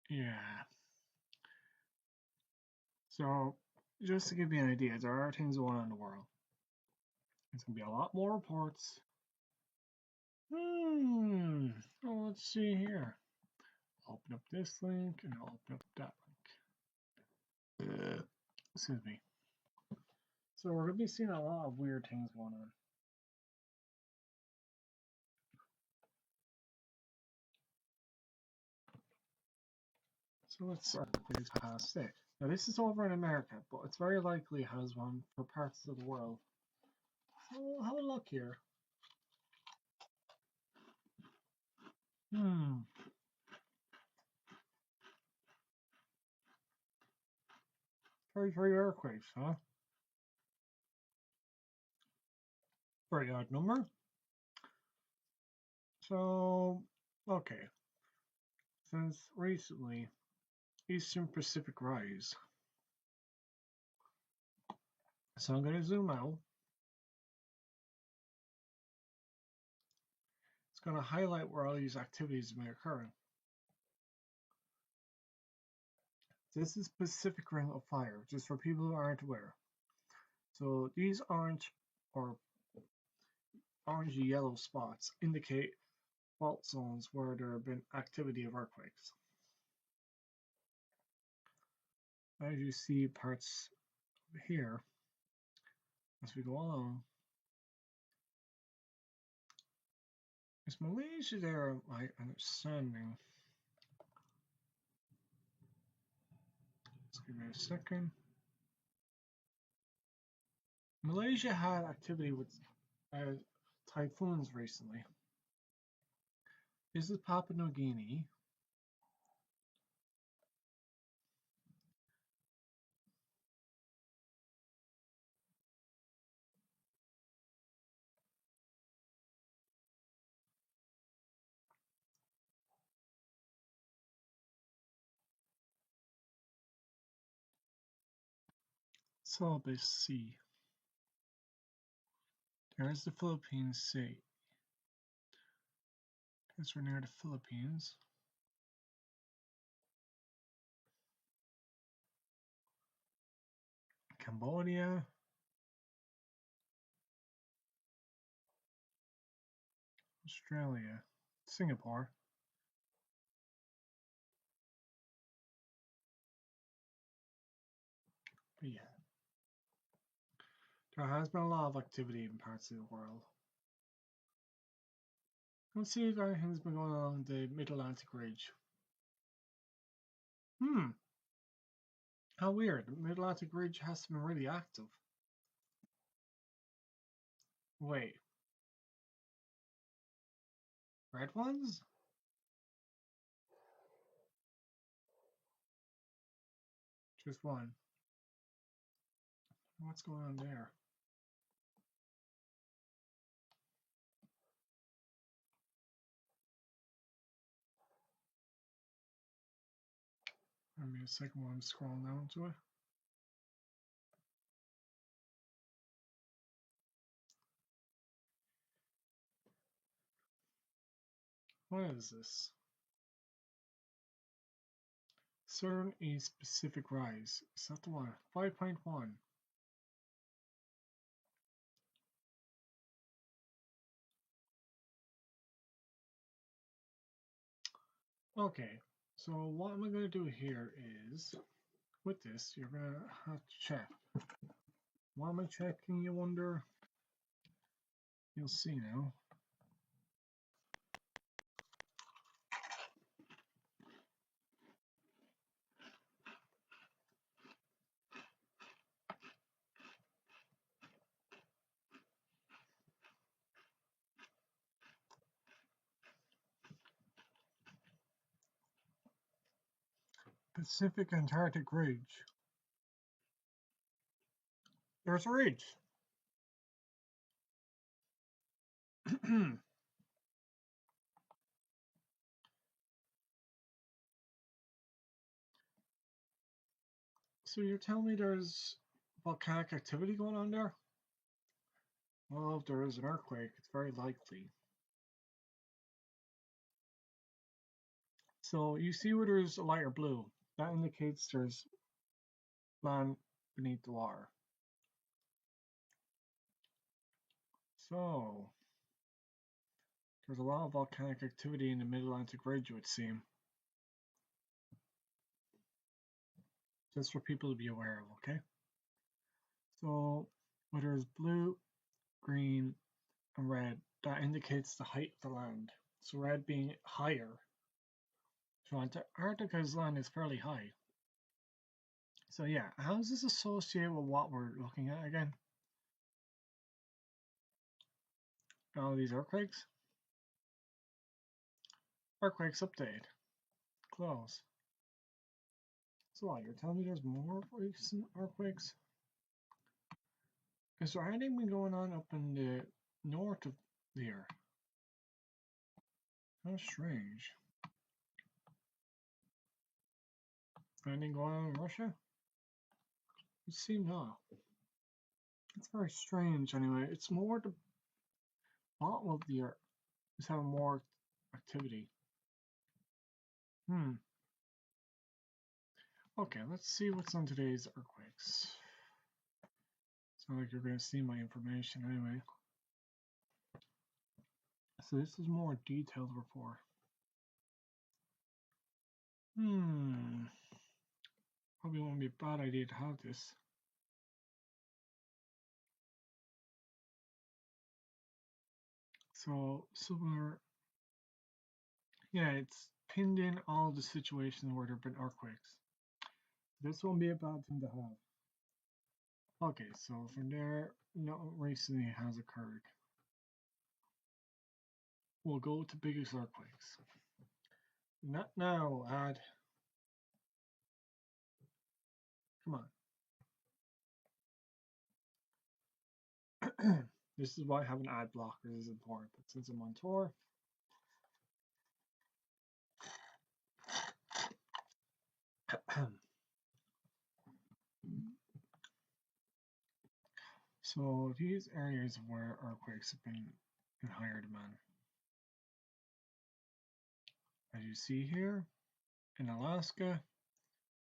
Yeah. So, just to give you an idea, there are things going on in the world. There's going to be a lot more reports. Oh, let's see here. Open up this link and I'll open up that link. Excuse me. So we're going to be seeing a lot of weird things going on. So let's start with past 6. Now this is over in America, but it's very likely it has one for parts of the world. So we'll have a look here. Very earthquakes, huh? Very odd number. So, okay. Since recently, Eastern Pacific rise. So I'm going to zoom out. It's going to highlight where all these activities may occur. This is Pacific Ring of Fire, just for people who aren't aware. So these orange or orangey yellow spots indicate fault zones where there have been activity of earthquakes. As you see parts here, as we go along, is Malaysia there, my understanding? Just give me a second. Malaysia had activity with typhoons recently. This is Papua New Guinea. Celebes Sea. There's the Philippines Sea. Because we're near the Philippines. Cambodia. Australia. Singapore. But yeah. There has been a lot of activity in parts of the world. Let's see if anything's been going on along the Mid-Atlantic Ridge. How weird. The Mid-Atlantic Ridge has been really active. Wait. Red ones? Just one. What's going on there? Give me a second while I'm scrolling down to it. What is this? Southern East Pacific Rise. Is that the one? 5.1. Okay, so what am I going to do here is, with this, you're going to have to check. What am I checking, you wonder? You'll see now. Pacific Antarctic Ridge. There's a ridge. So you're telling me there's volcanic activity going on there? Well, if there is an earthquake, it's very likely. So you see where there's a lighter blue. That indicates there's land beneath the water. So there's a lot of volcanic activity in the Mid-Atlantic Ridge, it would seem. Just for people to be aware of, okay? So where there's blue, green, and red, that indicates the height of the land. So red being higher. So Antarctica's land is fairly high. So yeah, how is this associated with what we're looking at again? All these earthquakes? Earthquakes update. Close. So what, you're telling me there's more recent earthquakes? Is there anything been going on up in the north of there? How strange. Anything going on in Russia? It seems not. It's very strange anyway. It's more the bottom of the earth is having more activity. Okay, let's see what's on today's earthquakes. It's not like you're going to see my information anyway. So this is more detailed report. Probably won't be a bad idea to have this. So similar, yeah, it's pinned in all the situations where there have been earthquakes. This won't be a bad thing to have. Okay, so from there, no recently has occurred. We'll go to biggest earthquakes. Not now, Ad. Come on. This is why having ad blockers is important. But since I'm on tour, so these areas where earthquakes have been in higher demand. As you see here, in Alaska,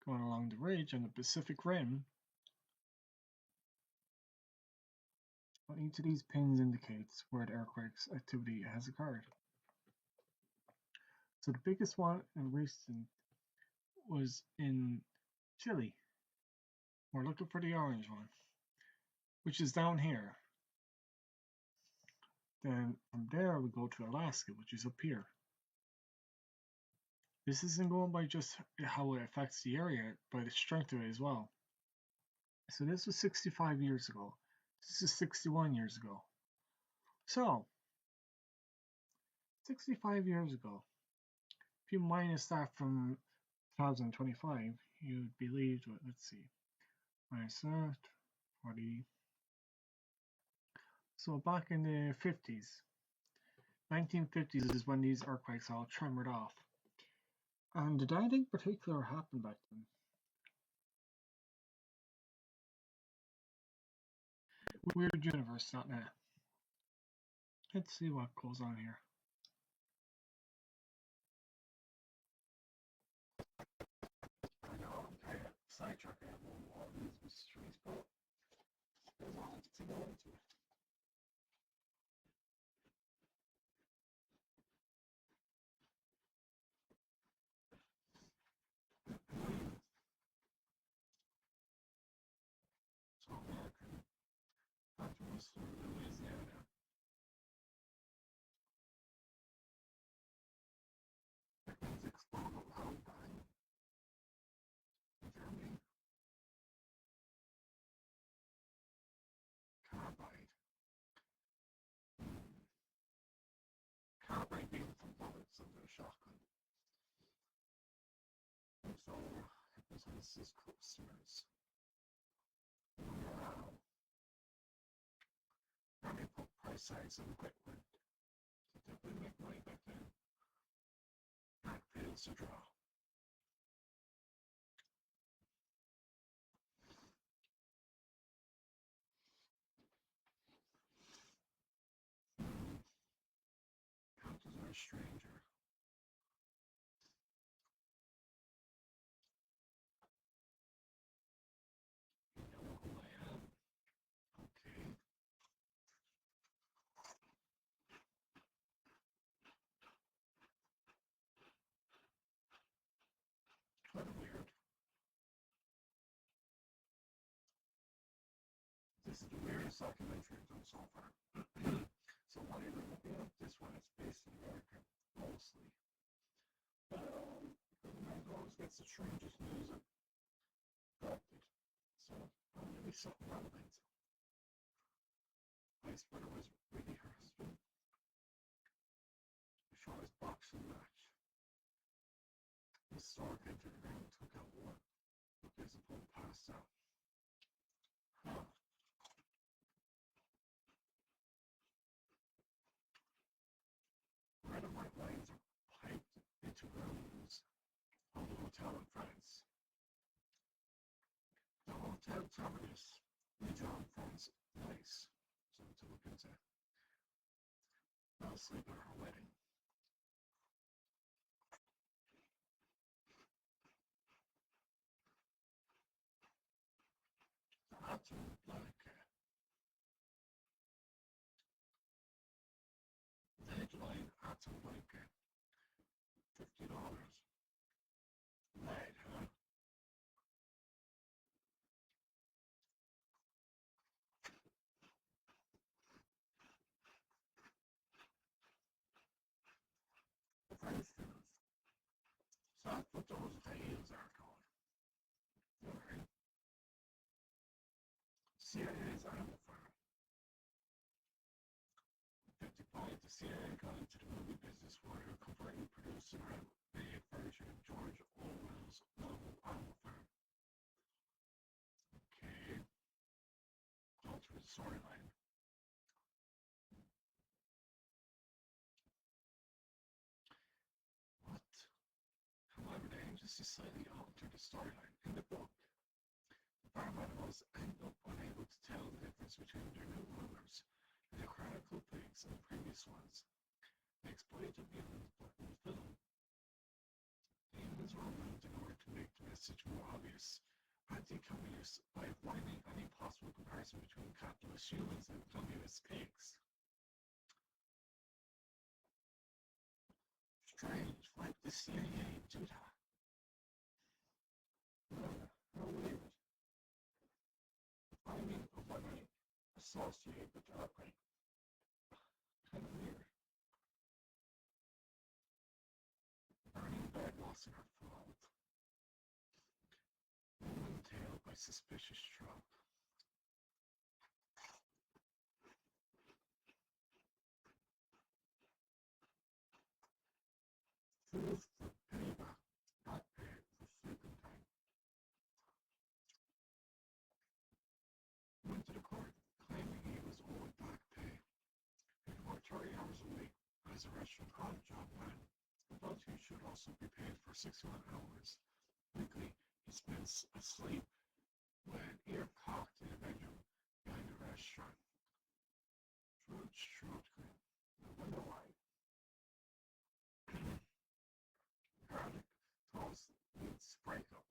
going along the ridge and the Pacific Rim, each of these pins indicates where the earthquake's activity has occurred. So the biggest one in recent was in Chile. We're looking for the orange one. which is down here. Then from there we go to Alaska, which is up here. This isn't going by just how it affects the area, by the strength of it as well. So this was 65 years ago. This is 61 years ago. So, 65 years ago, if you minus that from 2025, you'd believe, let's see, minus that, 40. So back in the 50s, 1950s is when these earthquakes all tremored off. And did anything particular happen back then? Weird universe, not now. Let's see what goes on here. I know, I'm sidetracking all these mysteries, but there's a lot to go into it. So American Hogwarts through Louisiana. Fragments explode a loud bang. Germany. Carbide. Carbide being from bullets under a shotgun. So represents his customers. Wow. And they put price tags on equipment. So definitely make money back then. That fails to draw. Counters are a stranger. You know who I am? Okay. Kind of weird. This is the weirdest documentary I've done so far. So one of them, this one is based in America, mostly. But America always gets the strangest news and corrupted. So maybe something relevant. My splitter was really harassed. The shortest boxing match. The Stark entered the ring and took out one. But his opponent passed out. Huh. Red and white lines are piped into rooms of the hotel in France. The hotel terminus later on France nice. Something to look into. I'll sleep at her wedding. The atom blanket. The headline atom blanket. $50. Lead, huh? For instance, so that's what those veils are called. Alright. CIA's Animal Farm. 55, the CIA got into the movie business for a completely produced and made version of George Orwell's novel Animal Farm. Okay. Alter the storyline. What? However, they just slightly altered the storyline in the book. The farm animals end up unable to tell the difference between their new owners and the chronicle pigs and the previous ones. They exploited the humans in the film. The humans were removed in order to make the message more obvious. Anti-communist by avoiding any possible comparison between capitalist humans and communist pigs. Strange, why would the CIA do that? How weird. The finding of what associate with her, like, kind of weird. Burning bed loss in her fault. Woman tailed by suspicious drop. Truth for payback, not paid for sleeping time. Went to the court, claiming he was owed back pay. He worked 30 hours a week as a restaurant called job man, but he should also be paid for 61 hours weekly he spends asleep when ear cocked in a bedroom behind a restaurant. Truth cream. I wonder why. Garlic toast needs breakup.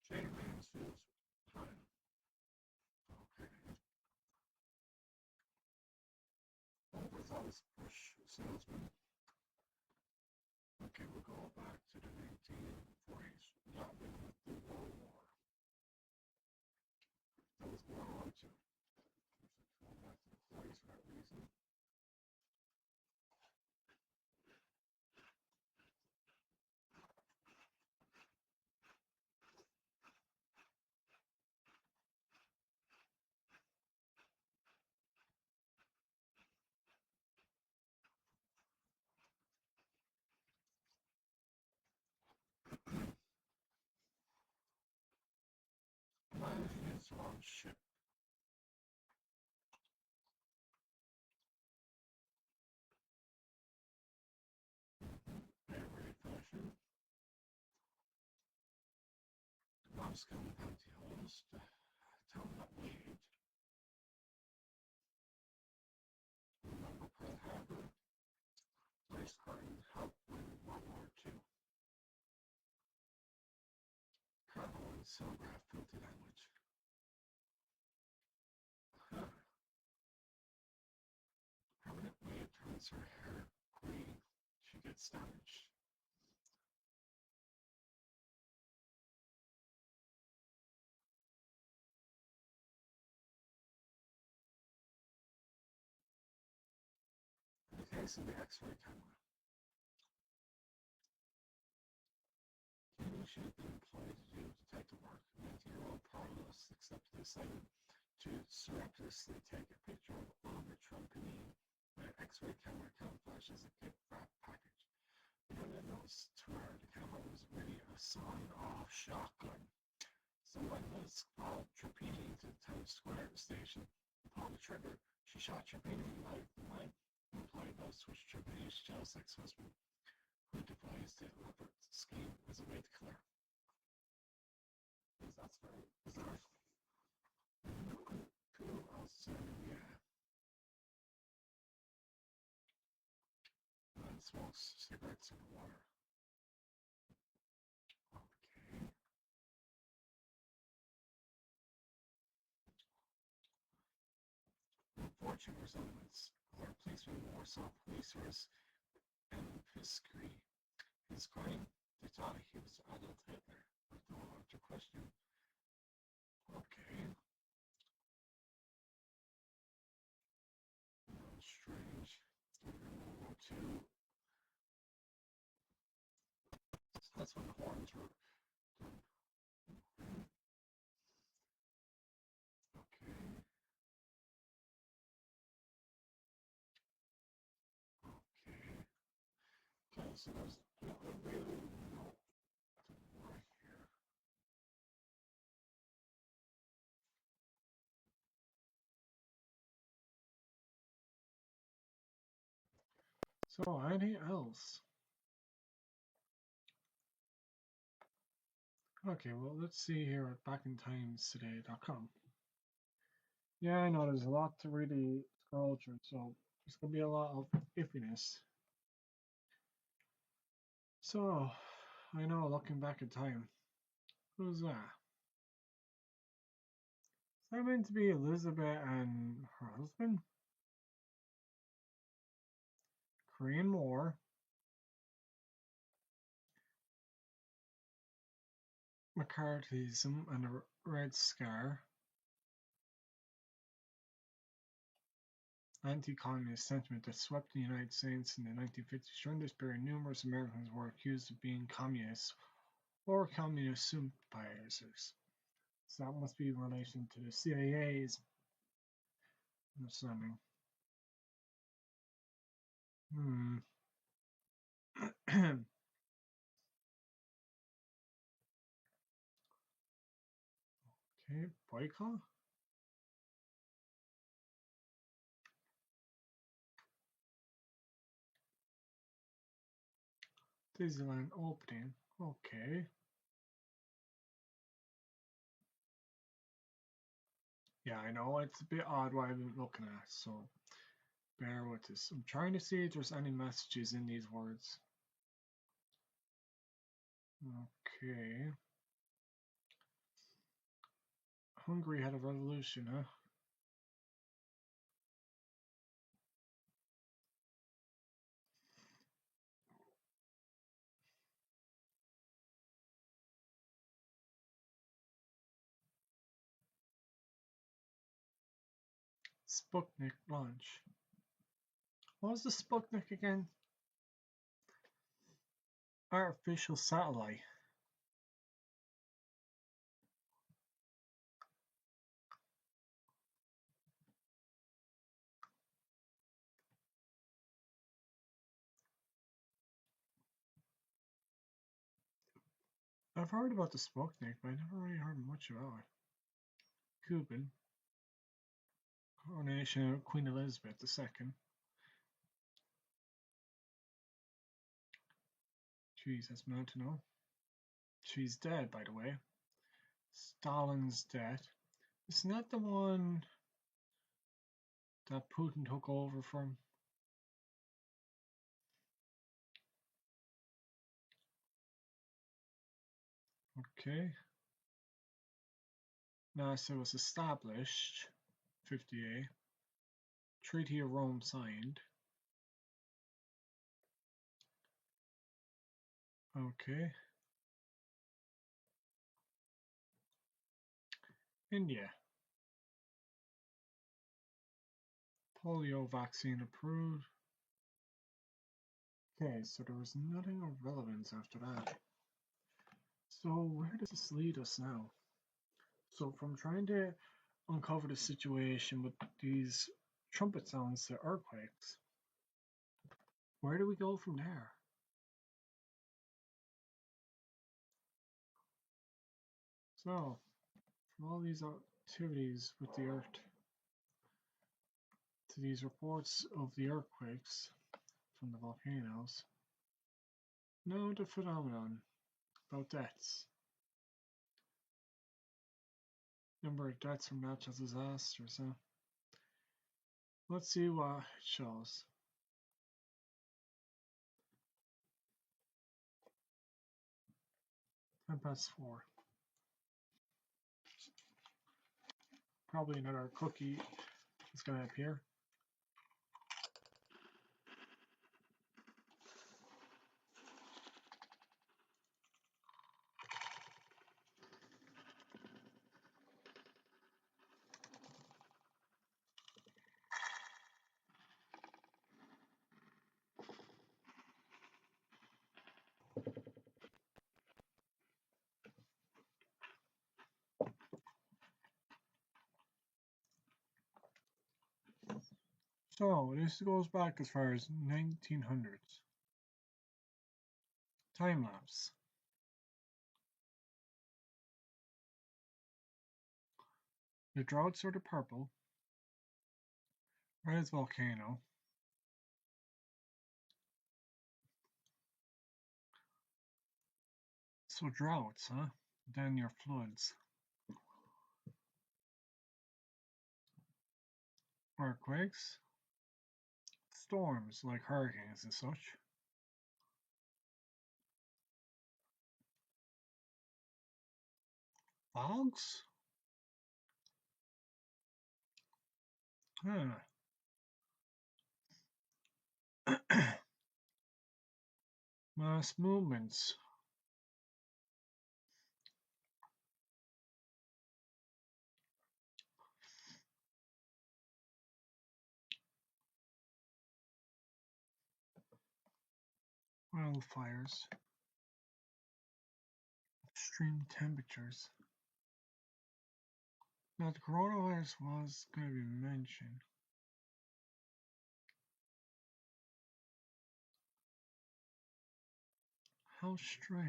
Chain of names feels fine. Okay. Overzealous push salesman. Okay, we'll go back to the 1940s. Not with the World War. That was World War II. Going back to the 40s for that reason. Managing his own ship. Very fashion. Mom's coming back to the host. Tell him that we ate. Remember Pearl Harbor? Place Garden helped win World War II. Cargo and silver have filthy language. Permanent way it turns her hair green. She gets damaged. In the case of the X-ray camera, Kenny should have been employed to do detective work. 19-year-old Carlos accepted the assignment to surreptitiously take a picture of Oliver Trump in the X-ray camera camouflage as a gift wrap package. But unbeknownst to her, the camera was really a sawed-off shotgun. Someone was called Trapini to the Times Square station. Upon the trigger, she shot Trapini like the man who employed those switch Trapini's child sex husband, who devised the elaborate scheme as a way to kill her. Because that's very bizarre. Cool, yeah. And smokes cigarettes in the water. Okay. Unfortunate resemblance. Our policeman Warsaw police force and Piscary. His claim, they thought he was Adolf Hitler. But no one to question. Okay. Strange. World War II. That's when the horns were done. Okay. Okay, so there's really no war here. So, anything else? Okay, well, let's see here at backintimestoday.com. Yeah, I know there's a lot to really scroll through, so there's going to be a lot of iffiness. So, I know, looking back in time, who's that? Is that meant to be Elizabeth and her husband? Korean War. McCarthyism and a Red Scar, anti-communist sentiment that swept the United States in the 1950s. During this period, numerous Americans were accused of being communists or communist sympathizers. So that must be in relation to the CIA's understanding. Okay, boycott? Disneyland opening. Okay. Yeah, I know it's a bit odd what I've been looking at, so bear with this. I'm trying to see if there's any messages in these words. Okay. Hungary had a revolution, huh? Sputnik launch. What was the Sputnik again? Artificial satellite. I've heard about the Sputnik, but I never really heard much about it. Cuban. Coronation of Queen Elizabeth II. Jeez, that's mad to know. She's dead, by the way. Stalin's death. Isn't that the one that Putin took over from? Okay. NASA was established. 58. Treaty of Rome signed. Okay. India. Polio vaccine approved. Okay, so there was nothing of relevance after that. So where does this lead us now? So from trying to uncover the situation with these trumpet sounds to earthquakes, where do we go from there? So, from all these activities with the Earth to these reports of the earthquakes from the volcanoes, now the phenomenon about deaths. Number of deaths from natural disasters. Huh? Let's see what it shows. +4. Probably another cookie is going to appear. So this goes back as far as 1900s. Time lapse. The droughts are the purple. Red is volcano. So droughts, huh? Then your floods. Earthquakes. Storms like hurricanes and such. Fogs? Huh. Mass movements. wildfires, extreme temperatures. Now, the coronavirus was going to be mentioned. How strange.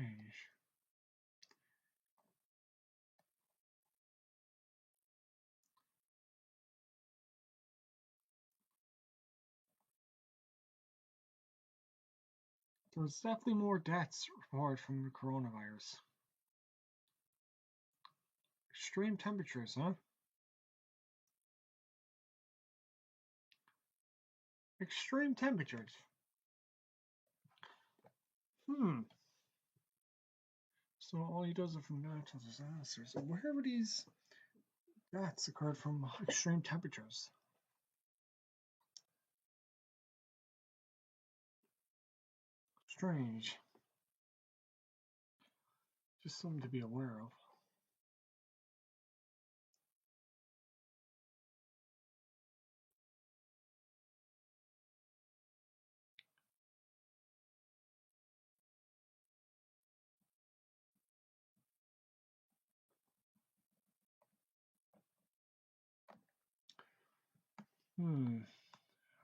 There was definitely more deaths reported from the coronavirus. Extreme temperatures, huh? Extreme temperatures. So all he does are from natural disasters. So where were these deaths occurred from extreme temperatures? Strange. Just something to be aware of.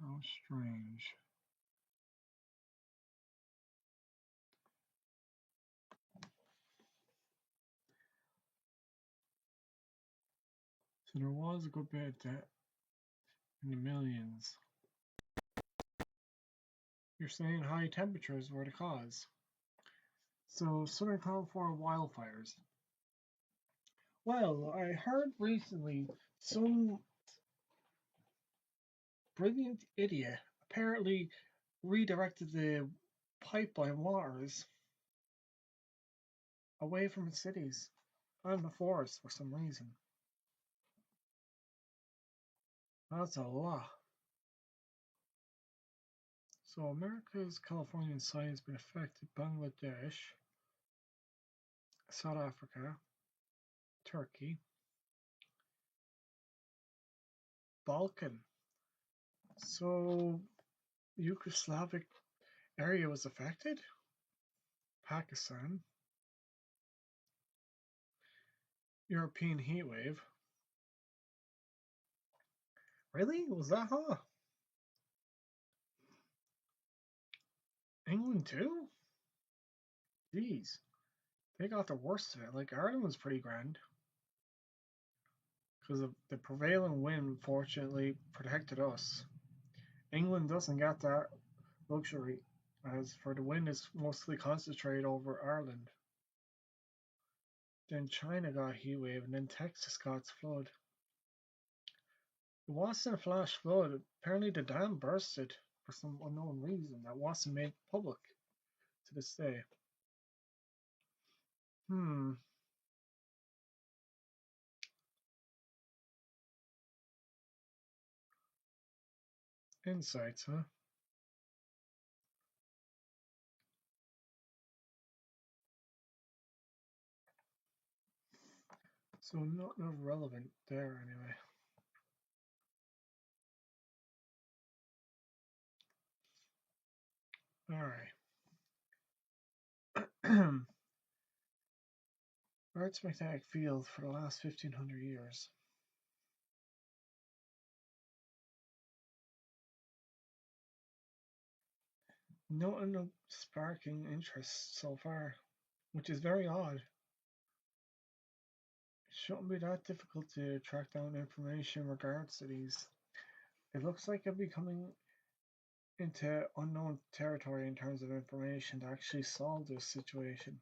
How strange. So there was a good bit of death in the millions. You're saying high temperatures were the cause. So Southern California wildfires. Well, I heard recently some brilliant idiot apparently redirected the pipeline waters away from the cities and the forest for some reason. That's a lot. So America's Californian side has been affected. Bangladesh, South Africa, Turkey, Balkan. So Yugoslavic area was affected. Pakistan, European heatwave. Really? Was that hot? England too? Jeez. They got the worst of it. Like, Ireland was pretty grand. Because of the prevailing wind, fortunately, protected us. England doesn't get that luxury, as for the wind is mostly concentrated over Ireland. Then China got a heat wave, and then Texas got its flood. It wasn't a flash flood. Apparently the dam bursted for some unknown reason that wasn't made public to this day. Insights, huh? So not relevant there anyway. Alright. Earth's magnetic field for the last 1500 years. Nothing sparking interest so far, which is very odd. It shouldn't be that difficult to track down information in regards to these. It looks like it'll be coming into unknown territory in terms of information to actually solve this situation.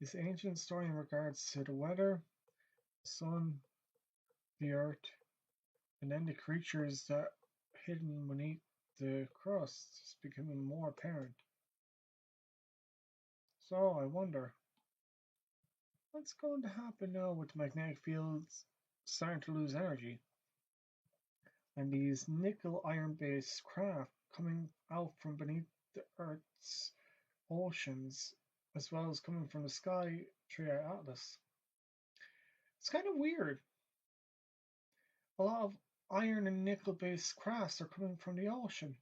This ancient story in regards to the weather, the sun, the earth, and then the creatures that are hidden beneath the crust is becoming more apparent. So I wonder, what's going to happen now with the magnetic fields starting to lose energy? And these nickel iron based craft coming out from beneath the Earth's oceans, as well as coming from the sky through our atlas. It's kind of weird. A lot of iron and nickel based crafts are coming from the ocean.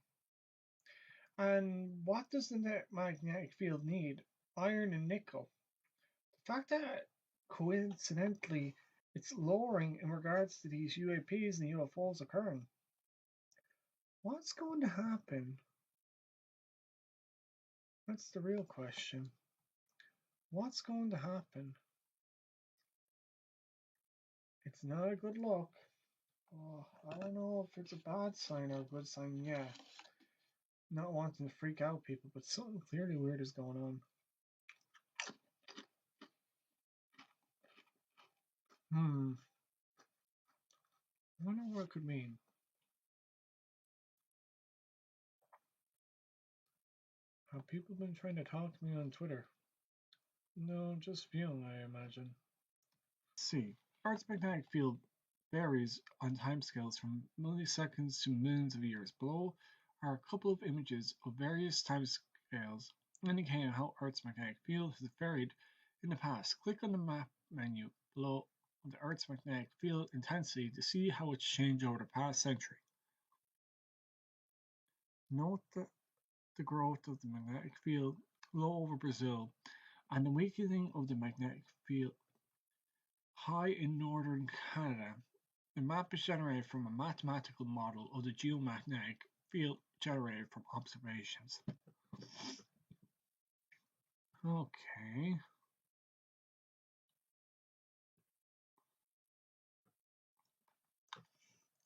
And what does the magnetic field need? Iron and nickel. The fact that coincidentally it's lowering in regards to these UAPs and UFOs occurring. What's going to happen? That's the real question. What's going to happen? It's not a good look. Oh, I don't know if it's a bad sign or a good sign. Yeah, not wanting to freak out people, but something clearly weird is going on. I wonder what it could mean. Have people been trying to talk to me on Twitter? No, just viewing, I imagine. Let's see. Earth's magnetic field varies on timescales from milliseconds to millions of years. Below are a couple of images of various timescales indicating how Earth's magnetic field has varied in the past. Click on the map menu below on the Earth's magnetic field intensity to see how it's changed over the past century. Note that the growth of the magnetic field low over Brazil and the weakening of the magnetic field high in northern Canada. The map is generated from a mathematical model of the geomagnetic field generated from observations. Okay.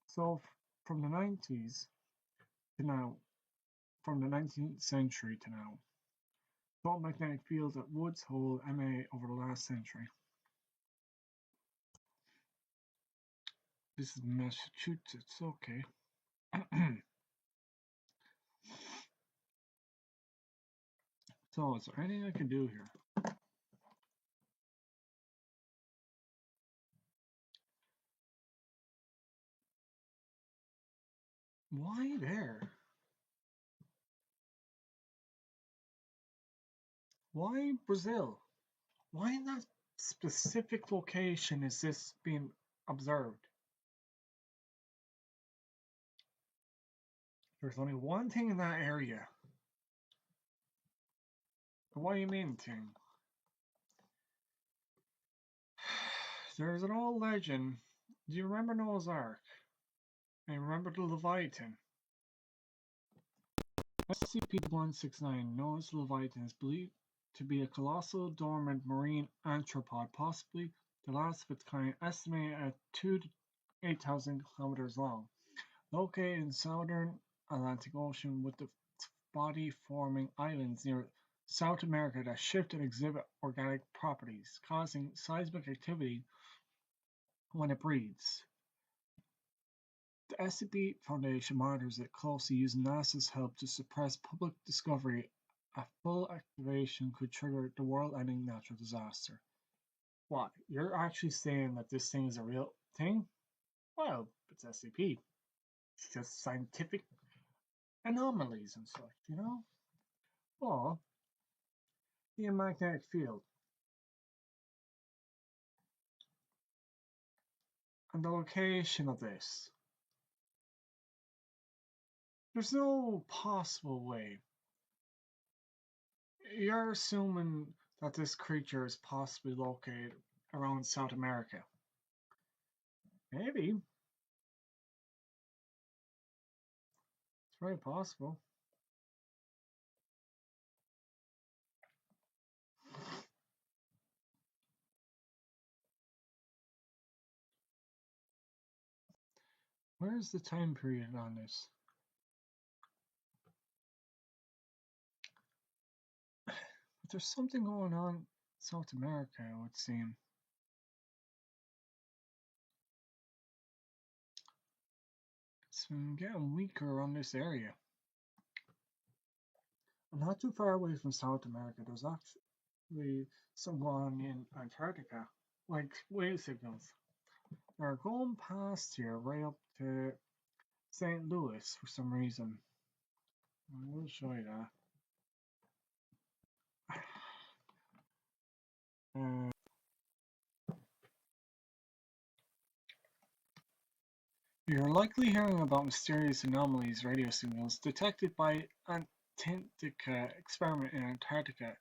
So from the 90s to now, from the 19th century to now, total magnetic fields at Woods Hole, MA over the last century. This is Massachusetts, okay. So is there anything I can do here? Why there? Why Brazil? Why in that specific location is this being observed? There's only one thing in that area. What do you mean, thing? There's an old legend. Do you remember Noah's Ark? And remember the Leviathan? SCP-169, Noah's Leviathan, is believed to be a colossal dormant marine arthropod, possibly the last of its kind, estimated at 2 to 8,000 kilometers long. Located in southern Atlantic Ocean with the body forming islands near South America that shift and exhibit organic properties, causing seismic activity when it breeds. The SCP Foundation monitors it closely using NASA's help to suppress public discovery. A full activation could trigger the world-ending natural disaster. What? You're actually saying that this thing is a real thing? Well, it's SCP. It's just scientific anomalies and such, you know? Well, the magnetic field. And the location of this. There's no possible way. You're assuming that this creature is possibly located around South America. Maybe. It's very possible. Where's the time period on this? But there's something going on in South America, it would seem. It's been getting weaker around this area. Not too far away from South America, there's actually some going on in Antarctica, like wave signals. They're going past here right up to St. Louis for some reason. I will show you that. You're likely hearing about mysterious anomalies radio signals detected by Antarctica experiment in Antarctica,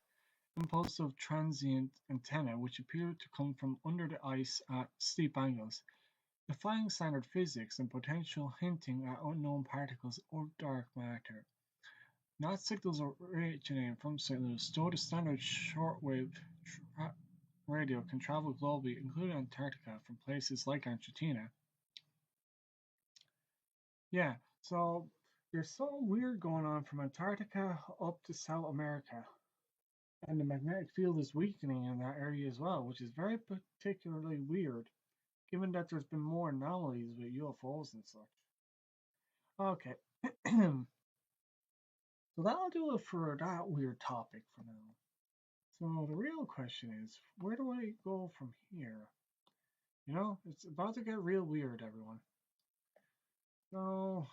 impulsive transient antennae which appear to come from under the ice at steep angles, defying standard physics and potential hinting at unknown particles or dark matter. Not signals originating from St. Louis, though the standard shortwave radio can travel globally, including Antarctica, from places like Argentina. Yeah, so there's something weird going on from Antarctica up to South America. And the magnetic field is weakening in that area as well, which is very particularly weird, given that there's been more anomalies with UFOs and such. Okay, so that'll do it for that weird topic for now. So the real question is, where do I go from here? You know, it's about to get real weird, everyone. So,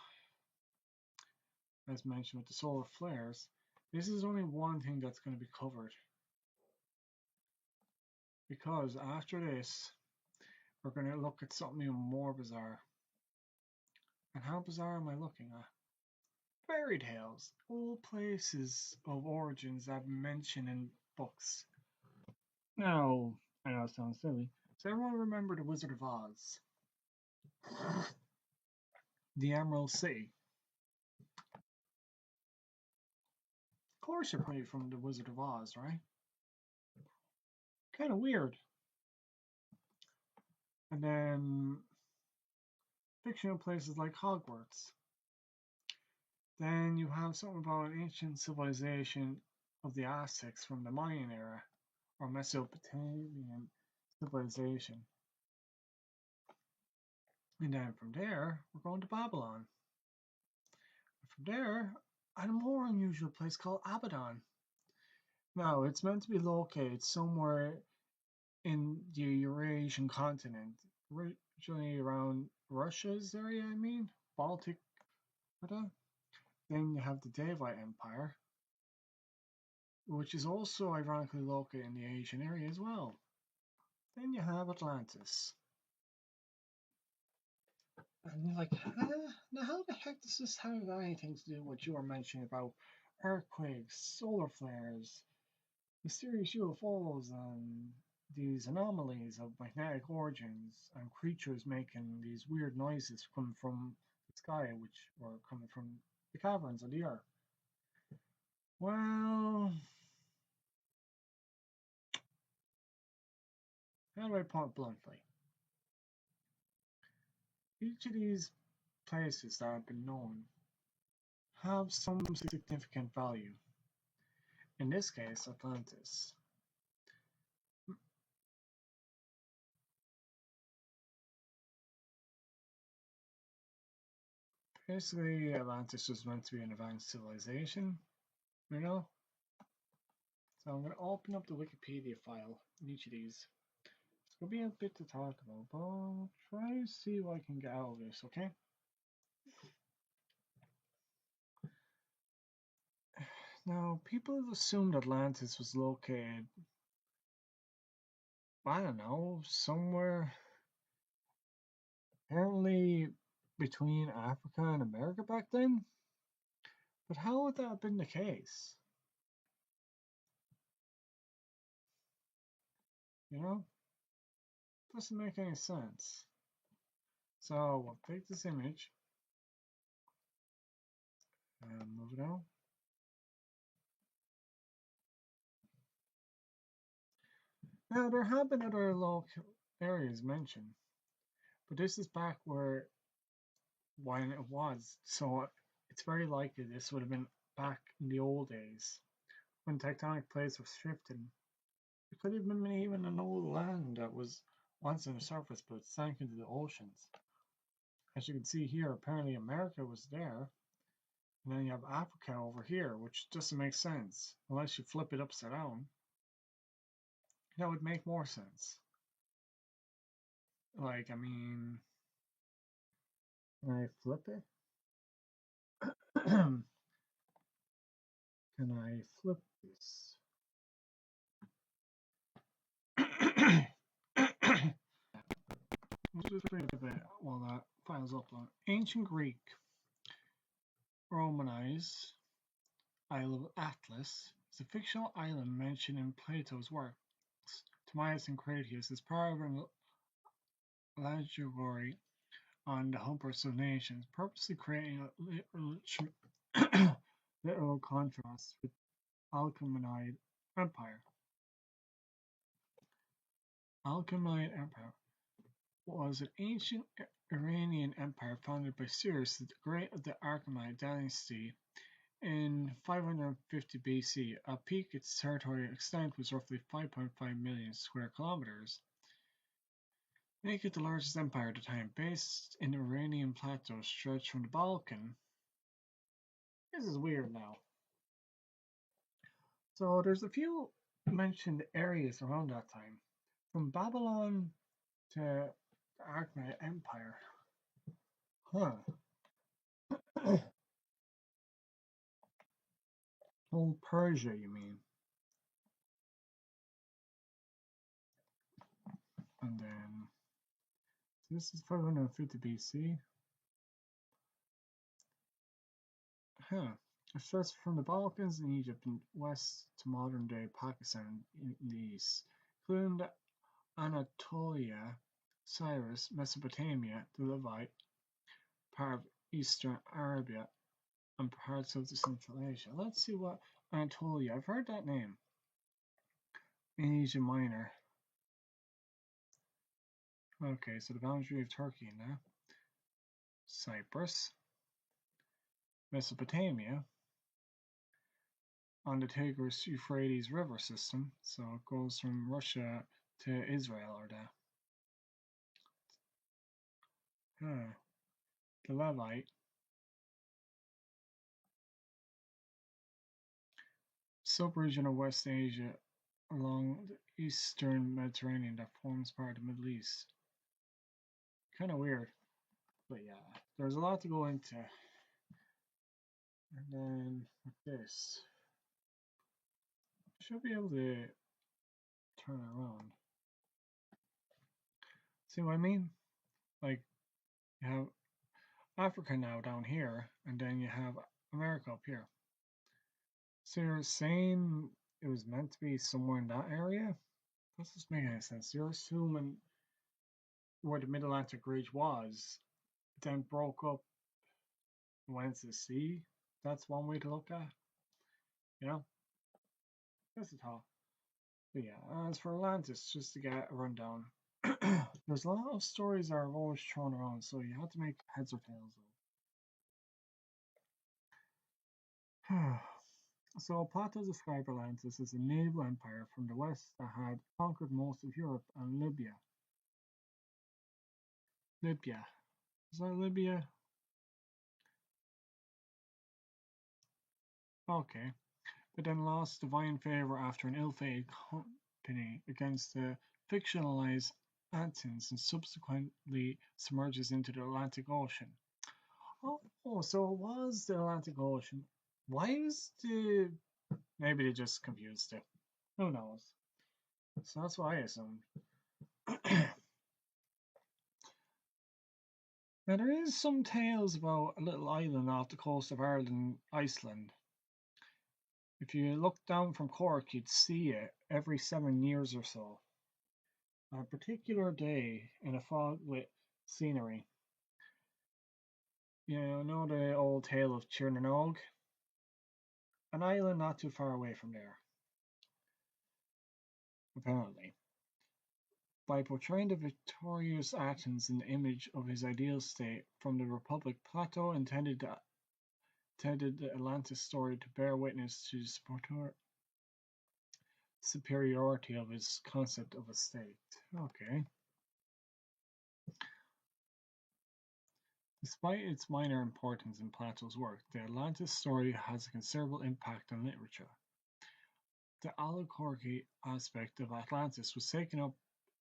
as mentioned with the solar flares, this is only one thing that's going to be covered. Because after this, we're going to look at something even more bizarre. And how bizarre am I looking at? Fairy tales, old places of origins I've mentioned in books. Now, I know it sounds silly. Does everyone remember the Wizard of Oz? The Emerald City. Of course you're probably from the Wizard of Oz, right? Kind of weird. And then fictional places like Hogwarts. Then you have something about an ancient civilization of the Aztecs from the Mayan era, or Mesopotamian civilization. And then from there, we're going to Babylon. And from there, a more unusual place called Abbadon. Now, it's meant to be located somewhere in the Eurasian continent, originally around Russia's area, Baltic. Then you have the Daevite Empire, which is also ironically located in the Asian area as well. Then you have Atlantis. And you're like, now how the heck does this have anything to do with what you were mentioning about earthquakes, solar flares, mysterious UFOs, and these anomalies of magnetic origins, and creatures making these weird noises coming from the sky, which were coming from the caverns of the earth? Well, how do I put it bluntly? Each of these places that have been known have some significant value. In this case, Atlantis. Basically, Atlantis was meant to be an advanced civilization, you know? So I'm going to open up the Wikipedia file in each of these. It's going to be a bit to talk about, but I'll try to see what I can get out of this, okay? Now, people have assumed Atlantis was located, I don't know, somewhere apparently between Africa and America back then. But how would that have been the case? You know? Doesn't make any sense. So we'll take this image and move it out. Now there have been other local areas mentioned, but this is back where when it was, so it's very likely this would have been back in the old days when tectonic plates were shifting. It could have been even an old land that was once on the surface but sank into the oceans. As you can see here, apparently America was there, and then you have Africa over here, which doesn't make sense unless you flip it upside down. That would make more sense. Like, I mean, can I flip it? Can I flip this? Let's just wait a bit while that file's uploaded. Ancient Greek, Romanized, Isle of Atlas is a fictional island mentioned in Plato's works. Timaeus and Critias is part of an allegory on the hubris of nations, purposely creating a literal contrast with Achaemenid Empire. Achaemenid Empire was an ancient Iranian empire founded by Cyrus the Great of the Achaemenid dynasty in 550 BC. At peak, its territorial extent was roughly 5.5 million square kilometers, making it the largest empire at the time, based in the Iranian plateau stretched from the Balkan. This is weird now. So there's a few mentioned areas around that time, from Babylon to the Achaemenid Empire. Old Persia, you mean? And then this is 550 BC. It starts from the Balkans and Egypt and west to modern-day Pakistan in the east, including the Anatolia, Cyrus, Mesopotamia, the Levite, part of Eastern Arabia, and parts of the Central Asia. Let's see what Anatolia. I've heard that name. Asia Minor. Okay, so the boundary of Turkey now. Cyprus, Mesopotamia, on the Tigris-Euphrates river system, so it goes from Russia to Israel or that. The Levite, sub-region of West Asia along the eastern Mediterranean that forms part of the Middle East. Kind of weird, but yeah, there's a lot to go into. And then with this, I should be able to turn it around. See what I mean? Like, you have Africa now down here, and then you have America up here. So you're saying it was meant to be somewhere in that area? That doesn't make any sense. You're assuming where the Mid-Atlantic Ridge was, then broke up and went to the sea. That's one way to look at it. You know? That's the thought. But yeah, as for Atlantis, just to get a rundown, there's a lot of stories that are always thrown around, so you have to make heads or tails of. So Plato described Atlantis as a naval empire from the west that had conquered most of Europe and Libya. Is that Libya? Okay. But then lost divine favor after an ill-fated company against the fictionalized Athens and subsequently submerges into the Atlantic Ocean. Oh, so it was the Atlantic Ocean. Why was the... Maybe they just confused it. Who knows? So that's what I assumed. Now there is some tales about a little island off the coast of Ireland, Iceland. If you look down from Cork, you'd see it every 7 years or so. On a particular day in a fog-lit scenery. You know the old tale of Tirnanog? An island not too far away from there. Apparently. By portraying the victorious Athens in the image of his ideal state from the Republic, Plato intended the Atlantis story to bear witness to the superiority of his concept of a state. Okay. Despite its minor importance in Plato's work, the Atlantis story has a considerable impact on literature. The allegorical aspect of Atlantis was taken up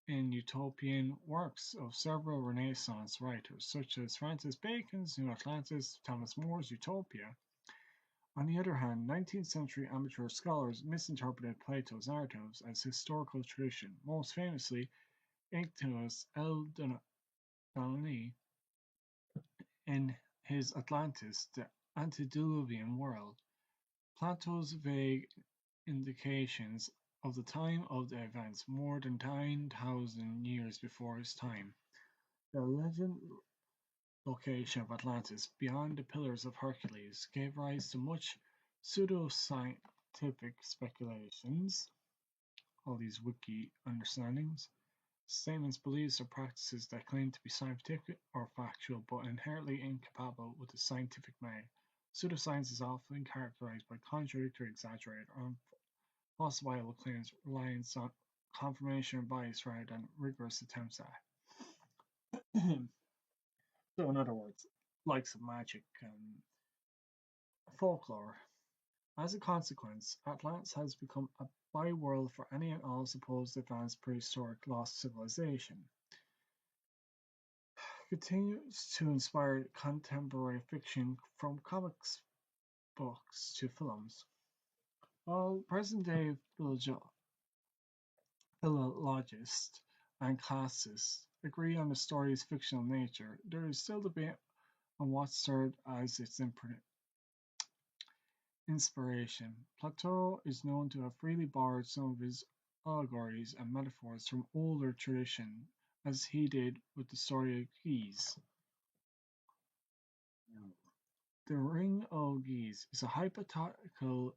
in utopian works of several Renaissance writers, such as Francis Bacon's New Atlantis, Thomas More's Utopia. On the other hand, 19th century amateur scholars misinterpreted Plato's narratives as historical tradition, most famously Ignatius L. in his Atlantis, the Antediluvian World. Plato's vague indications of the time of the events more than 9,000 years before his time. The legend location of Atlantis, beyond the Pillars of Hercules, gave rise to much pseudo-scientific speculations, all these wiki understandings, statements, beliefs, or practices that claim to be scientific or factual but inherently incompatible with the scientific method. Pseudoscience is often characterized by contradictory, exaggerated, or falsifiable claims relying on confirmation or bias rather than rigorous attempts at. So, in other words, likes of magic and folklore. As a consequence, Atlantis has become a byword for any and all supposed advanced prehistoric lost civilization. Continues to inspire contemporary fiction from comics books to films. While present-day philologists and classicists agree on the story's fictional nature, there is still debate on what served as its inspiration. Plato is known to have freely borrowed some of his allegories and metaphors from older tradition, as he did with the story of Geese. The Ring of Geese is a hypothetical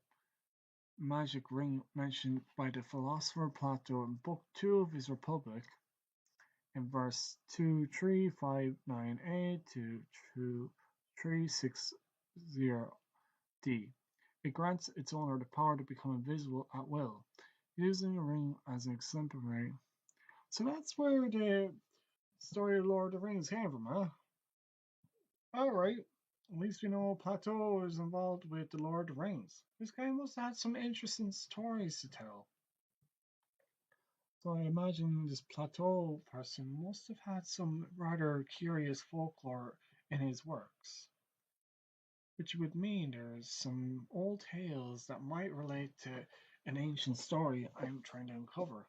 magic ring mentioned by the philosopher Plato in Book 2 of his Republic, in verse 2359a to 2360d. It grants its owner the power to become invisible at will, using the ring as an exemplary. So that's where the story of Lord of the Rings came from, huh? Alright, at least we know Plato is involved with the Lord of the Rings. This guy must have had some interesting stories to tell. So I imagine this Plato person must have had some rather curious folklore in his works. Which would mean there's some old tales that might relate to an ancient story I'm trying to uncover,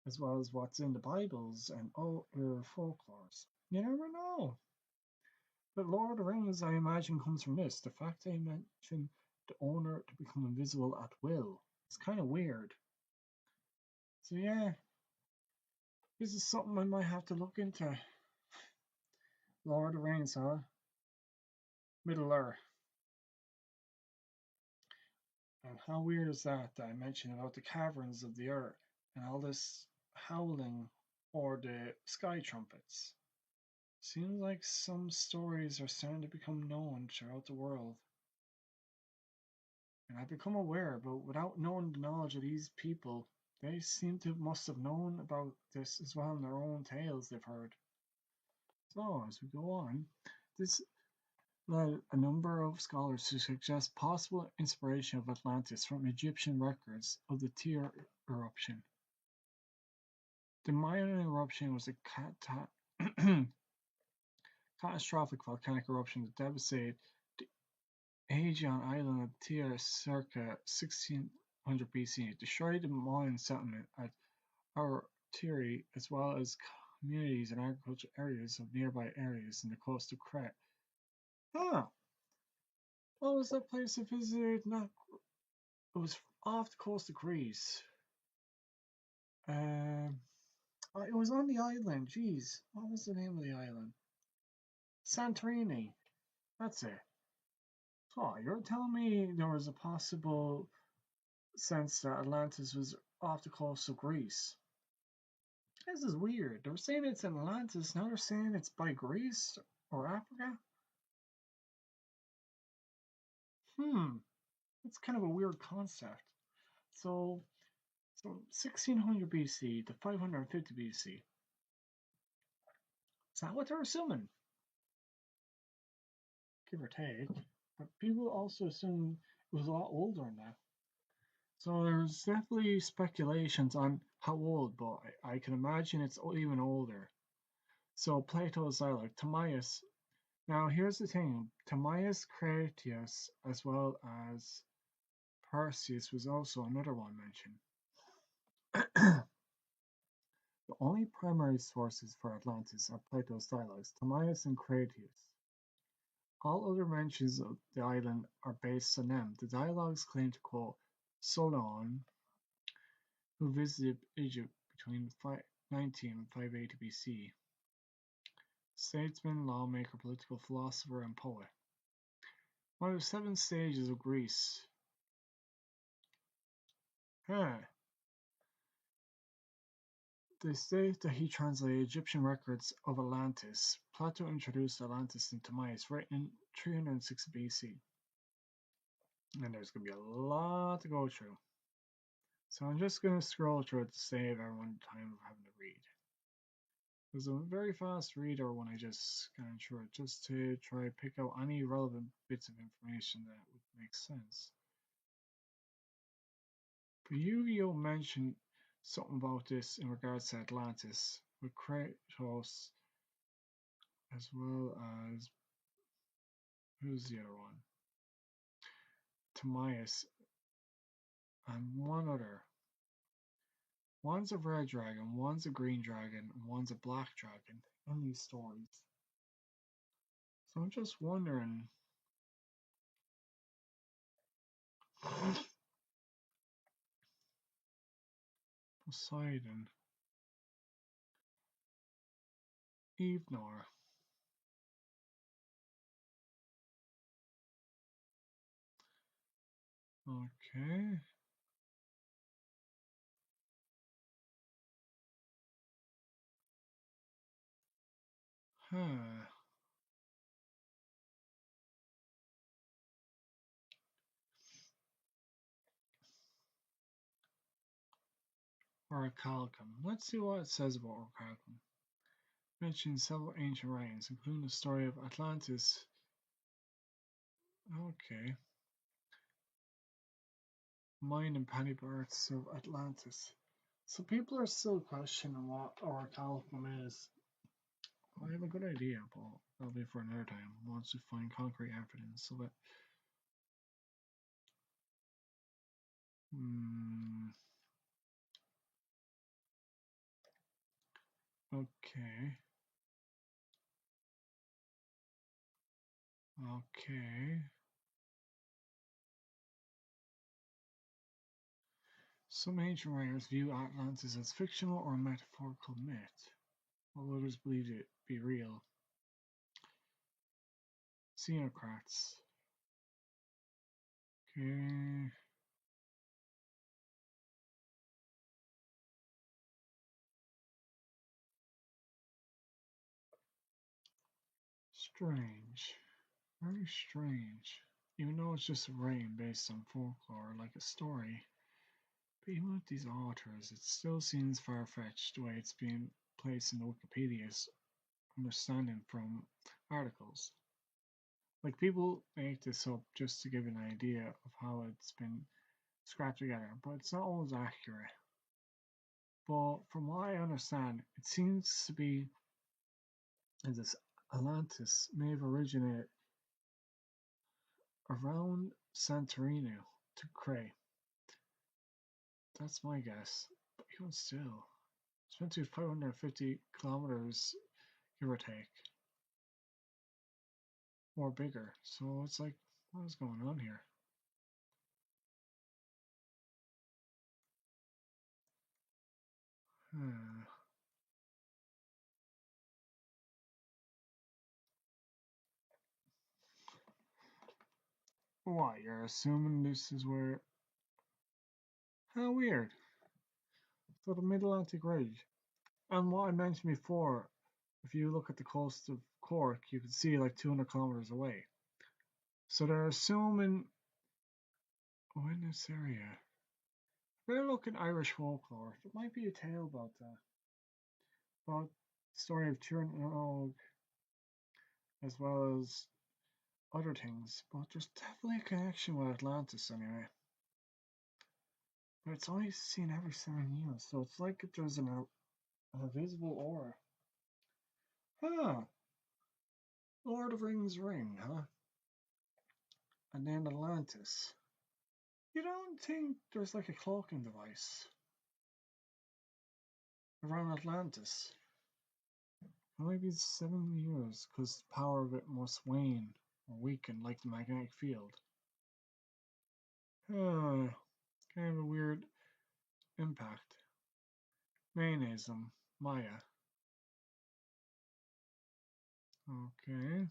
as well as what's in the Bibles and other folklores. You never know. But Lord of the Rings, I imagine, comes from this. The fact they mention the owner to become invisible at will. It's kind of weird. So yeah, this is something I might have to look into. Lord of the Rings, huh? Middle Earth. And how weird is that I mentioned about the caverns of the earth and all this howling or the sky trumpets? Seems like some stories are starting to become known throughout the world. And I've become aware, but without knowing the knowledge of these people, they seem to must have known about this as well in their own tales they've heard. So as we go on, this led a number of scholars to suggest possible inspiration of Atlantis from Egyptian records of the Tyr eruption. The Mayan eruption was a catastrophic volcanic eruption that devastated the Aegean island of Tyr circa 1600 BC. It destroyed the Mayan settlement at Tyre as well as communities and agricultural areas of nearby areas in the coast of Crete. Huh. What was that place I visited? It was off the coast of Greece. It was on the island. Jeez, what was the name of the island? Santorini. That's it. So you're telling me there was a possible sense that Atlantis was off the coast of Greece? This is weird. They were saying it's in Atlantis, now they're saying it's by Greece or Africa? It's kind of a weird concept. So 1600 BC to 550 BC. Is that what they're assuming? Give or take. But people also assume it was a lot older than that. So there's definitely speculations on how old, but I can imagine it's even older. So Plato's dialogue, Timaeus. Now here's the thing, Timaeus Critias as well as Perseus was also another one mentioned. The only primary sources for Atlantis are Plato's dialogues, Timaeus and Critias. All other mentions of the island are based on them. The dialogues claim to quote Solon, who visited Egypt between 590 and 580 BC. Statesman, lawmaker, political philosopher, and poet. One of the 7 sages of Greece. They state that he translated Egyptian records of Atlantis. Plato introduced Atlantis in Timaeus, written in 306 BC. And there's going to be a lot to go through. So I'm just going to scroll through it to save everyone time of having to read. Because I'm a very fast reader when I just scan through it, just to try to pick out any relevant bits of information that would make sense. But Yu-Gi-Oh! Mentioned something about this in regards to Atlantis, with Kratos, as well as, who's the other one? Timaeus, and one other. One's a red dragon, one's a green dragon, and one's a black dragon in these stories. So I'm just wondering, Poseidon, Evenor. Okay. Huh. Orichalcum. Let's see what it says about Orichalcum. Mentions several ancient writings, including the story of Atlantis. Okay. Mine and penny births of Atlantis. So people are still questioning what Orichalcum is. I have a good idea, but that'll be for another time once we find concrete evidence of it. Okay. Okay. Some ancient writers view Atlantis as fictional or metaphorical myth, while others believe it be real. Xenocrats. Okay. Strange. Very strange. Even though it's just a writing based on folklore, like a story. But even with these authors, it still seems far-fetched the way it's being placed in the Wikipedia's understanding from articles. Like, people make this up just to give an idea of how it's been scrapped together, but it's not always accurate. But from what I understand, it seems to be that this Atlantis may have originated around Santorini to Cray. That's my guess. But even still, it's meant to be 550 kilometers, give or take. Or bigger. So it's like, what is going on here? What, you're assuming this is where... How weird. So the Mid-Atlantic Ridge. And what I mentioned before, if you look at the coast of Cork, you can see like 200 kilometers away. So they're assuming... Oh, in this area. We're looking Irish folklore. There might be a tale about that. About the story of Therianthrope, as well as other things. But there's definitely a connection with Atlantis anyway. But it's only seen every 7 years, so it's like there's an invisible aura. Huh. Lord of Rings ring, huh? And then Atlantis. You don't think there's like a cloaking device around Atlantis? It might be 7 years, because the power of it must wane or weakened like the magnetic field. Kind of a weird impact. Mayanism, Maya. Okay.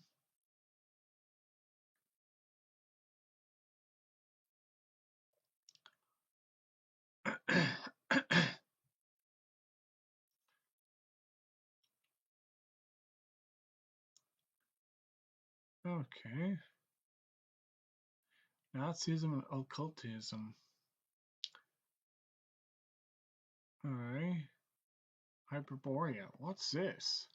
Okay. Nazism and occultism. Alright. Hyperborea. What's this?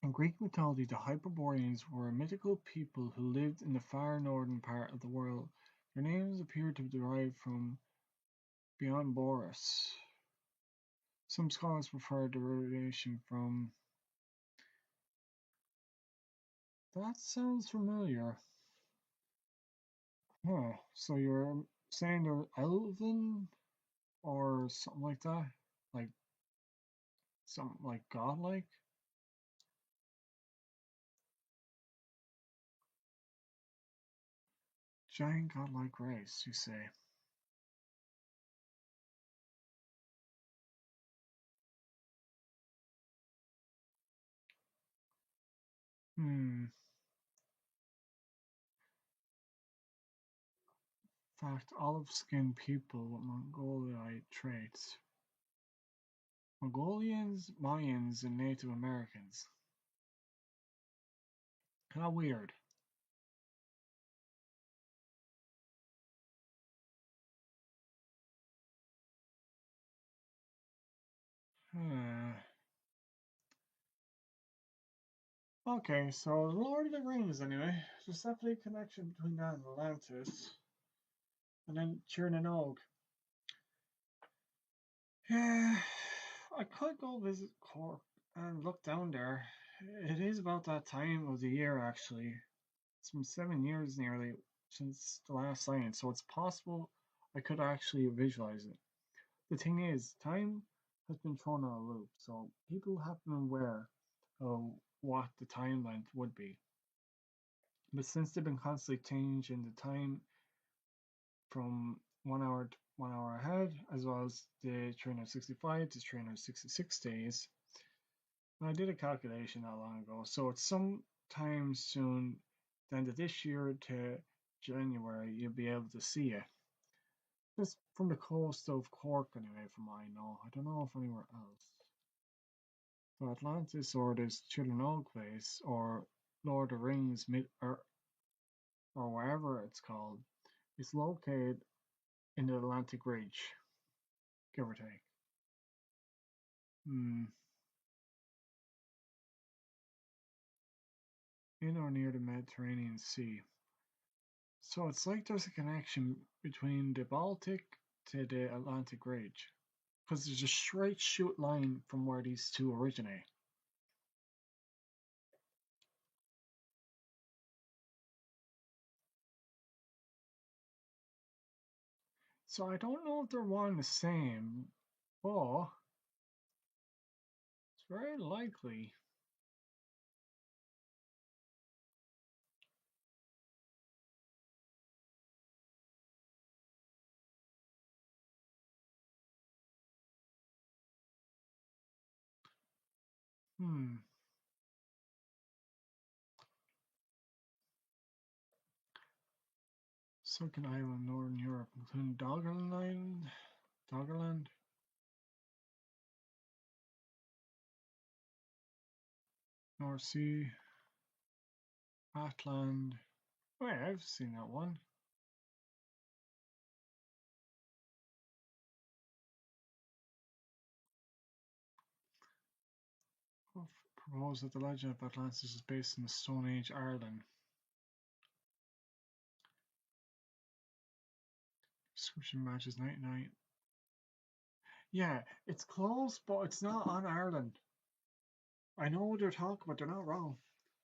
In Greek mythology, the Hyperboreans were a mythical people who lived in the far northern part of the world. Their names appear to derive from beyond Boris. Some scholars prefer derivation from. That sounds familiar. Huh. So you're saying they're elven or something like that? Like something like godlike? Giant godlike race, you say? In fact, olive-skinned people with Mongolite traits. Mongolians, Mayans, and Native Americans. How weird. Okay, so Lord of the Rings anyway. There's definitely a connection between that and Atlantis. And then Chernobyl. Yeah, I could go visit Cork and look down there. It is about that time of the year actually. It's been 7 years nearly since the last sighting, so it's possible I could actually visualize it. The thing is, time has been thrown on a loop, so people have been aware of what the time length would be. But since they've been constantly changing the time from 1 hour to 1 hour ahead, as well as the 365 to 366 days, and I did a calculation not long ago, so it's sometime soon, the end of this year to January, you'll be able to see it. Just from the coast of Cork, anyway, from what I know. I don't know if anywhere else. So Atlantis, or this Children place, or Lord of the Rings, or wherever it's called, is located in the Atlantic Ridge, give or take. In or near the Mediterranean Sea. So it's like there's a connection between the Baltic to the Atlantic Ridge, because there's a straight shoot line from where these two originate. So I don't know if they're one and the same, but it's very likely. Sunken Island, Northern Europe, including Doggerland, North Sea, Atland. Oh yeah, I've seen that one. Proposed that the legend of Atlantis is based in the Stone Age Ireland. Description matches 99. Yeah, it's close, but it's not on Ireland. I know what they're talking about, they're not wrong.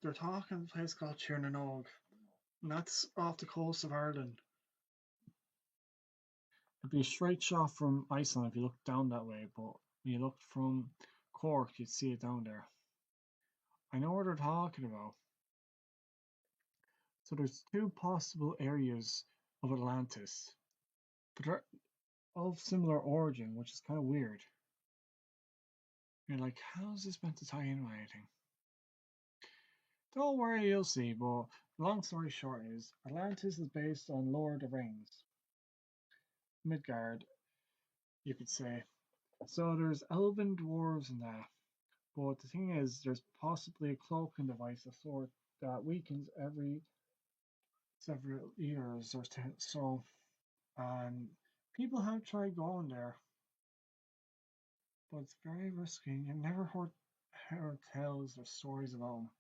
They're talking a place called Chernobyl, and that's off the coast of Ireland. It'd be a straight shot from Iceland if you look down that way, but When you looked from Cork, you'd see it down there. I know what they're talking about. So there's two possible areas of Atlantis, but they're of similar origin, which is kind of weird. You're like, how is this meant to tie in with anything? Don't worry, you'll see, but long story short is, Atlantis is based on Lord of the Rings. Midgard, you could say. So there's elven dwarves and that. But the thing is, there's possibly a cloaking device of sort that weakens every several years or so. And people have tried going there, but it's very risky. You've never heard tales or stories about them.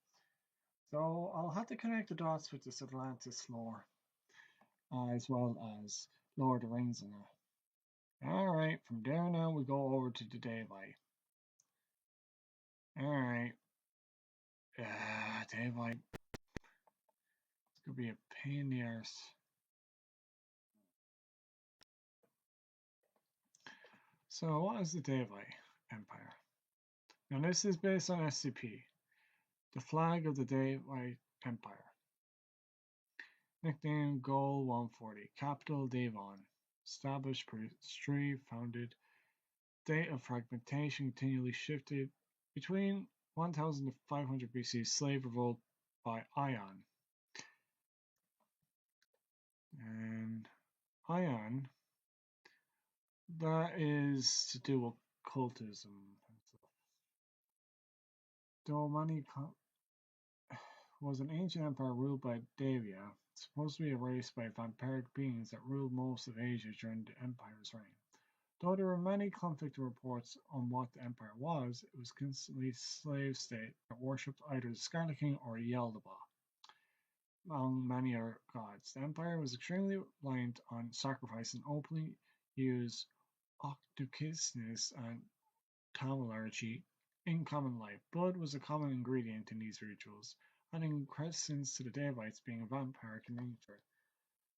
So I'll have to connect the dots with this Atlantis lore, as well as Lord of the Rings and that. Alright, from there now we go over to the Daylight. Alright. Daylight. It's gonna be a pain in the arse. So what is the Daylight Empire? Now this is based on SCP, the flag of the Daylight Empire. Nickname Goal 140, capital Devon, established history, founded, date of fragmentation continually shifted, between 1000 to 500 BC, slave revolt by Ion. And Ion, that is to do with cultism and stuff. Geomagnetic was an ancient empire ruled by Davia, supposed to be a race by vampiric beings that ruled most of Asia during the empire's reign. Though there were many conflicting reports on what the empire was, it was consistently a slave state that worshipped either the Scarlet King or Yaldabaoth, among many other gods. The empire was extremely reliant on sacrifice and openly used octogenes and tamalurgy in common life. Blood was a common ingredient in these rituals, adding crescents to the Davites being a vampiric in nature.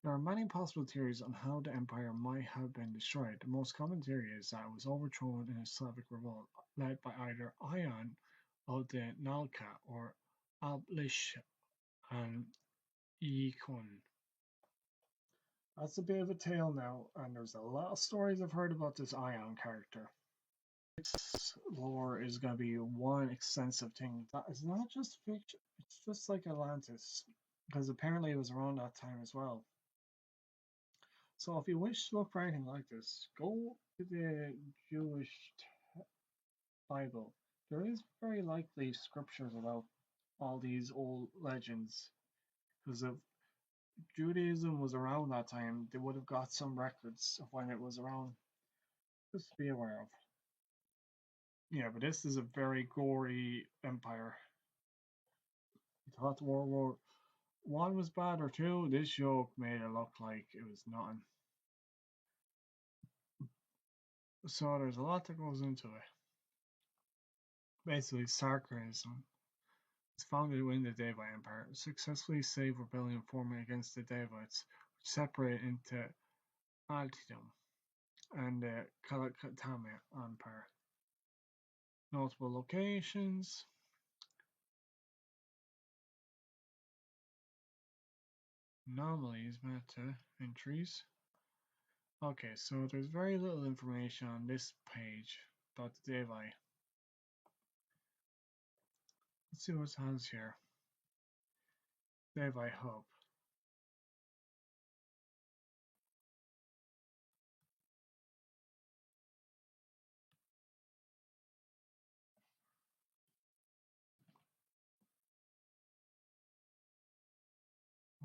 There are many possible theories on how the empire might have been destroyed. The most common theory is that it was overthrown in a Slavic revolt led by either Ion of the Nalka or Ablish and Yikun. That's a bit of a tale now, and there's a lot of stories I've heard about this Ion character. This lore is going to be one extensive thing. That is not just fiction, it's just like Atlantis, because apparently it was around that time as well. So if you wish to look for anything like this, go to the Jewish Bible. There is very likely scriptures about all these old legends, because if Judaism was around that time, they would have got some records of when it was around. Just to be aware of. Yeah, but this is a very gory empire. You thought World War I was bad or II? This joke made it look like it was nothing. So there's a lot that goes into it. Basically, Sarkism was founded within the Daevite Empire, successfully saved rebellion forming against the Daevites, which separated into Altidum and the Kalakatame Empire. Notable locations. Anomalies, meta entries. Okay, so there's very little information on this page about the Daevite. Let's see what it has here. Daevite Hub.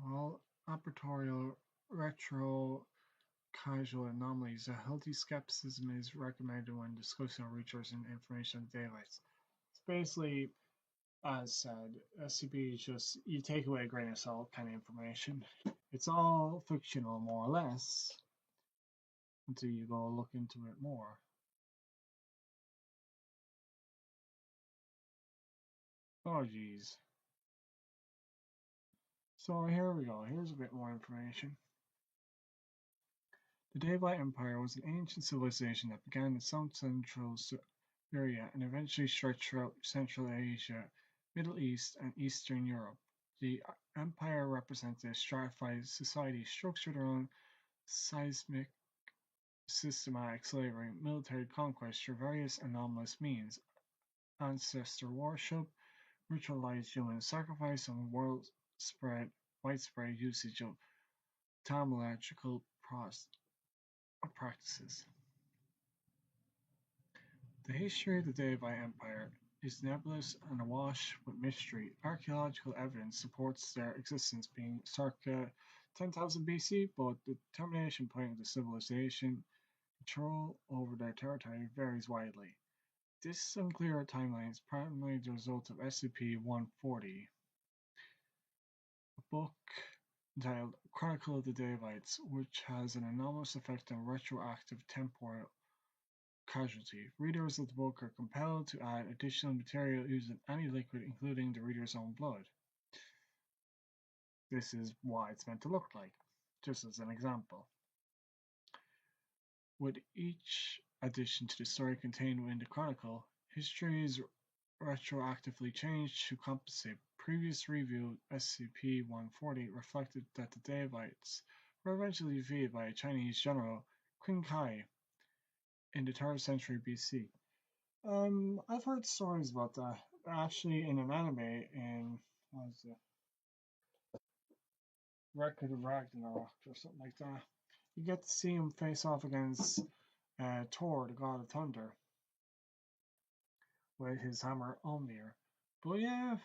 Well, operatorial retro casual anomalies. A healthy skepticism is recommended when discussing research and information on Daevites. It's basically, as said, SCP is just, you take away a grain of salt kind of information. It's all fictional, more or less, until you go look into it more. Oh, geez. So here we go. Here's a bit more information. The Daevite Empire was an ancient civilization that began in South Central Siberia, and eventually stretched throughout Central Asia, Middle East, and Eastern Europe. The empire represented a stratified society structured around seismic, systematic slavery, military conquest through various anomalous means, ancestor worship, ritualized human sacrifice, and widespread usage of thaumaturgical practices. The history of the Deivite Empire is nebulous and awash with mystery. Archaeological evidence supports their existence being circa 10,000 BC, but the termination point of the civilization control over their territory varies widely. This unclear timeline is primarily the result of SCP-140, a book entitled Chronicle of the Deivites, which has an anomalous effect on retroactive temporal casualty. Readers of the book are compelled to add additional material using any liquid, including the reader's own blood. This is what it's meant to look like, just as an example. With each addition to the story contained within the chronicle, history is retroactively changed to compensate. Previous review SCP-140 reflected that the Deivites were eventually defeated by a Chinese general, Qin Kai, in the 3rd century BC. I've heard stories about that. Actually, in an anime in Record of Ragnarok or something like that, you get to see him face off against Thor, the god of thunder, with his hammer Mjolnir. But yeah,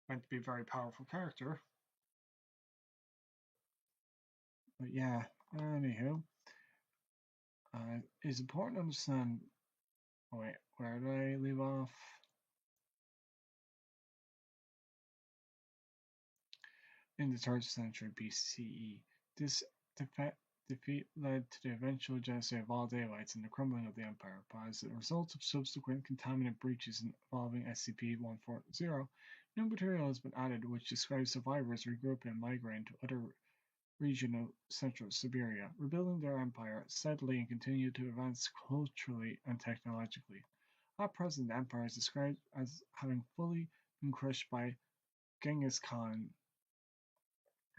meant to be a very powerful character. But yeah, anywho, it's important to understand. Wait, where did I leave off? In the 3rd century BCE, this defeat led to the eventual genocide of all Deivites and the crumbling of the empire. But as a result of subsequent contaminant breaches involving SCP-140, new material has been added which describes survivors regrouping and migrating to other regions of central Siberia, rebuilding their empire steadily and continue to advance culturally and technologically. At present, the empire is described as having fully been crushed by Genghis Khan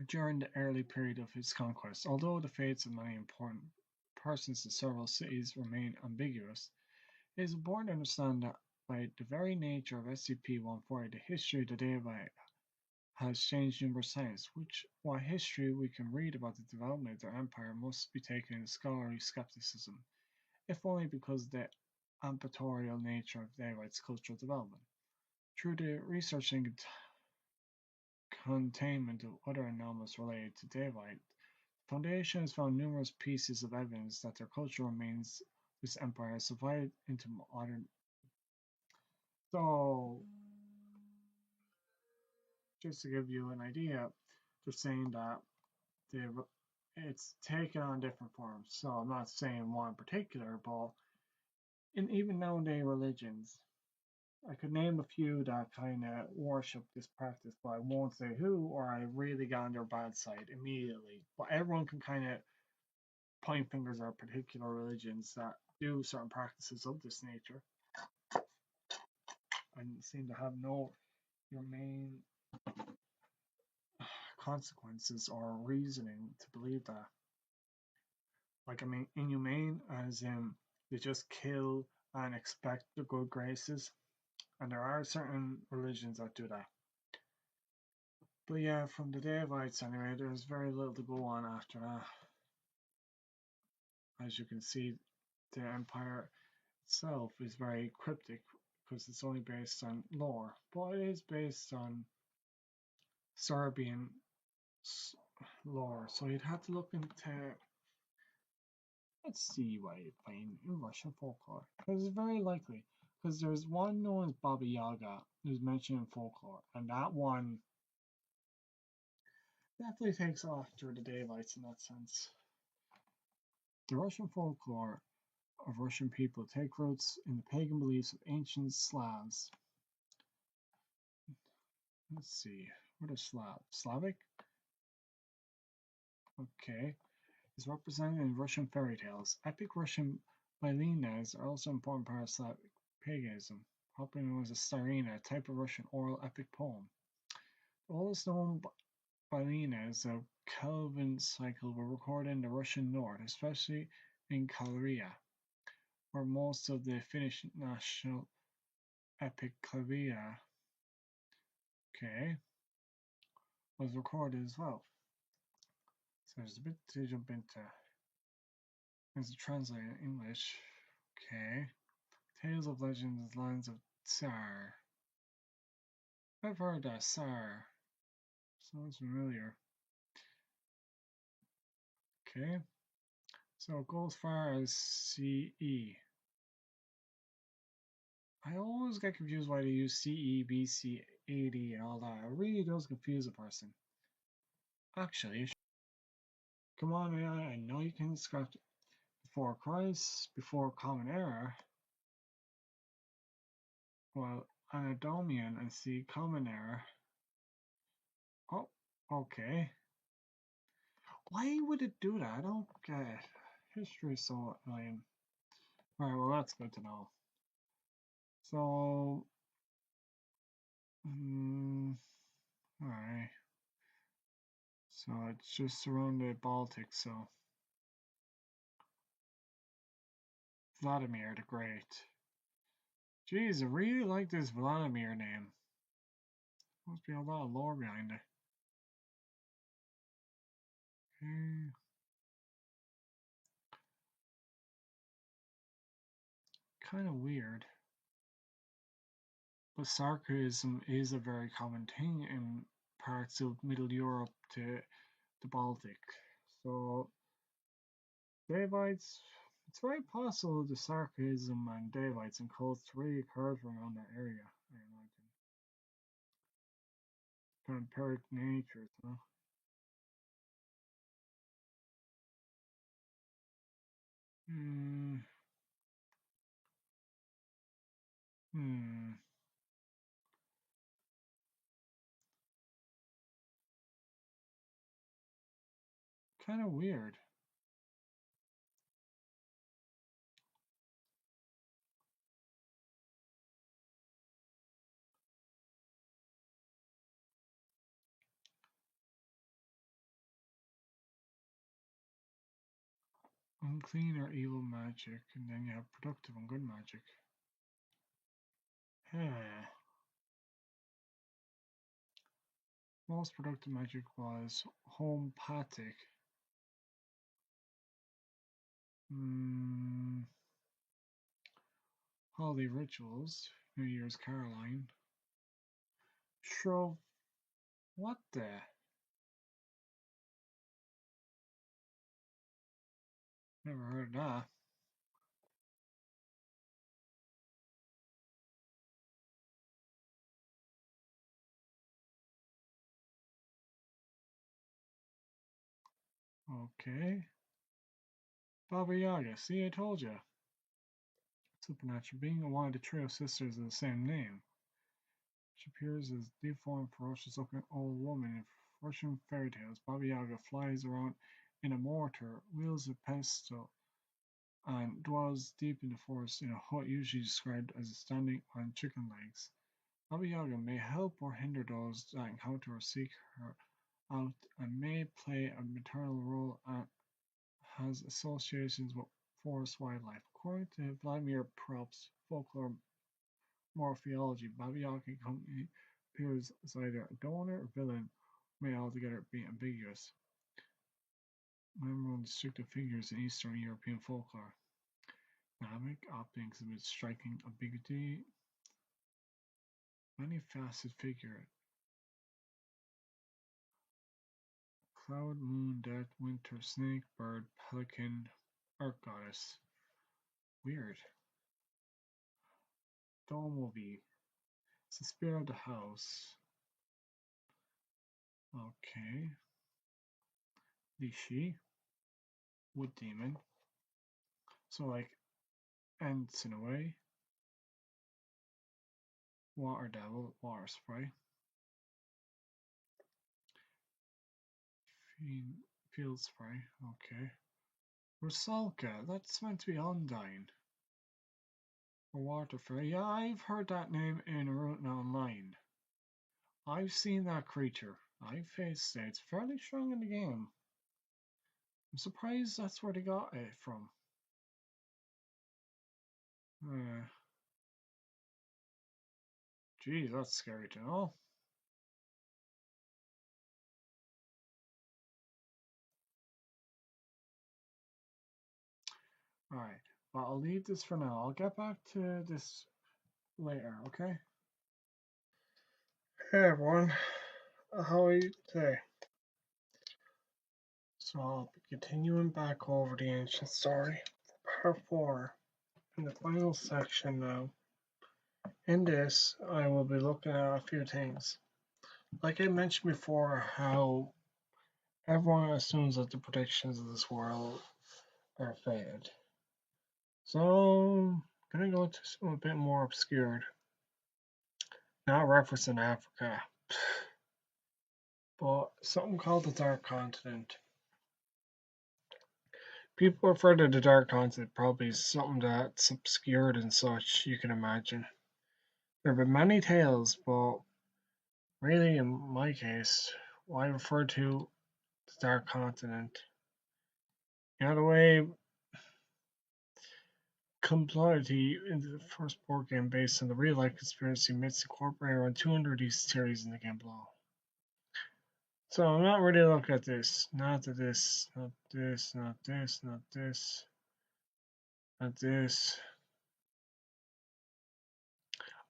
during the early period of his conquest. Although the fates of many important persons in several cities remain ambiguous, it is important to understand that by the very nature of SCP-140, the history of the Deivite has changed numerous times, while history we can read about the development of their empire must be taken in scholarly skepticism, if only because of the ambiguous nature of Deivite's cultural development. Through the research and containment of other anomalies related to Deivite, the Foundation has found numerous pieces of evidence that their cultural remains this empire has survived into modern. So, just to give you an idea, they're saying that it's taken on different forms. So I'm not saying one in particular, but in even nowadays religions, I could name a few that kind of worship this practice, but I won't say who, or I really got on their bad side immediately. But everyone can kind of point fingers at particular religions that do certain practices of this nature and seem to have no humane consequences or reasoning to believe that. Like, I mean, inhumane as in they just kill and expect the good graces. And there are certain religions that do that. But yeah, from the Deivites anyway, there's very little to go on after that. As you can see, the empire itself is very cryptic because it's only based on lore, but it is based on Serbian lore. So you'd have to look into. Let's see what you find in Russian folklore, because it's very likely. Because there's one known as Baba Yaga who's mentioned in folklore, and that one definitely takes after the Deivites in that sense. The Russian folklore of Russian people take roots in the pagan beliefs of ancient Slavs. Let's see, what are Slavic? Okay, is represented in Russian fairy tales. Epic Russian Violinas are also an important part of Slavic paganism, popularly known as a Tsarina, a type of Russian oral epic poem. The oldest known violinas of Kelvin cycle were recorded in the Russian north, especially in Kalyria, where most of the Finnish national epic Kalyria was recorded as well. So there's a bit to jump into. There's a translated in English. Tales of Legends, Lands of Tsar. I've heard that, Tsar. Sounds familiar. So it goes as far as CE. I always get confused why they use CE, BC, AD, and all that. It really does confuse a person. Actually, come on, I know you can scratch it. Before Christ, before Common Era, well, Anadomian and see Common Era. Oh, okay. Why would it do that? I don't get it. History is so annoying. Alright, well, that's good to know. So, alright. So it's just around the Baltic, so. Vladimir the Great. Jeez, I really like this Vladimir name. Must be a lot of lore behind it. Kind of weird. But sarcasm is a very common thing in parts of Middle Europe to the Baltic. So, Davites, it's very possible the sarcasm and Davites and cults really occurred around that area, I imagine. Vampiric nature, huh? Kind of weird. Unclean or evil magic, and then you have productive and good magic. Most productive magic was homeopathic. Holiday rituals, New Year's Caroline. Shrove. What the? Never heard of that. Okay. Baba Yaga. See, I told you. Supernatural being and one of the trio sisters of the same name. She appears as a deformed, ferocious-looking old woman in Russian fairy tales. Baba Yaga flies around in a mortar, wields a pestle, and dwells deep in the forest in a hut usually described as standing on chicken legs. Baba Yaga may help or hinder those that encounter or seek her out and may play a maternal role and has associations with forest wildlife. According to Vladimir Prop's folklore morphology, Baba Yaga company appears as either a donor or villain, or may altogether be ambiguous. Memorable and distinctive figures in Eastern European folklore. Dynamic opting exhibits striking ambiguity. Many-faceted figure. Cloud, moon, death, winter, snake, bird, pelican, earth goddess. Weird. Domovi. It's the spirit of the house. Okay. Lishi. Wood demon. So like ants in a way. Water devil, water spray. Field spray, okay. Rusalka, that's meant to be Undyne. Or Waterfall. Yeah, I've heard that name in Route Online. I've seen that creature. I've faced it. It's fairly strong in the game. I'm surprised that's where they got it from. Geez, that's scary to know. Alright, well, I'll leave this for now. I'll get back to this later, okay? Hey everyone, how are you today? So I'll be continuing back over the ancient story, part 4, in the final section now. In this, I will be looking at a few things. Like I mentioned before, how everyone assumes that the predictions of this world are faded. So I'm gonna go to something a bit more obscured. Not referencing Africa, but something called the Dark Continent. People refer to the Dark Continent probably as something that's obscured and such, you can imagine. There have been many tales, but really in my case, what I refer to the Dark Continent. You know the way Complotity into the first board game based on the real-life conspiracy myths incorporating around 200 of these theories in the game below. So I'm not really looking at this. Not at this, not this, not this, not this, not this.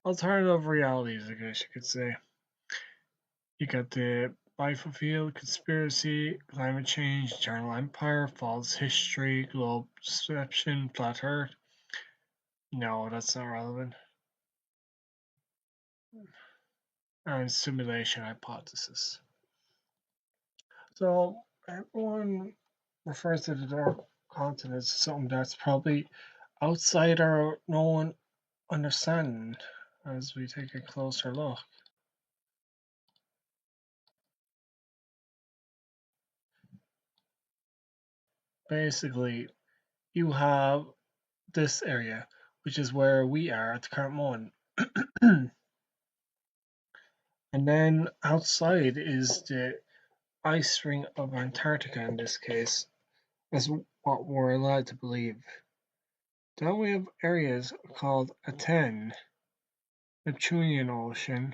Alternative realities, I guess you could say. You got the Biffield conspiracy, climate change, eternal empire, false history, globe deception, flat earth. No, that's not relevant. And simulation hypothesis. So everyone refers to the Dark Continent as something that's probably outside our known understanding as we take a closer look. Basically, you have this area, which is where we are at the current moment. And then outside is the ice ring of Antarctica in this case, is what we're allowed to believe. Then we have areas called Aten, Neptunian Ocean,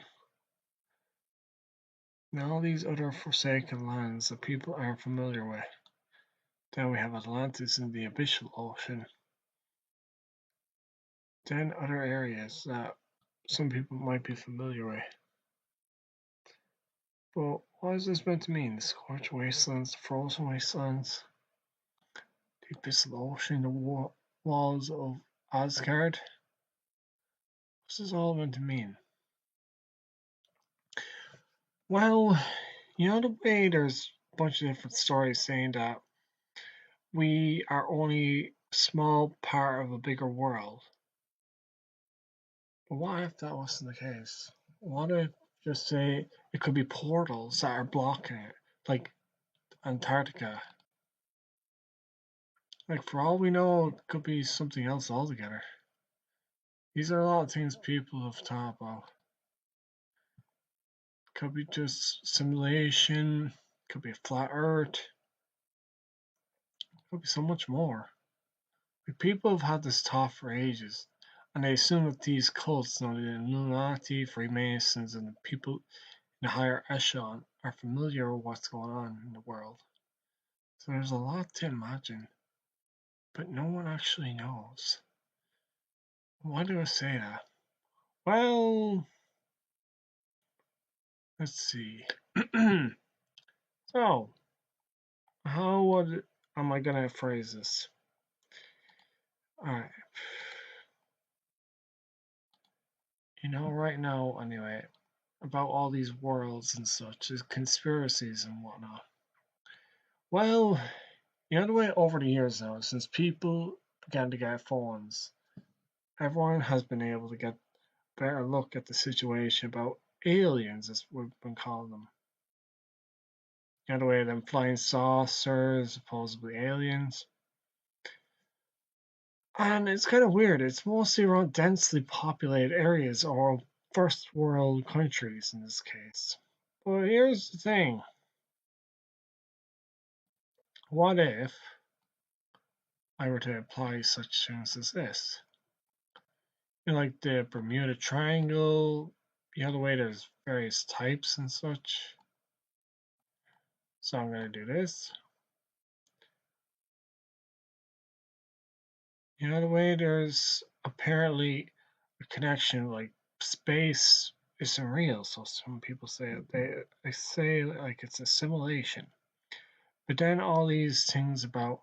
and all these other forsaken lands that people aren't familiar with. Then we have Atlantis in the Abyssal Ocean. Then other areas that some people might be familiar with. But what is this meant to mean? The scorched wastelands, the frozen wastelands, the Abyssal Ocean, the walls of Asgard? What's this all meant to mean? Well, you know the way there's a bunch of different stories saying that we are only a small part of a bigger world. But what if that wasn't the case? What if, just say, it could be portals that are blocking it, like Antarctica? Like, for all we know, it could be something else altogether. These are a lot of things people have thought about. Could be just simulation, could be a flat earth, could be so much more. Like, people have had this thought for ages, and they assume that these cults, the Illuminati, Freemasons, and the people in the higher echelon are familiar with what's going on in the world. So there's a lot to imagine, but no one actually knows. Why do I say that? Well, let's see. So, how am I gonna phrase this? Alright. You know, right now, anyway, about all these worlds and such, is conspiracies and whatnot. Well, you know the way over the years now, since people began to get phones, everyone has been able to get a better look at the situation about aliens, as we've been calling them. You know the way them flying saucers, supposedly aliens. And it's kind of weird. It's mostly around densely populated areas or first world countries in this case. But here's the thing. What if I were to apply such things as this? You know, like the Bermuda Triangle, the other way there's various types and such. So I'm going to do this. The other way there's apparently a connection, like space isn't real. So some people say they say like it's a simulation. But then all these things about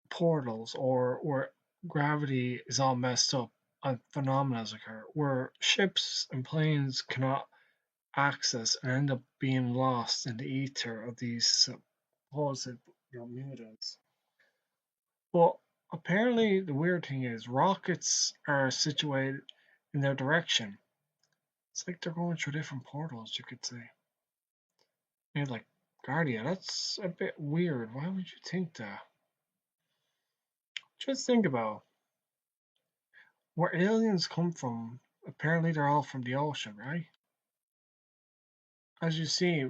portals or where gravity is all messed up and phenomena occur where ships and planes cannot access and end up being lost in the ether of these supposed Bermudas. Well, apparently the weird thing is rockets are situated in their direction. It's like they're going through different portals, you could say. And like, Guardia, that's a bit weird. Why would you think that? Just think about where aliens come from. Apparently they're all from the ocean, right? As you see,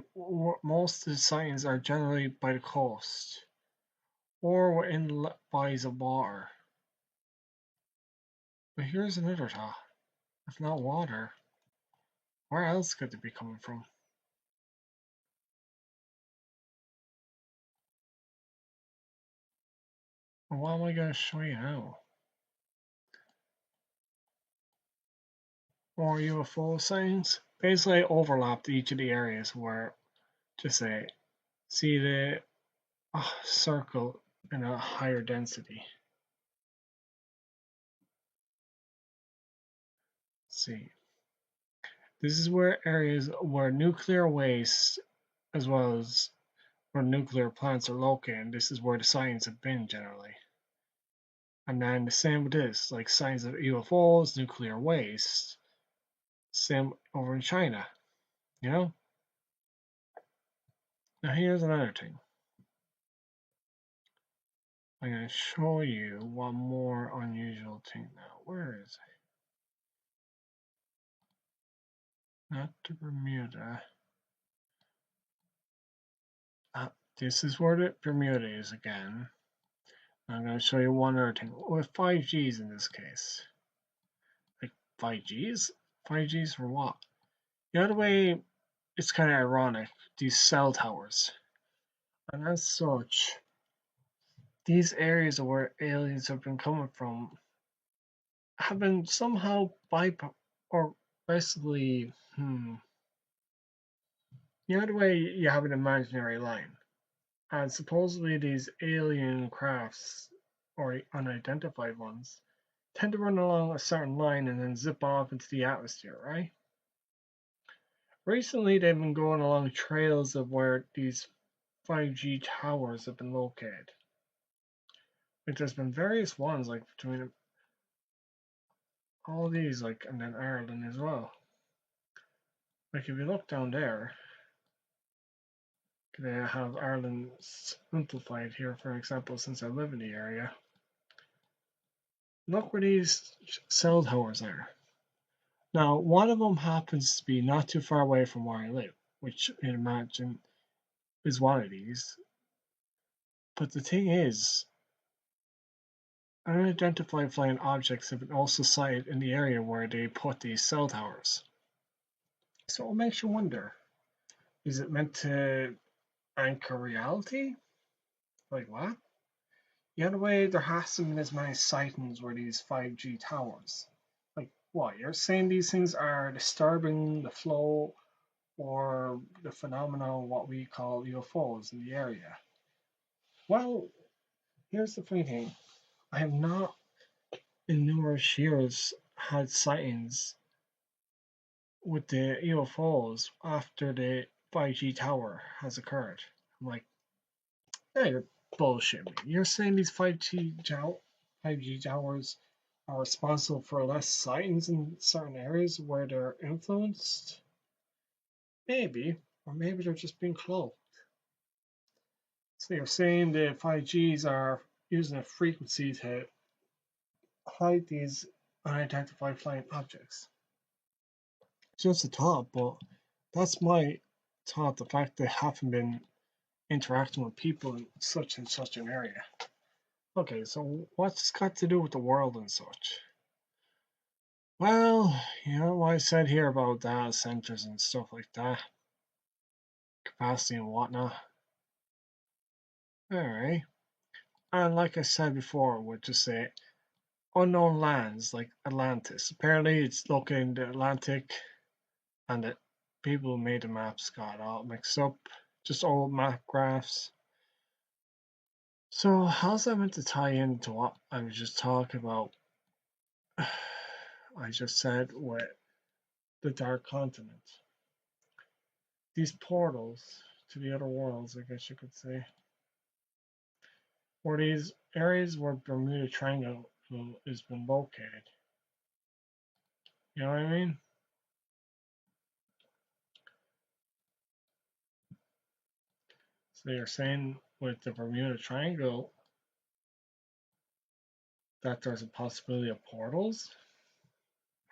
most of the sightings are generally by the coast or within bodies of water. But here's another thought. If not water, where else could they be coming from? Well, what am I going to show you now? More UFO sightings. Basically, I overlapped each of the areas where, just say, see the circle in a higher density. See, this is where areas where nuclear waste, as well as where nuclear plants are located, and this is where the sightings have been generally. And then the same with this, like signs of UFOs, nuclear waste. Same over in China, you know? Now here's another thing. I'm going to show you one more unusual thing now. Where is it? Not the Bermuda. This is where the Bermuda is again. I'm going to show you one other thing with 5Gs in this case. Like 5Gs? 5Gs for what? The other way, it's kind of ironic, these cell towers. And as such, these areas where aliens have been coming from have been somehow or basically, the other way you have an imaginary line. And supposedly these alien crafts, or unidentified ones, tend to run along a certain line and then zip off into the atmosphere, right? Recently, they've been going along trails of where these 5G towers have been located. Like there's been various ones, like between all these, like, and then Ireland as well. Like if you look down there, they have Ireland simplified here, for example, since I live in the area. Look where these cell towers are. Now, one of them happens to be not too far away from where I live, which you can imagine is one of these. But the thing is, unidentified flying objects have been also sighted in the area where they put these cell towers. So it makes you wonder, is it meant to anchor reality? Like what? The other way, there hasn't been as many sightings where these 5G towers. Like what? You're saying these things are disturbing the flow or the phenomena of what we call UFOs in the area? Well, here's the funny thing. I have not in numerous years had sightings with the UFOs after the 5G tower has occurred. I'm like, yeah, you're bullshit me. You're saying these 5G towers are responsible for less sightings in certain areas where they're influenced? Maybe. Or maybe they're just being cloaked. So you're saying the 5Gs are using a frequency to hide these unidentified flying objects. Just a thought, but that's my thought, the fact they haven't been interacting with people in such and such an area. Okay, so what's this got to do with the world and such? Well, you know what I said here about data centers and stuff like that, capacity and whatnot. Alright. And like I said before, we'll just say unknown lands like Atlantis. Apparently it's located in the Atlantic, and the people who made the maps got all mixed up. Just old map graphs. So how's that meant to tie into what I was just talking about? I just said with the Dark Continent. These portals to the other worlds, I guess you could say, or these areas where Bermuda Triangle has been located. You know what I mean? So you're saying with the Bermuda Triangle that there's a possibility of portals?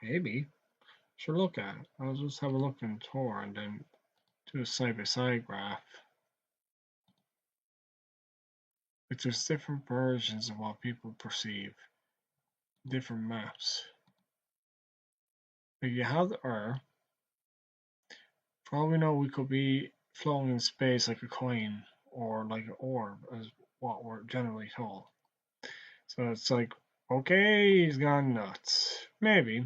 Maybe. Sure, look at it. I'll just have a look in Tor and then do a side-by-side graph. But there's different versions of what people perceive. Different maps. Like you have the Earth. For all we know, we could be floating in space like a coin or like an orb, as what we're generally told. So it's like, okay, he's gone nuts. Maybe,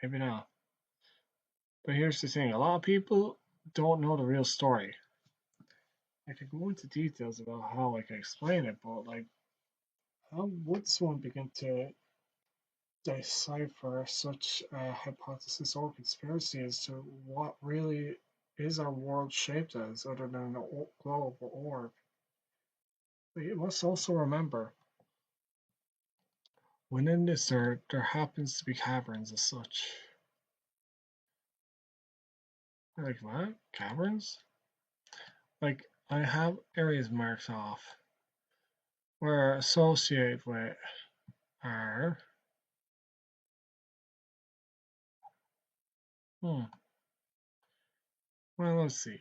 maybe not. But here's the thing, a lot of people don't know the real story. I could go into details about how I can explain it, but like, how would someone begin to decipher such a hypothesis or conspiracy as to what really is our world shaped as, other than a globe or orb? But you must also remember, within this earth, there happens to be caverns as such. Like what? Caverns? Like, I have areas marked off where associated with are well, let's see.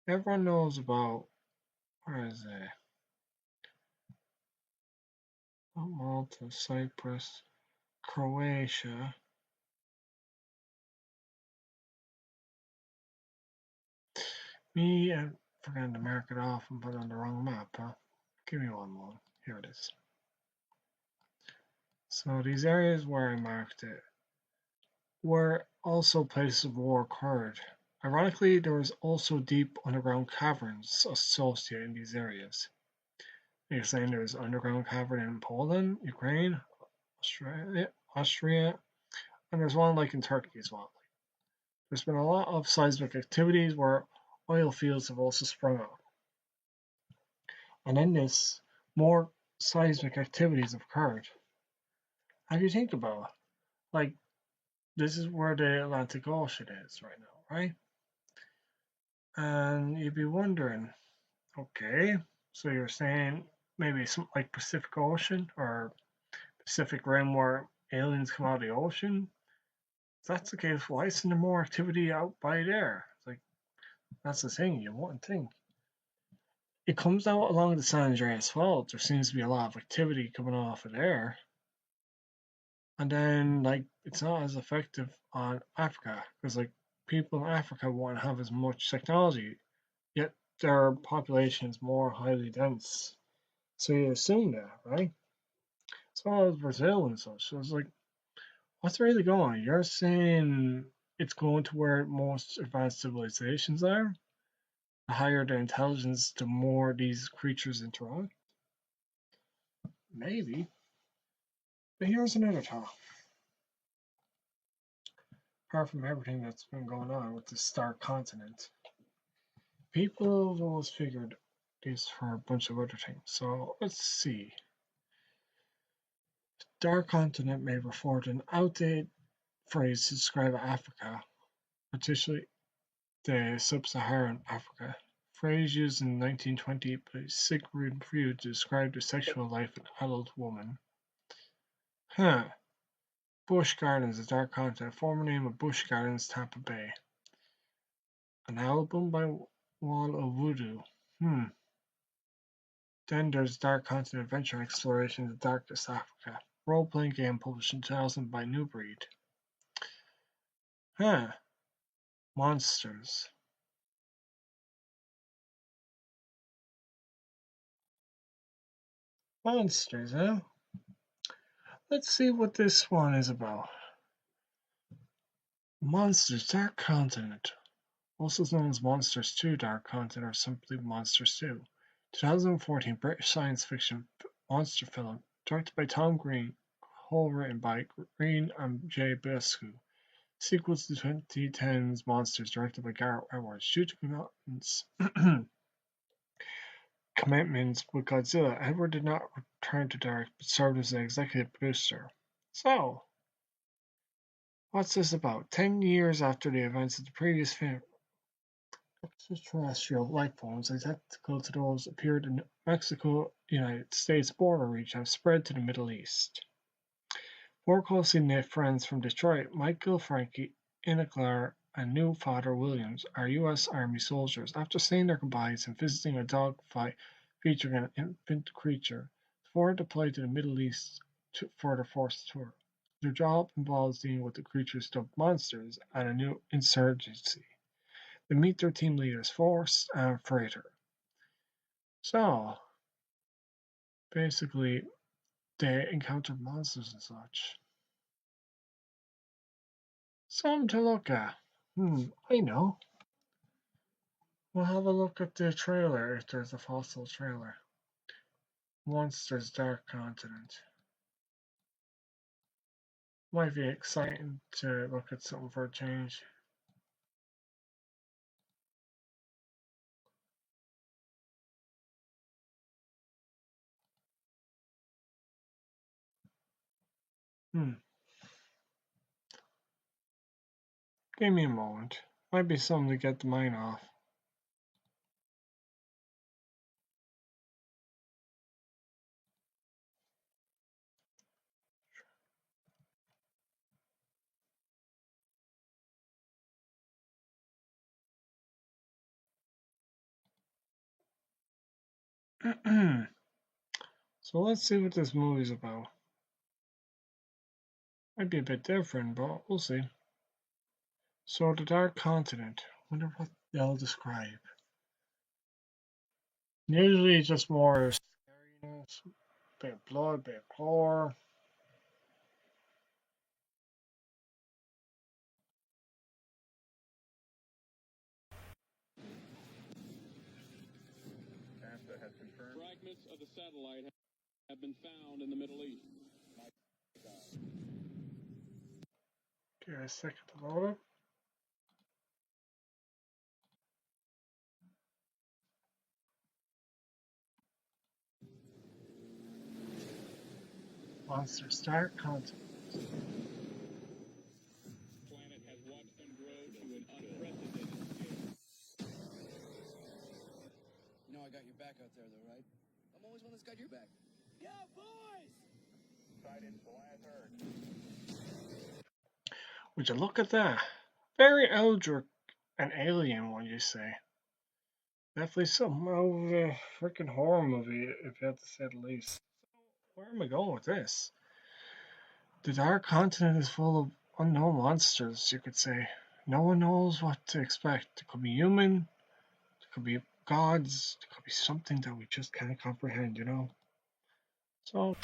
Everyone knows about, where is it? Malta, Cyprus, Croatia. Me, I forgot to mark it off and put it on the wrong map, huh? Give me one moment. Here it is. So these areas where I marked it were also places of war occurred. Ironically, there was also deep underground caverns associated in these areas. You're saying there's underground cavern in Poland, Ukraine, Austria, and there's one like in Turkey as well. There's been a lot of seismic activities where oil fields have also sprung up. And in this, more seismic activities have occurred. How do you think about it? Like, this is where the Atlantic Ocean is right now, right? And you'd be wondering, okay, so you're saying maybe something like Pacific Ocean or Pacific Rim where aliens come out of the ocean? If that's the case, why isn't there more activity out by there? It's like, that's the thing, you wouldn't think. It comes out along the San Andreas Fault, there seems to be a lot of activity coming off of there. And then, like, it's not as effective on Africa, because, like, people in Africa won't have as much technology, yet their population is more highly dense. So you assume that, right? As well as Brazil and such. So it's like, what's really going on? You're saying it's going to where most advanced civilizations are? The higher the intelligence, the more these creatures interact? Maybe. But here's another thought. Apart from everything that's been going on with this Dark Continent, people have always figured this for a bunch of other things. So let's see. Dark Continent may refer to an outdated phrase to describe Africa, particularly the sub-Saharan Africa. Phrase used in 1920 by Sigmund Freud to describe the sexual life of an adult woman. Huh. Busch Gardens, a dark continent, former name of Busch Gardens, Tampa Bay. An album by Wall of Voodoo. Then there's Dark Continent Adventure and Exploration in the Darkest Africa. Role-playing game published in 2000 by New Breed. Huh. Monsters. Monsters, huh? Let's see what this one is about. Monsters Dark Continent. Also known as Monsters 2 Dark Continent or simply Monsters 2. 2014 British science fiction monster film directed by Tom Green, co-written by Green and Jay Bescu. Sequel to the 2010's Monsters directed by Garrett Edwards. Due to commitments with Godzilla, Edward did not return to direct but served as an executive producer. So, what's this about? 10 years after the events of the previous film, extraterrestrial life forms identical to those appeared in the Mexico-United States border region have spread to the Middle East. Four closely knit friends from Detroit, Michael, Frankie, Inaglar, and new father Williams, are U.S. Army soldiers. After saying their goodbyes and visiting a dogfight featuring an infant creature, the four are deployed to the Middle East for their forced tour. Their job involves dealing with the creatures dubbed monsters and a new insurgency. They meet their team leaders, Forrest and Freighter. So, basically, they encounter monsters and such. Something to look at. I know. We'll have a look at the trailer if there's a fossil trailer. Monsters Dark Continent. Might be exciting to look at something for a change. Give me a moment. Might be something to get the mind off. So let's see what this movie's about. Might be a bit different, but we'll see. So the Dark Continent. Wonder what they'll describe. Usually it's just more scariness, bit of blood, bit of gore. Fragments of the satellite have been found in the Middle East. Give it a second to load up. Monsters Dark Continent. Planet has watched them grow to an unprecedented scale. You know I got your back out there, though, right? I'm always one that's got your back. Yo, boys! Would you look at that? Very eldritch and alien, would you say? Definitely something out of a freaking horror movie, if you have to say the least. Where am I going with this? The Dark Continent is full of unknown monsters, you could say. No one knows what to expect. It could be human, it could be gods, it could be something that we just can't comprehend, you know? So,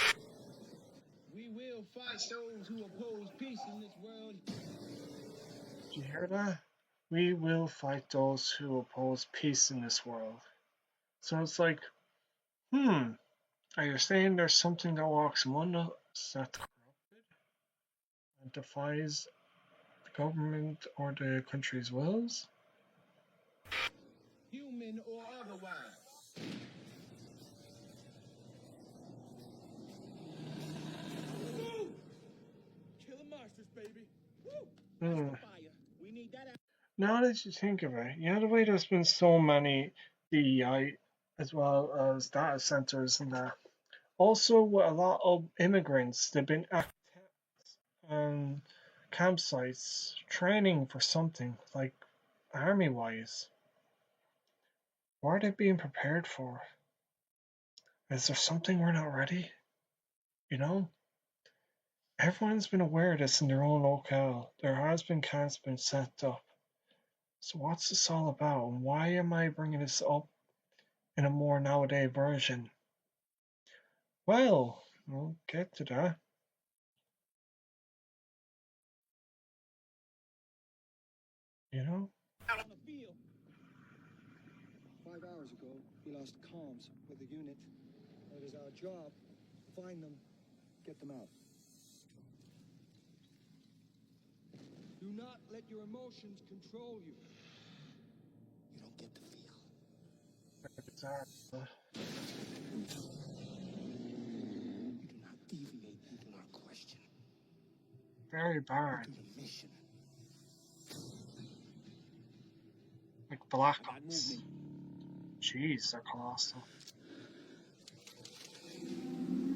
We will fight those who oppose peace in this world. did you hear that? We will fight those who oppose peace in this world. So it's like, are you saying there's something that walks among us that's corrupted and defies the government or the country's wills? Human or otherwise. Woo! Killing monsters, baby. Woo! That's the fire. We need that. Now that you think of it, the way there's been so many DEI as well as data centers and that. Also, with a lot of immigrants, they've been active and campsites, training for something, like army-wise. What are they being prepared for? Is there something we're not ready? You know? Everyone's been aware of this in their own locale. There has been camps been set up. So what's this all about? And why am I bringing this up in a more nowadays version? Well, we'll get to that. You know? Out on the field. 5 hours ago, we lost comms with the unit. It is our job. Find them, get them out. Do not let your emotions control you. You don't get the feel. It's our, You do not deviate, you do not question. very bad. Do the mission. Like Black Got Ops. movement. Jeez, they're colossal.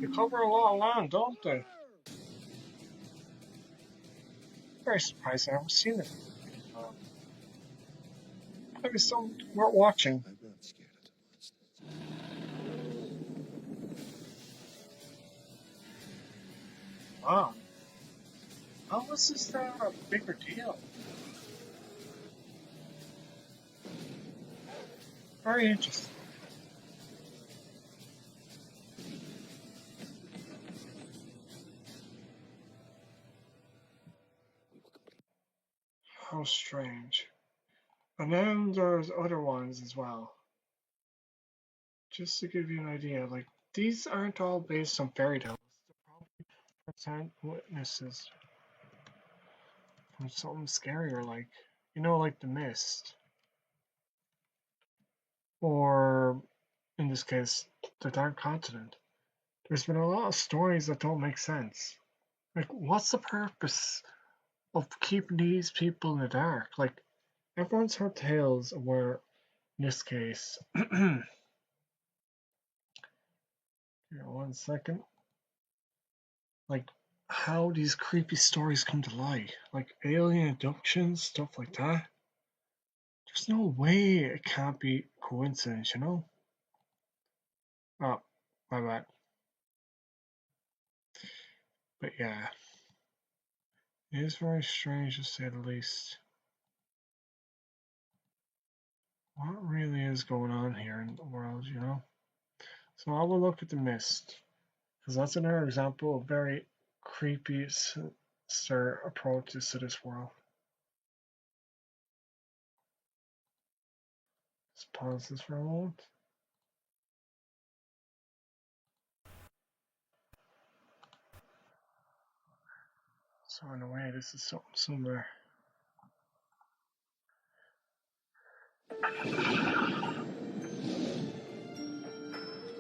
They cover a lot of land, don't they? Very surprised I haven't seen it. Maybe some weren't watching. I'm not scared of the monsters. Wow. How is this a bigger deal? Very interesting. How strange. And then there's other ones as well. Just to give you an idea, like, these aren't all based on fairy tales. They're probably witnesses from something scarier, like, you know, like The Mist. Or, in this case, The Dark Continent. There's been a lot of stories that don't make sense. Like, what's the purpose of keeping these people in the dark? Like, everyone's heard tales where, in this case, here, 1 second. Like, how these creepy stories come to light, like alien abductions, stuff like that. There's no way it can't be coincidence, you know? Oh, my bad. But yeah, it is very strange to say the least. What really is going on here in the world, you know? So I will look at The Mist, because that's another example of very creepy, sinister approaches to this world. Let's pause this for a moment. So in a way, this is something similar.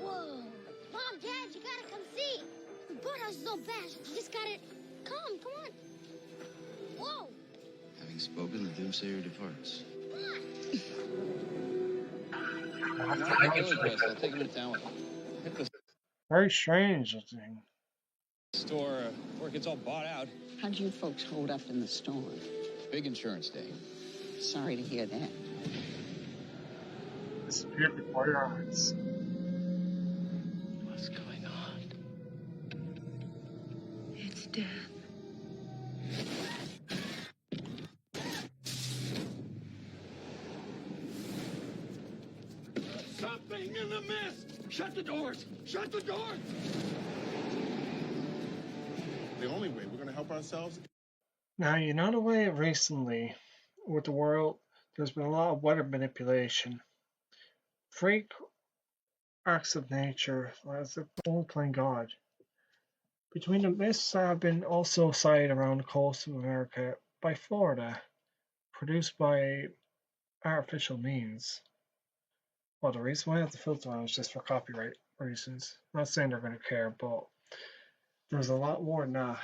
Whoa! Mom, Dad, you gotta come see! The birdhouse is all bashed. You just gotta... Come on! Whoa! Having spoken, the doomsayer departs. Come on! I'll take him to town with him. Hit the Very strange, I think. store before it gets all bought out. How'd you folks hold up in the storm? Big insurance day. Sorry to hear that. Disappeared before your eyes. What's going on? It's death. Something in the mist! Shut the doors! Shut the doors! The only way we're going to help ourselves. Now, you know the way recently, with the world, there's been a lot of weather manipulation. Freak acts of nature, as if only playing God. Between the mists that have been also sighted around the coast of America by Florida, produced by artificial means. Well, the reason why I have to filter on is just for copyright reasons. I'm not saying they're going to care, but there's a lot more than that.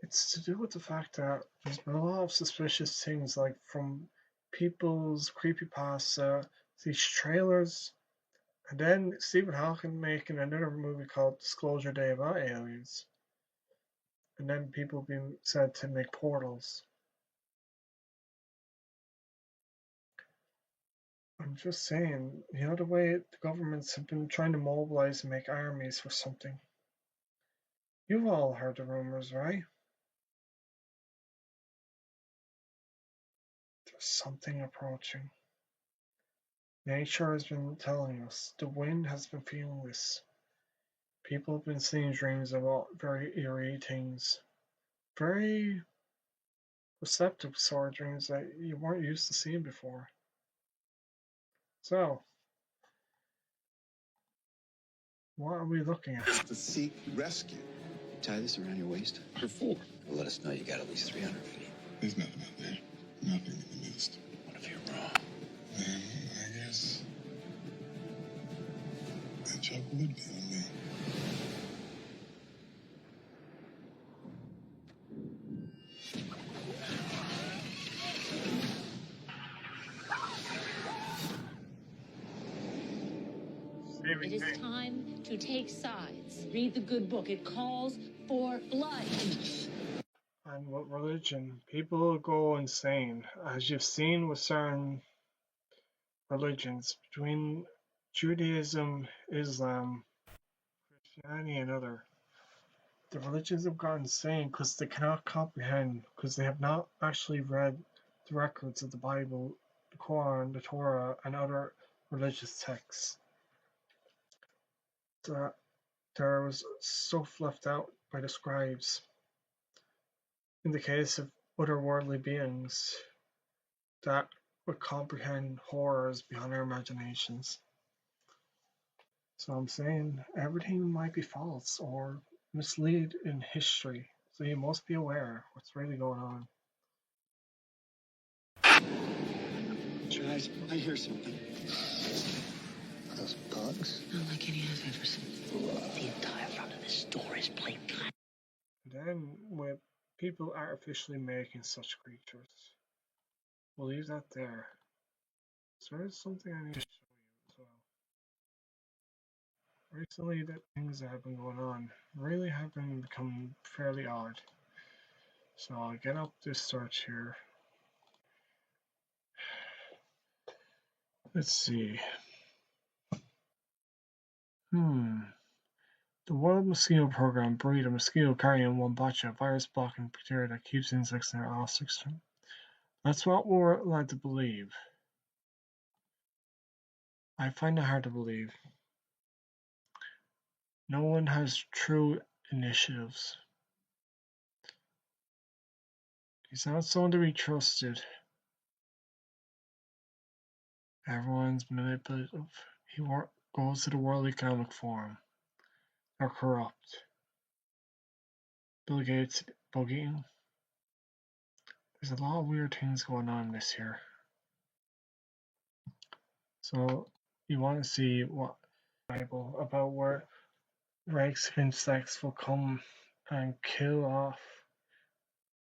It's to do with the fact that there's been a lot of suspicious things, like from people's creepypasta, these trailers, and then Stephen Hawking making another movie called Disclosure Day about aliens. and then people being said to make portals. I'm just saying, the way the governments have been trying to mobilize and make armies for something. You've all heard the rumors, right? There's something approaching. Nature has been telling us. The wind has been feeling this. People have been seeing dreams about very eerie things. Very receptive sort of dreams that you weren't used to seeing before. So, what are we looking at? To seek rescue. Tie this around your waist. For 4. Well, let us know you got at least 300 feet. There's nothing out there. Nothing in the mist. What if you're wrong? Then I guess that joke would be on me. It is time to take sides. Read the good book. It calls for blood. And with religion, people go insane, as you've seen with certain religions, between Judaism, Islam, Christianity, and other. The religions have gone insane because they cannot comprehend, because they have not actually read the records of the Bible, the Quran, the Torah, and other religious texts. There was stuff left out by the scribes. In the case of otherworldly beings that would comprehend horrors beyond our imaginations. So I'm saying everything might be false or mislead in history. So you must be aware what's really going on. Guys, I hear something. Are those bugs? Not like any I've ever seen. The entire front of this store is plain black. Then with people artificially making such creatures, we'll leave that there. So there's something I need to show you as well. Recently, the things that have been going on really have been becoming fairly odd. So I'll get up this search here. Let's see. The World Mosquito Program breed a mosquito carrying one batch of virus-blocking bacteria that keeps insects in their offspring. That's what we're led to believe. I find it hard to believe. No one has true initiatives. He's not someone to be trusted. Everyone's manipulative. He goes to the World Economic Forum. They're corrupt. Bill Gates bugging. There's a lot of weird things going on this year. So you want to see what Bible about where race of insects will come and kill off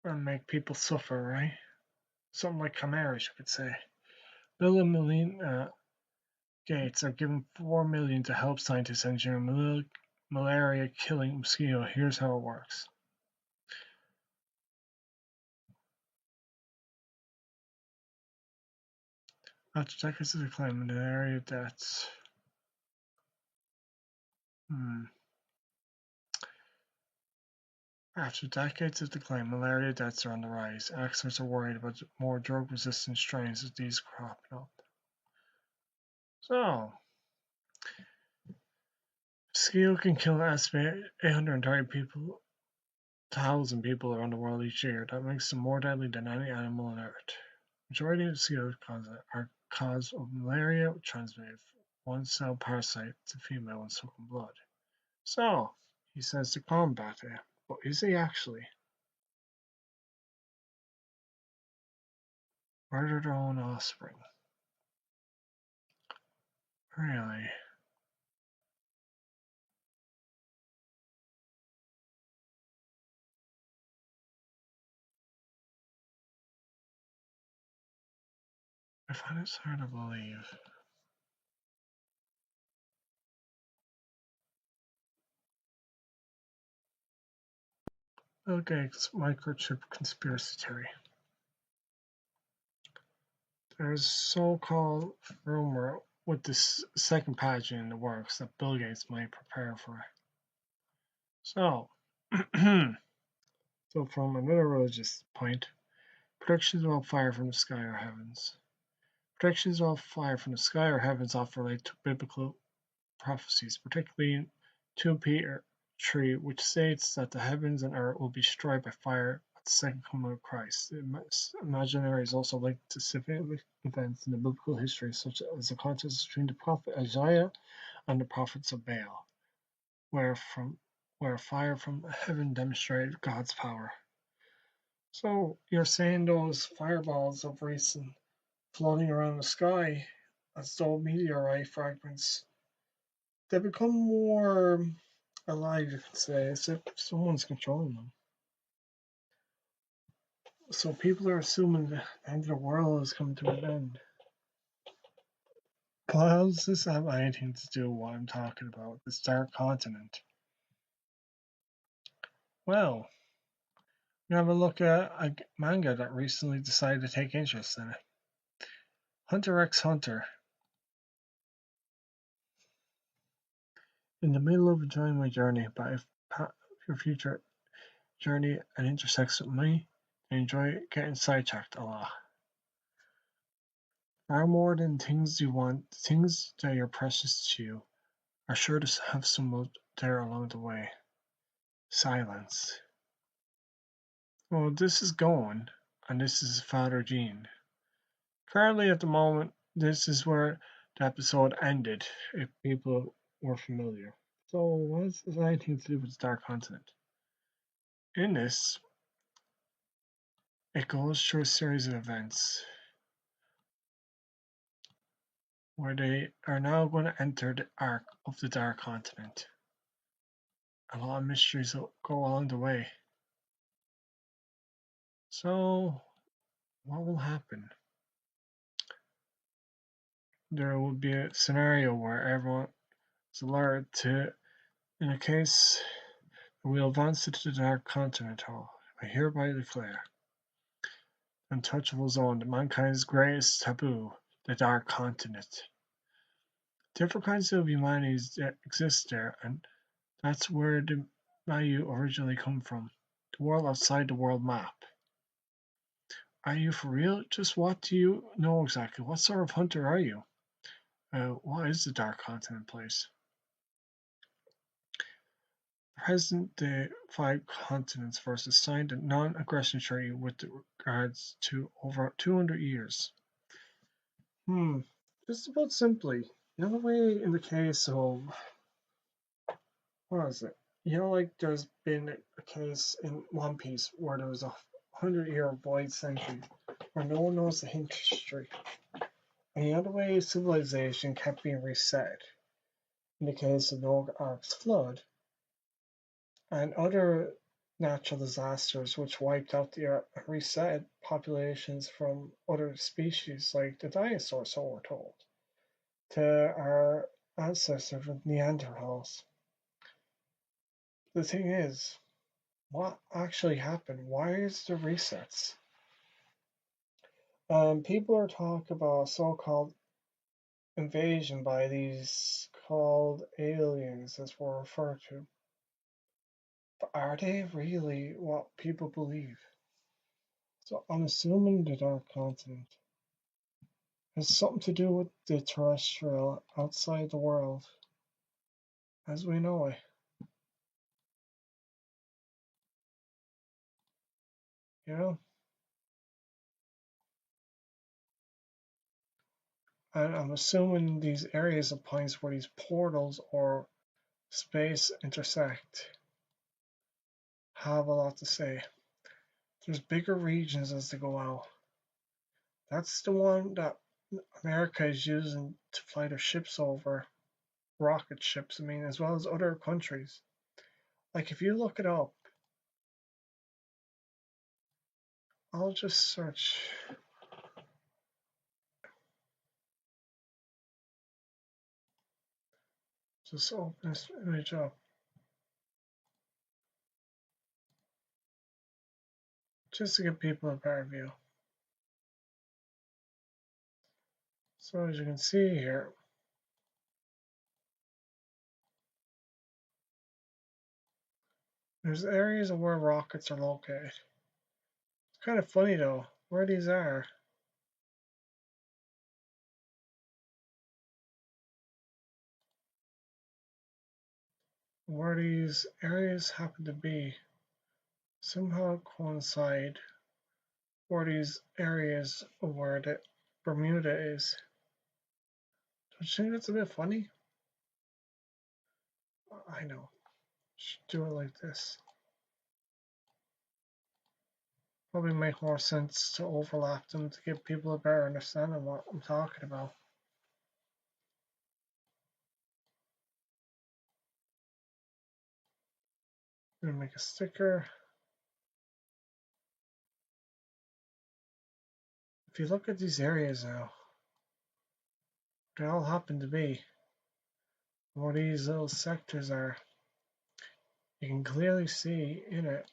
and make people suffer, right? Something like chimeras, you could say. Bill and Melinda Gates are given $4 million to help scientists engineer malaria-killing mosquito. Here's how it works. After decades of decline, malaria deaths. After decades of decline, malaria deaths are on the rise. Experts are worried about more drug-resistant strains as these cropping up. So, mosquito can kill an estimated 830,000 people around the world each year. That makes them more deadly than any animal on Earth. Majority of mosquitoes are cause of malaria, transmitted from one cell parasite to female when sucking blood. So, he says to combat it, but is he actually? Murder their own offspring. Really? I find it hard to believe. Bill Gates microchip conspiracy theory. There's so-called rumor with this second pageant in the works that Bill Gates might prepare for. So, so from another religious point, predictions about fire from the sky or heavens. Predictions about fire from the sky or heavens often relate to biblical prophecies, particularly in 2 Peter 3, which states that the heavens and earth will be destroyed by fire at the second coming of Christ. The imaginary is also linked to significant events in the biblical history, such as the contest between the prophet Isaiah and the prophets of Baal, where fire from heaven demonstrated God's power. So you're saying those fireballs of recent floating around the sky as though meteorite fragments, they become more alive, you could say, as if someone's controlling them. So people are assuming the end of the world is coming to an end. But how does this have anything to do with what I'm talking about, this dark continent? Well, we have a look at a manga that recently decided to take interest in it. Hunter x Hunter. In the middle of enjoying my journey, but if your future journey and intersects with me, I enjoy getting sidetracked a lot. Far more than things you want, the things that are precious to you are sure to have someone there along the way. Silence. Well, this is going, and this is Father Jean. Currently, at the moment, this is where the episode ended, if people were familiar. So, what has this anything to do with the Dark Continent? In this, it goes through a series of events where they are now going to enter the arc of the Dark Continent. A lot of mysteries will go along the way. So, what will happen? There will be a scenario where everyone is alerted to, in a case, we will advance to the Dark Continent Hall. I hereby declare, untouchable zone, mankind's greatest taboo, the Dark Continent. Different kinds of humanities exist there, and that's where the Mayu originally come from. The world outside the world map. Are you for real? Just what do you know exactly? What sort of hunter are you? What is the Dark Continent place? Present day 5 continents versus signed a non-aggression treaty with regards to over 200 years. Just to put simply, you know the way in the case of, what is it? You know, like there's been a case in One Piece where there was a 100-year void century where no one knows the history. And the other way civilization kept being reset. In the case of Noah Ark's flood and other natural disasters which wiped out the earth and reset populations from other species like the dinosaurs, so we're told, to our ancestors with Neanderthals. The thing is, what actually happened? Why is there resets? People are talking about so-called invasion by these called aliens, as we're referred to. But are they really what people believe? So I'm assuming the Dark Continent has something to do with the terrestrial outside the world as we know it. You know? And I'm assuming these areas of points where these portals or space intersect have a lot to say. There's bigger regions as they go out. That's the one that America is using to fly their ships over, rocket ships, I mean, as well as other countries. Like, if you look it up, I'll just search. Just open this image up. just to give people a better view. So as you can see here, there's areas of where rockets are located. It's kind of funny though, where these are. Where these areas happen to be somehow coincide where these areas where the Bermuda is. Don't you think that's a bit funny? I know. Should do it like this. Probably make more sense to overlap them to give people a better understanding of what I'm talking about. I'm gonna make a sticker. If you look at these areas now, they all happen to be where these little sectors are. You can clearly see in it.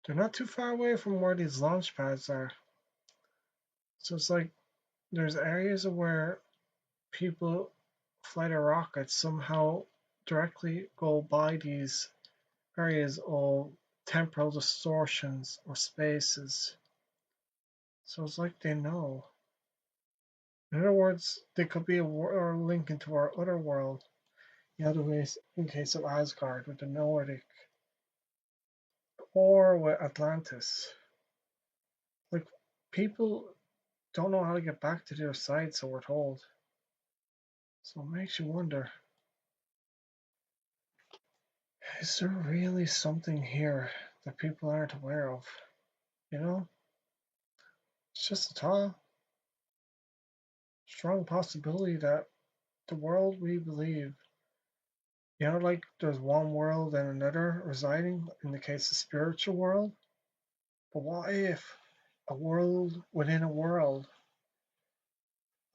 They're not too far away from where these launch pads are. So it's like there's areas where people fly their rockets somehow directly go by these areas of temporal distortions or spaces. So it's like they know. In other words, they could be a link into our other world. The other ways, in case of Asgard with the Nordic, or with Atlantis. Like, people don't know how to get back to their side, so we're told. So it makes you wonder, is there really something here that people aren't aware of? You know? It's just a thought. Strong possibility that the world we believe, like there's one world and another residing in the case of spiritual world. But what if a world within a world,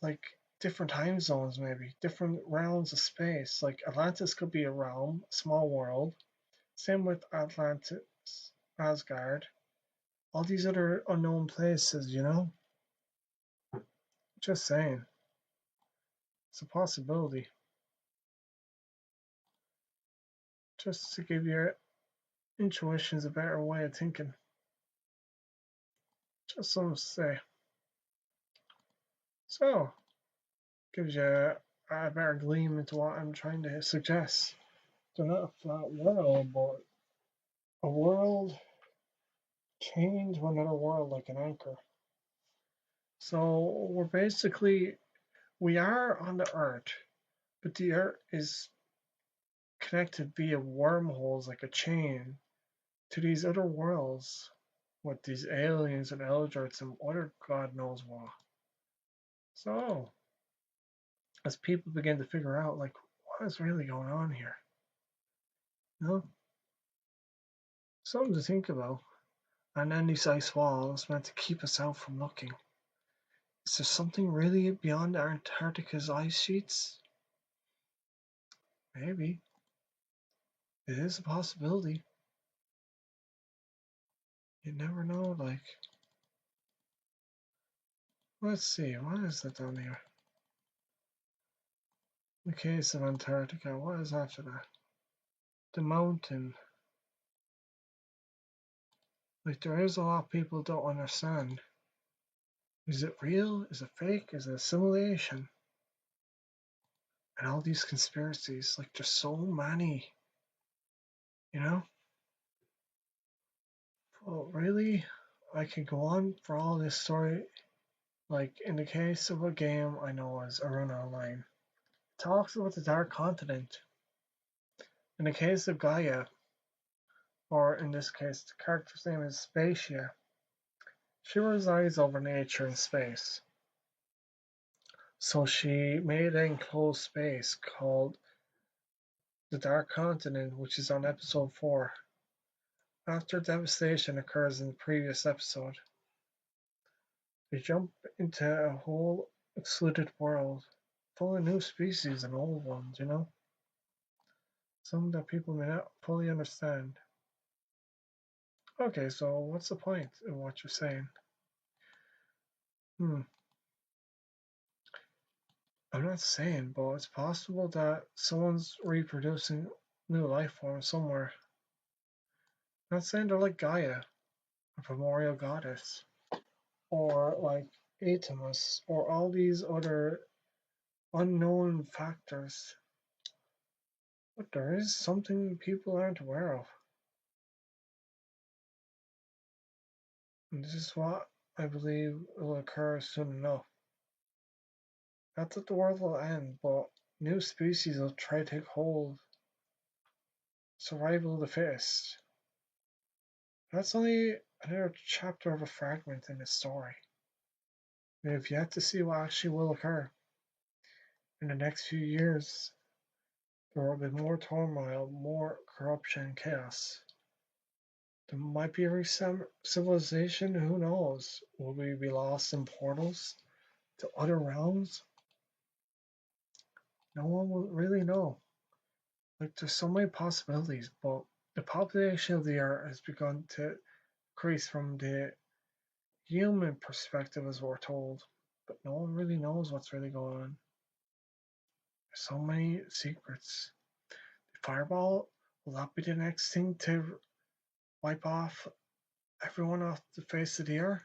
like different time zones, maybe different realms of space? Like Atlantis could be a realm, a small world. Same with Atlantis, Asgard, all these other unknown places. Just saying, it's a possibility. Just to give your intuitions a better way of thinking. Just something to say. So, gives you a better gleam into what I'm trying to suggest. They're not a flat world, but a world chained to another world like an anchor. So we are on the Earth, but the Earth is connected via wormholes like a chain to these other worlds with these aliens and eldritch and other God knows what. So, as people begin to figure out, like, what is really going on here? Something to think about. And then these ice walls meant to keep us out from looking. Is there something really beyond Antarctica's ice sheets? Maybe. It is a possibility. You never know, like. Let's see, what is that down here? In the case of Antarctica, what is after that? The mountain. Like, there is a lot people don't understand. Is it real? Is it fake? Is it a simulation? And all these conspiracies, like, there's so many. Well, really, I could go on for all this story. Like, in the case of a game I know as Run Online, it talks about the Dark Continent. In the case of Gaia, or in this case, the character's name is Spacia, she resides over nature and space. So she made an enclosed space called the Dark Continent, which is on episode 4. After devastation occurs in the previous episode, they jump into a whole excluded world, full of new species and old ones, Some that people may not fully understand. Okay, so what's the point in what you're saying? I'm not saying, but it's possible that someone's reproducing new life forms somewhere. I'm not saying they're like Gaia, a primordial goddess, or like Atimus, or all these other unknown factors. But there is something people aren't aware of. And this is what I believe will occur soon enough. Not that the world will end, but new species will try to take hold. Survival of the fittest. That's only another chapter of a fragment in the story. We have yet to see what actually will occur. In the next few years, there will be more turmoil, more corruption and chaos. There might be a civilization, who knows? Will we be lost in portals to other realms? No one will really know. Like, there's so many possibilities, but the population of the Earth has begun to increase from the human perspective, as we're told, but no one really knows what's really going on. There's so many secrets. The fireball, will that be the next thing to wipe off everyone off the face of the earth?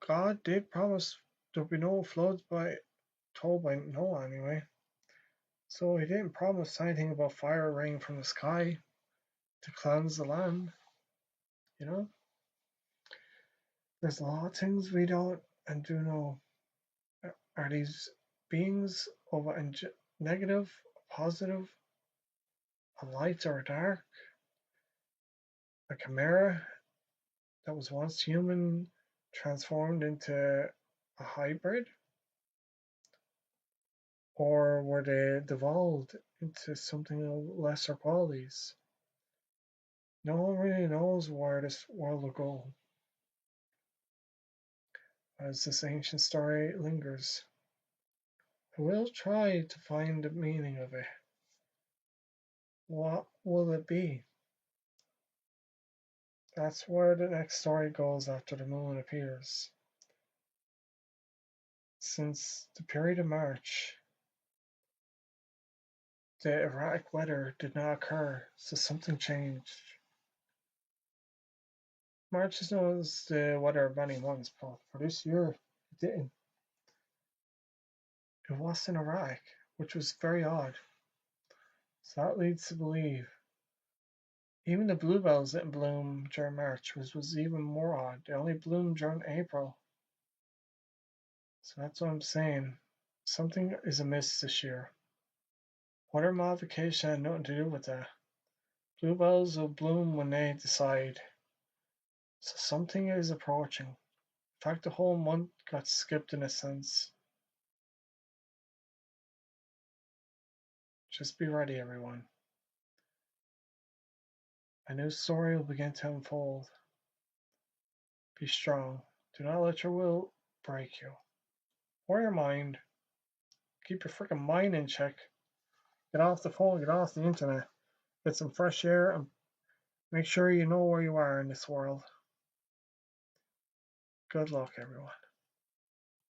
God did promise there'll be no floods told by Noah anyway. So he didn't promise anything about fire raining from the sky to cleanse the land. You know? There's a lot of things we don't and do know. Are these beings of a negative, positive, a light or a dark? A chimera that was once human transformed into a hybrid? Or were they devolved into something of lesser qualities? No one really knows where this world will go as this ancient story lingers. I will try to find the meaning of it. What will it be? That's where the next story goes after the moon appears. Since the period of March, the erratic weather did not occur, so something changed. March is known as the weather of many months, but for this year, it didn't. It wasn't erratic, which was very odd. So that leads to believe even the bluebells didn't bloom during March, which was even more odd. They only bloomed during April. So that's what I'm saying. Something is amiss this year. Weather modification had nothing to do with that. Bluebells will bloom when they decide. So something is approaching. In fact, the whole month got skipped in a sense. Just be ready, everyone. A new story will begin to unfold. Be strong. Do not let your will break you. Or your mind. Keep your freaking mind in check. Get off the phone, get off the internet. Get some fresh air and make sure you know where you are in this world. Good luck, everyone.